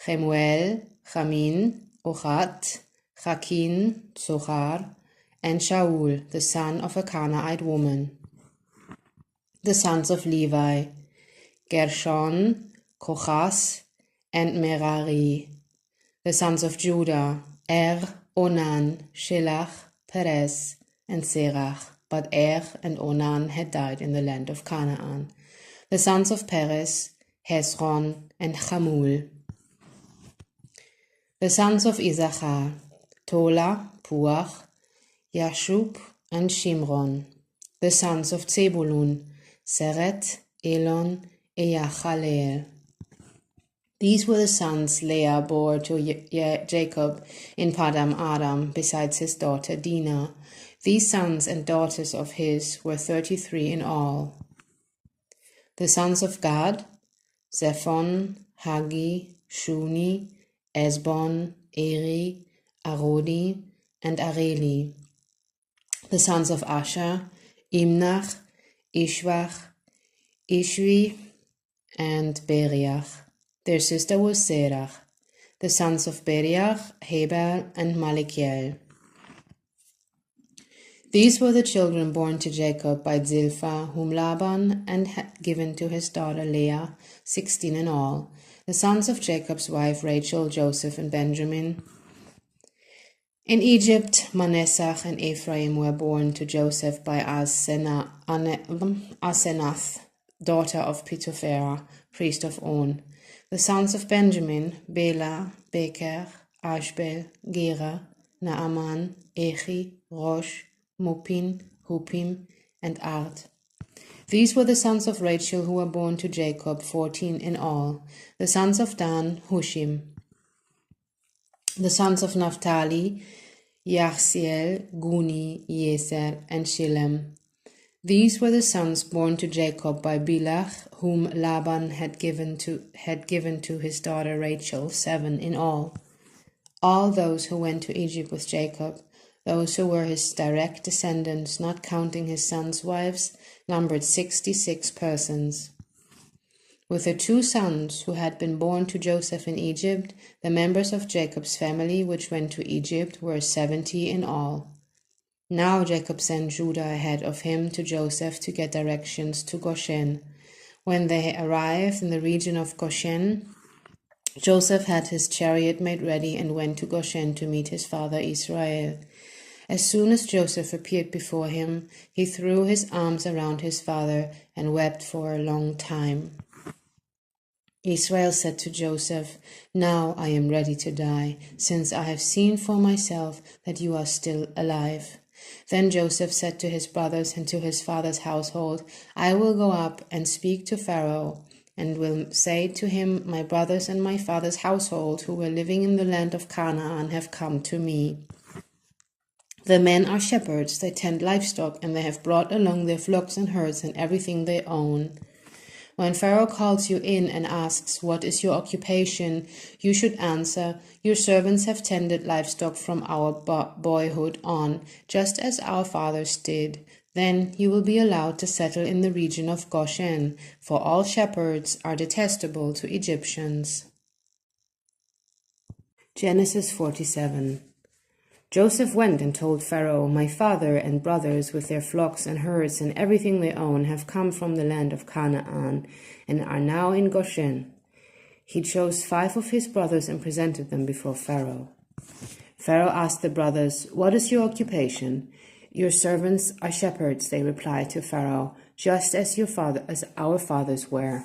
Chemuel, Chamin, Ochat, Chakin, Zohar, and Shaul, the son of a Canaanite woman. The sons of Levi: Gershon, Kochas, and Merari. The sons of Judah: Onan, Shelach, Perez, and Serach. But and Onan had died in the land of Canaan. The sons of Perez: Hezron and Chamul. The sons of Issachar: Tola, Puach, Yashub, and Shimron. The sons of Zebulun: Seret, Elon, Eyachaleel. These were the sons Leah bore to Jacob in Padam Aram, besides his daughter Dinah. These sons and daughters of his were 33 in all. The sons of Gad: Zephon, Hagi, Shuni, Esbon, Eri, Arodi, and Areli. The sons of Asher: Imnach, Ishvach, Ishvi, and Beriach. Their sister was Serach. The sons of Beriach: Heber and Malikiel. These were the children born to Jacob by Zilpah, whom Laban had given to his daughter Leah, 16 in all. The sons of Jacob's wife Rachel, Joseph, and Benjamin. In Egypt, Manasseh and Ephraim were born to Joseph by Asenath, daughter of Potipherah, priest of On. The sons of Benjamin: Bela, Becher, Ashbel, Gera, Naaman, Echi, Rosh, Mupin, Hupim, and Ard. These were the sons of Rachel who were born to Jacob, 14 in all. The sons of Dan: Hushim. The sons of Naphtali: Yachsiel, Guni, Yeser, and Shilem. These were the sons born to Jacob by Bilhah, whom Laban had given to his daughter Rachel, 7 in all. All those who went to Egypt with Jacob, those who were his direct descendants, not counting his sons' wives, numbered 66 persons. With the 2 sons who had been born to Joseph in Egypt, the members of Jacob's family which went to Egypt were 70 in all. Now Jacob sent Judah ahead of him to Joseph to get directions to Goshen. When they arrived in the region of Goshen, Joseph had his chariot made ready and went to Goshen to meet his father Israel. As soon as Joseph appeared before him, he threw his arms around his father and wept for a long time. Israel said to Joseph, "Now I am ready to die, since I have seen for myself that you are still alive." Then Joseph said to his brothers and to his father's household, "I will go up and speak to Pharaoh, and will say to him, 'My brothers and my father's household, who were living in the land of Canaan, have come to me. The men are shepherds, they tend livestock, and they have brought along their flocks and herds and everything they own. When Pharaoh calls you in and asks, 'What is your occupation?' you should answer, 'Your servants have tended livestock from our boyhood on, just as our fathers did.' Then you will be allowed to settle in the region of Goshen, for all shepherds are detestable to Egyptians." Genesis 47. Joseph went and told Pharaoh, "My father and brothers with their flocks and herds and everything they own have come from the land of Canaan and are now in Goshen." He chose 5 of his brothers and presented them before Pharaoh. Pharaoh asked the brothers, "What is your occupation?" "Your servants are shepherds," they replied to Pharaoh, "just as our fathers were."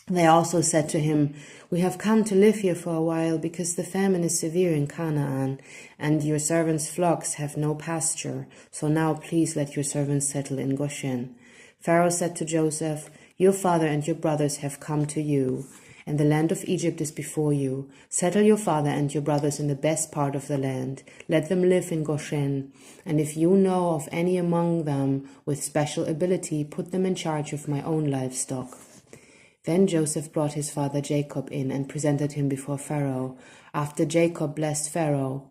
They also said to him, "We have come to live here for a while because the famine is severe in Canaan, and your servants' flocks have no pasture. So now please let your servants settle in Goshen." Pharaoh said to Joseph, "Your father and your brothers have come to you, and the land of Egypt is before you. Settle your father and your brothers in the best part of the land. Let them live in Goshen, and if you know of any among them with special ability, put them in charge of my own livestock." Then Joseph brought his father Jacob in and presented him before Pharaoh. After Jacob blessed Pharaoh,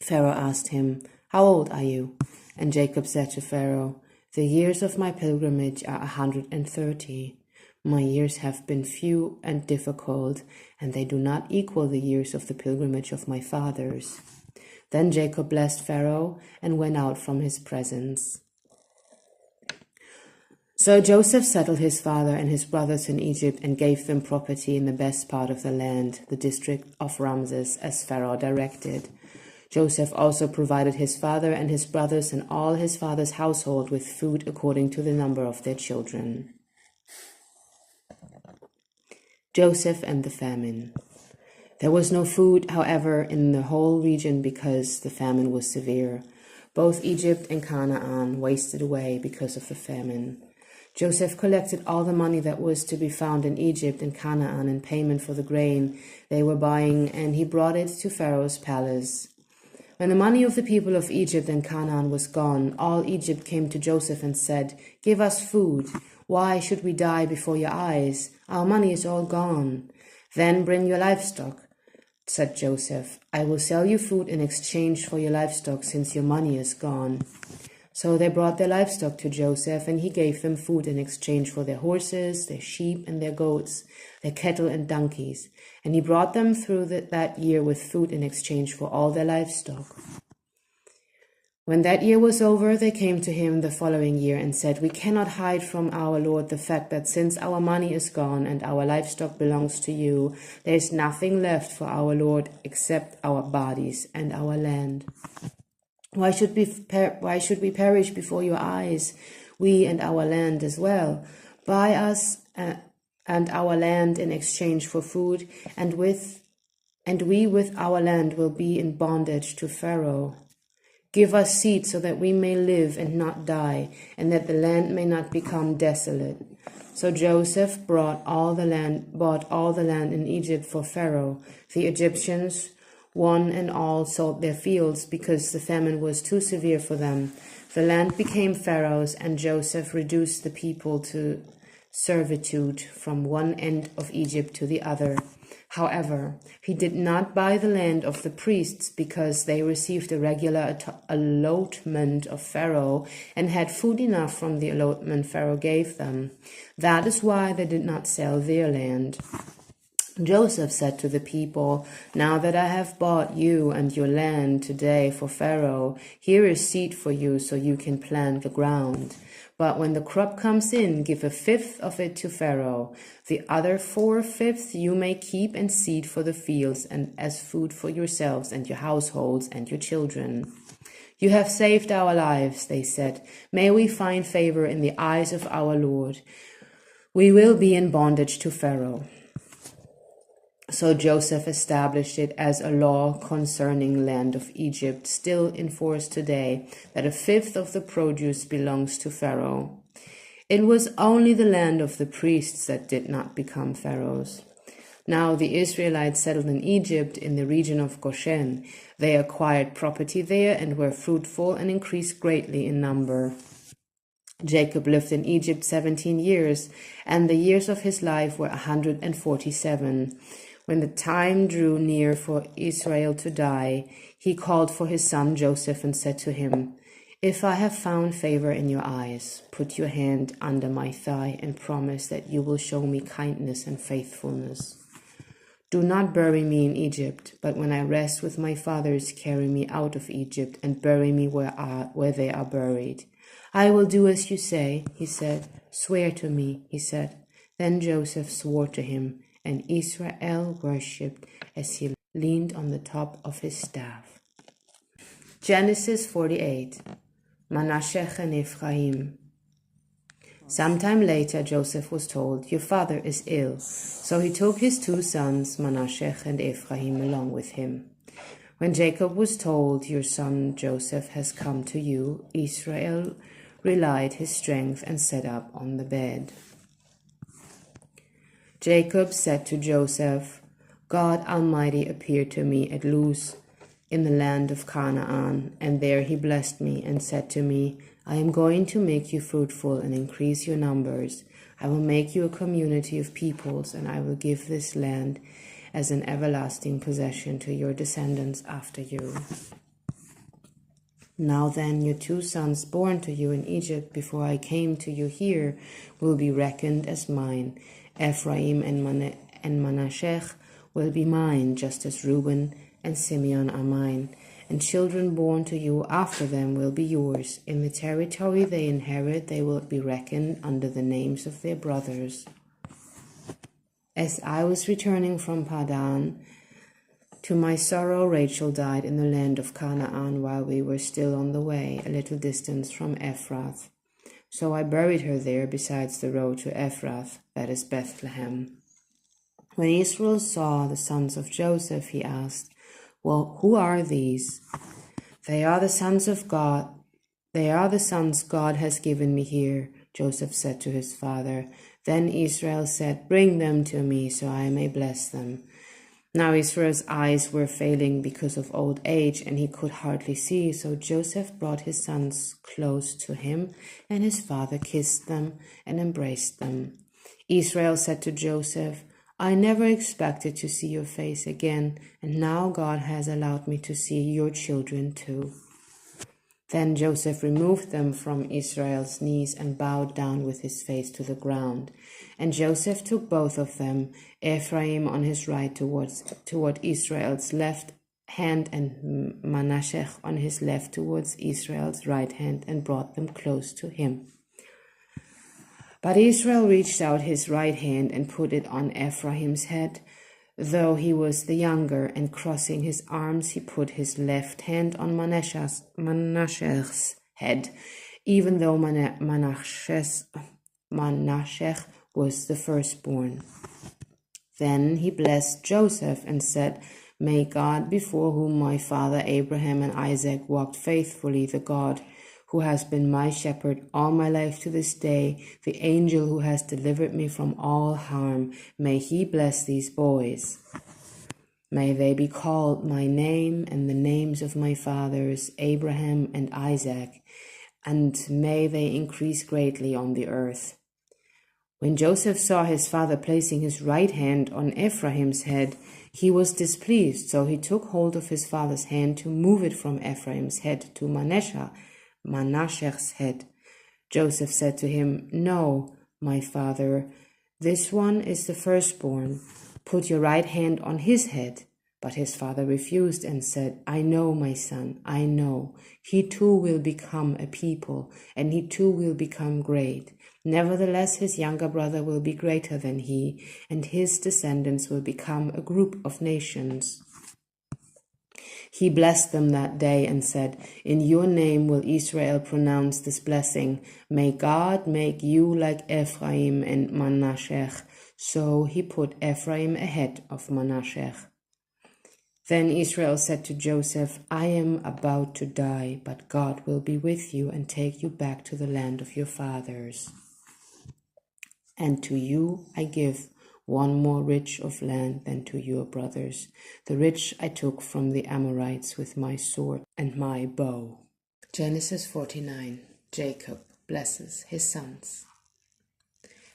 Pharaoh asked him, "How old are you?" And Jacob said to Pharaoh, "The years of my pilgrimage are 130. My years have been few and difficult, and they do not equal the years of the pilgrimage of my fathers." Then Jacob blessed Pharaoh and went out from his presence. So Joseph settled his father and his brothers in Egypt and gave them property in the best part of the land, the district of Ramses, as Pharaoh directed. Joseph also provided his father and his brothers and all his father's household with food according to the number of their children. Joseph and the famine. There was no food, however, in the whole region because the famine was severe. Both Egypt and Canaan wasted away because of the famine. Joseph collected all the money that was to be found in Egypt and Canaan in payment for the grain they were buying, and he brought it to Pharaoh's palace. When the money of the people of Egypt and Canaan was gone, all Egypt came to Joseph and said, "Give us food. Why should we die before your eyes? Our money is all gone." "Then bring your livestock," said Joseph. "I will sell you food in exchange for your livestock, since your money is gone." So they brought their livestock to Joseph, and he gave them food in exchange for their horses, their sheep, and their goats, their cattle and donkeys. And he brought them through that year with food in exchange for all their livestock. When that year was over, they came to him the following year and said, "We cannot hide from our Lord the fact that since our money is gone and our livestock belongs to you, there is nothing left for our Lord except our bodies and our land. Why should we perish before your eyes, we and our land as well? Buy us and our land in exchange for food, and we with our land will be in bondage to Pharaoh. Give us seed so that we may live and not die, and that the land may not become desolate." So Joseph bought all the land in Egypt for Pharaoh. The Egyptians, one and all, sold their fields because the famine was too severe for them. The land became Pharaoh's, and Joseph reduced the people to servitude from one end of Egypt to the other. However, he did not buy the land of the priests because they received a regular allotment of Pharaoh and had food enough from the allotment Pharaoh gave them. That is why they did not sell their land. Joseph said to the people, "Now that I have bought you and your land today for Pharaoh, here is seed for you so you can plant the ground. But when the crop comes in, give a fifth of it to Pharaoh. The other 4/5 you may keep and seed for the fields and as food for yourselves and your households and your children." "You have saved our lives," they said. "May we find favor in the eyes of our Lord. We will be in bondage to Pharaoh." So Joseph established it as a law concerning land of Egypt, still in force today, that a fifth of the produce belongs to Pharaoh. It was only the land of the priests that did not become Pharaoh's. Now the Israelites settled in Egypt in the region of Goshen. They acquired property there and were fruitful and increased greatly in number. Jacob lived in Egypt 17 years, and the years of his life were 147. When the time drew near for Israel to die, he called for his son Joseph and said to him, "If I have found favor in your eyes, put your hand under my thigh and promise that you will show me kindness and faithfulness. Do not bury me in Egypt, but when I rest with my fathers, carry me out of Egypt and bury me where they are buried." "I will do as you say," he said. "Swear to me," he said. Then Joseph swore to him, and Israel worshipped as he leaned on the top of his staff. Genesis 48. Manasseh and Ephraim. Sometime later, Joseph was told, "Your father is ill." So he took his 2 sons, Manasseh and Ephraim, along with him. When Jacob was told, "Your son Joseph has come to you," Israel relied his strength and sat up on the bed. Jacob said to Joseph, "God Almighty appeared to me at Luz in the land of Canaan, and there he blessed me and said to me, 'I am going to make you fruitful and increase your numbers. I will make you a community of peoples, and I will give this land as an everlasting possession to your descendants after you.' Now then, your 2 sons born to you in Egypt before I came to you here will be reckoned as mine. Ephraim and Manasseh will be mine, just as Reuben and Simeon are mine, and children born to you after them will be yours. In the territory they inherit, they will be reckoned under the names of their brothers. As I was returning from Padan, to my sorrow Rachel died in the land of Canaan while we were still on the way, a little distance from Ephrath. So I buried her there besides the road to Ephrath, that is Bethlehem." When Israel saw the sons of Joseph, he asked, "Well, who are these?" "They are the sons of God. They are the sons God has given me here," Joseph said to his father. Then Israel said, "Bring them to me so I may bless them." Now Israel's eyes were failing because of old age, and he could hardly see, so Joseph brought his sons close to him, and his father kissed them and embraced them. Israel said to Joseph, "I never expected to see your face again, and now God has allowed me to see your children too." Then Joseph removed them from Israel's knees and bowed down with his face to the ground. And Joseph took both of them, Ephraim on his right toward Israel's left hand, and Manasseh on his left towards Israel's right hand, and brought them close to him. But Israel reached out his right hand and put it on Ephraim's head, though he was the younger, and crossing his arms he put his left hand on Manasseh's head, even though Manasseh was the firstborn. Then he blessed Joseph and said, "May God, before whom my father Abraham and Isaac walked faithfully, the God who has been my shepherd all my life to this day, the angel who has delivered me from all harm, may he bless these boys. May they be called my name and the names of my fathers Abraham and Isaac, and may they increase greatly on the earth. When Joseph saw his father placing his right hand on Ephraim's head, he was displeased, so he took hold of his father's hand to move it from Ephraim's head to Manasseh's head. Joseph said to him, "No, my father, this one is the firstborn. Put your right hand on his head." But his father refused and said, "I know, my son, I know. He too will become a people, and he too will become great. Nevertheless, his younger brother will be greater than he, and his descendants will become a group of nations." He blessed them that day and said, "In your name will Israel pronounce this blessing. May God make you like Ephraim and Manasseh." So he put Ephraim ahead of Manasseh. Then Israel said to Joseph, "I am about to die, but God will be with you and take you back to the land of your fathers. And to you I give one more ridge of land than to your brothers, the ridge I took from the Amorites with my sword and my bow." Genesis 49. Jacob blesses his sons.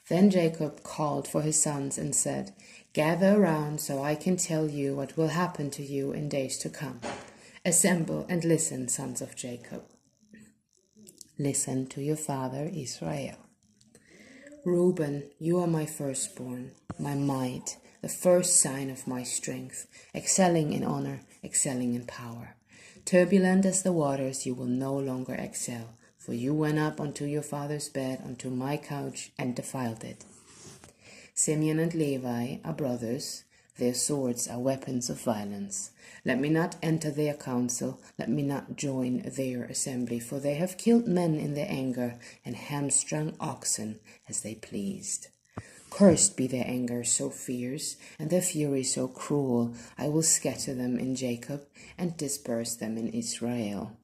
Then Jacob called for his sons and said, "Gather around so I can tell you what will happen to you in days to come. Assemble and listen, sons of Jacob. Listen to your father Israel. Reuben, you are my firstborn, my might, the first sign of my strength, excelling in honor, excelling in power. Turbulent as the waters, you will no longer excel, for you went up unto your father's bed, unto my couch, and defiled it. Simeon and Levi are brothers, their swords are weapons of violence. Let me not enter their council, let me not join their assembly, for they have killed men in their anger, and hamstrung oxen as they pleased. Cursed be their anger so fierce, and their fury so cruel. I will scatter them in Jacob, and disperse them in Israel.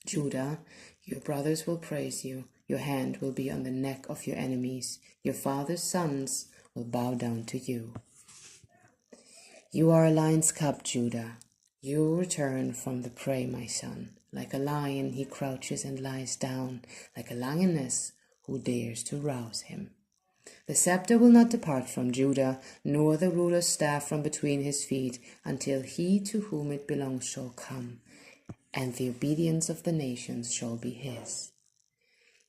Judah, your brothers will praise you, your hand will be on the neck of your enemies, your father's sons will bow down to you. You are a lion's cub, Judah. You return from the prey, my son. Like a lion he crouches and lies down, like a lioness who dares to rouse him. The scepter will not depart from Judah, nor the ruler's staff from between his feet, until he to whom it belongs shall come, and the obedience of the nations shall be his.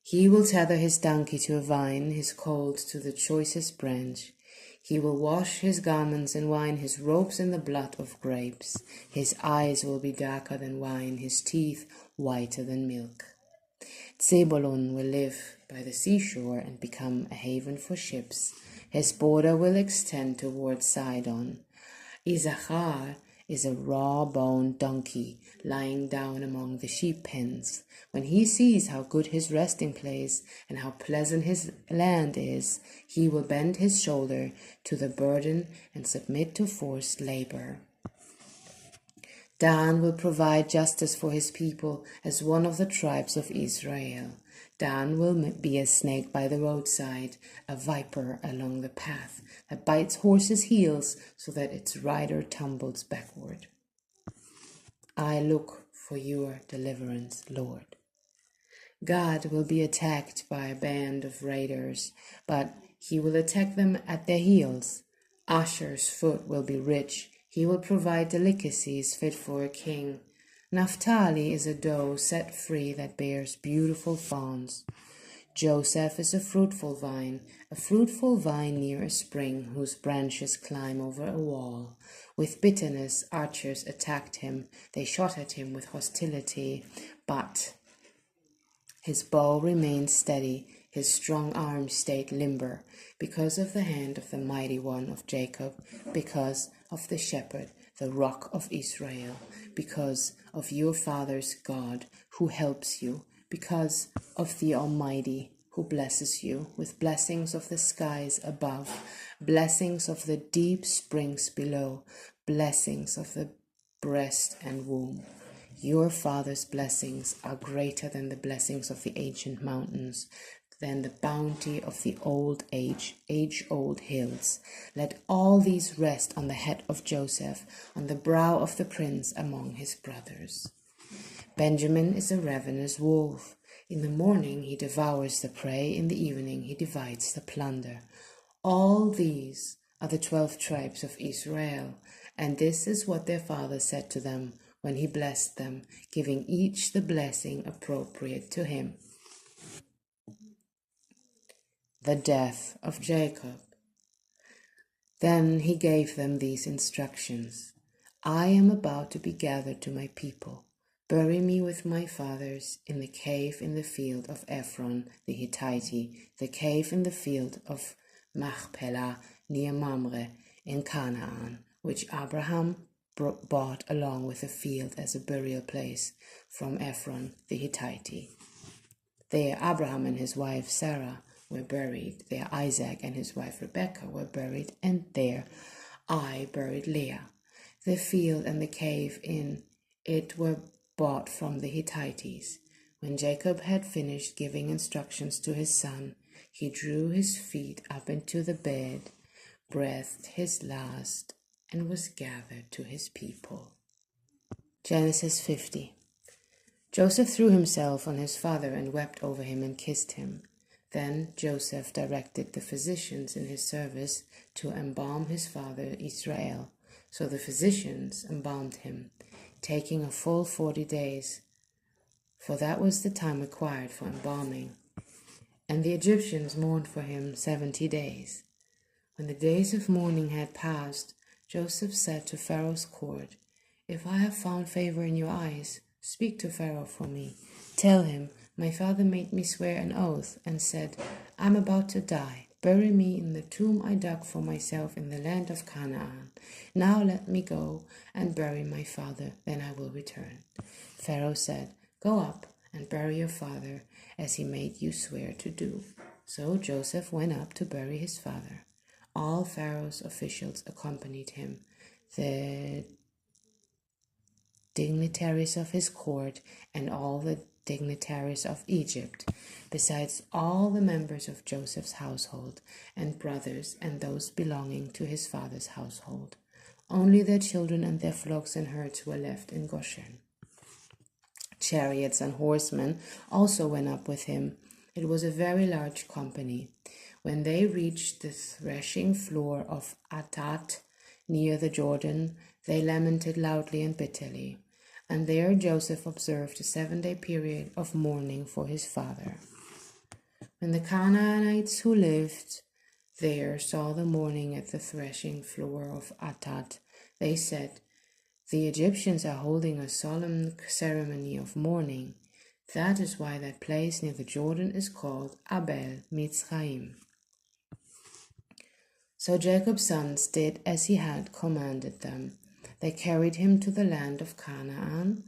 He will tether his donkey to a vine, his colt to the choicest branch. He will wash his garments in wine, his robes in the blood of grapes. His eyes will be darker than wine, his teeth whiter than milk. Zebulun will live by the seashore and become a haven for ships. His border will extend toward Sidon. Issachar is a raw-boned donkey lying down among the sheep pens. When he sees how good his resting place and how pleasant his land is, he will bend his shoulder to the burden and submit to forced labor. Dan will provide justice for his people as one of the tribes of Israel. Dan will be a snake by the roadside, a viper along the path that bites horses' heels so that its rider tumbles backward. I look for your deliverance, Lord. God will be attacked by a band of raiders, but he will attack them at their heels. Asher's foot will be rich. He will provide delicacies fit for a king. Naphtali is a doe set free that bears beautiful fawns. Joseph is a fruitful vine near a spring whose branches climb over a wall. With bitterness archers attacked him. They shot at him with hostility, but his bow remained steady, his strong arm stayed limber, because of the hand of the mighty one of Jacob, because of the shepherd, the rock of Israel, because of your father's God who helps you, because of the Almighty who blesses you with blessings of the skies above, blessings of the deep springs below, blessings of the breast and womb. Your father's blessings are greater than the blessings of the ancient mountains, than the bounty of the age-old hills. Let all these rest on the head of Joseph, on the brow of the prince among his brothers. Benjamin is a ravenous wolf. In the morning he devours the prey, in the evening he divides the plunder. All these are the 12 tribes of Israel, and this is what their father said to them when he blessed them, giving each the blessing appropriate to him. The death of Jacob. Then he gave them these instructions. I am about to be gathered to my people. Bury me with my fathers in the cave in the field of Ephron the Hittite, the cave in the field of Machpelah near Mamre in Canaan, which Abraham bought along with the field as a burial place from Ephron the Hittite. There Abraham and his wife Sarah were buried. There Isaac and his wife Rebekah were buried, and there I buried Leah. The field and the cave in it were bought from the Hittites. When Jacob had finished giving instructions to his son, he drew his feet up into the bed, breathed his last, and was gathered to his people. Genesis 50. Joseph threw himself on his father and wept over him and kissed him. Then Joseph directed the physicians in his service to embalm his father Israel. So the physicians embalmed him, taking a full 40 days, for that was the time required for embalming. And the Egyptians mourned for him 70 days. When the days of mourning had passed, Joseph said to Pharaoh's court, If I have found favor in your eyes, speak to Pharaoh for me. Tell him, my father made me swear an oath and said, I'm about to die. Bury me in the tomb I dug for myself in the land of Canaan. Now let me go and bury my father, then I will return. Pharaoh said, Go up and bury your father, as he made you swear to do. So Joseph went up to bury his father. All Pharaoh's officials accompanied him, the dignitaries of his court and all the dignitaries of Egypt, besides all the members of Joseph's household and brothers and those belonging to his father's household. Only their children and their flocks and herds were left in Goshen. Chariots and horsemen also went up with him. It was a very large company. When they reached the threshing floor of Atad near the Jordan, they lamented loudly and bitterly. And there Joseph observed a 7-day period of mourning for his father. When the Canaanites who lived there saw the mourning at the threshing floor of Atad, they said, The Egyptians are holding a solemn ceremony of mourning. That is why that place near the Jordan is called Abel Mitzrayim. So Jacob's sons did as he had commanded them. They carried him to the land of Canaan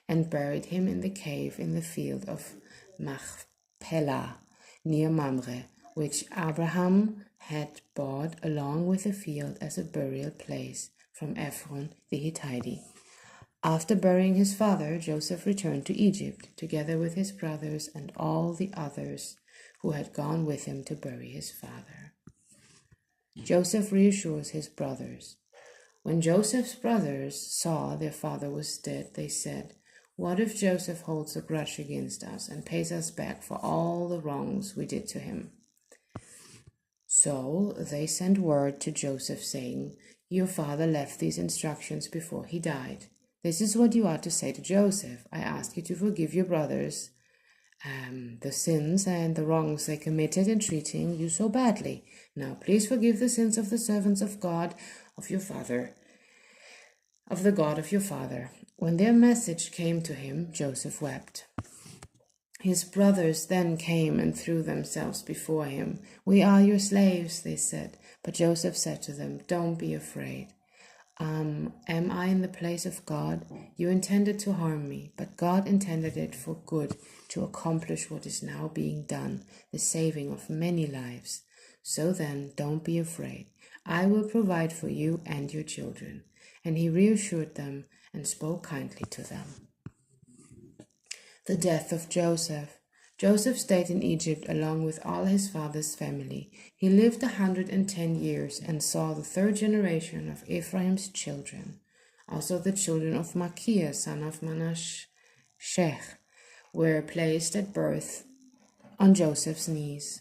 and buried him in the cave in the field of Machpelah near Mamre, which Abraham had bought along with the field as a burial place from Ephron the Hittite. After burying his father, Joseph returned to Egypt, together with his brothers and all the others who had gone with him to bury his father. Joseph reassures his brothers. When Joseph's brothers saw their father was dead, they said, What if Joseph holds a grudge against us and pays us back for all the wrongs we did to him? So they sent word to Joseph saying, Your father left these instructions before he died. This is what you ought to say to Joseph. I ask you to forgive your brothers the sins and the wrongs they committed in treating you so badly. Now please forgive the sins of the servants of God, of your father, of the God of your father. When their message came to him, Joseph wept. His brothers then came and threw themselves before him. We are your slaves, they said. But Joseph said to them, Don't be afraid. Am I in the place of God? You intended to harm me, but God intended it for good, to accomplish what is now being done, the saving of many lives. So then, don't be afraid. I will provide for you and your children. And he reassured them and spoke kindly to them. The death of Joseph. Joseph stayed in Egypt along with all his father's family. He lived 110 years and saw the third generation of Ephraim's children, also the children of Machir, son of Manasseh, were placed at birth on Joseph's knees.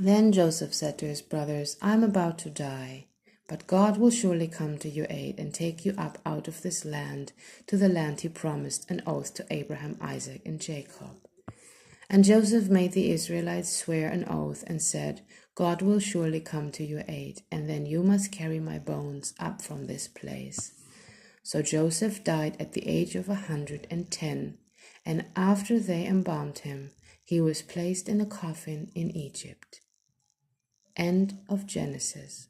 Then Joseph said to his brothers, I am about to die, but God will surely come to your aid and take you up out of this land to the land he promised an oath to Abraham, Isaac, and Jacob. And Joseph made the Israelites swear an oath and said, God will surely come to your aid, and then you must carry my bones up from this place. So Joseph died at the age of 110, and after they embalmed him, he was placed in a coffin in Egypt. End of Genesis.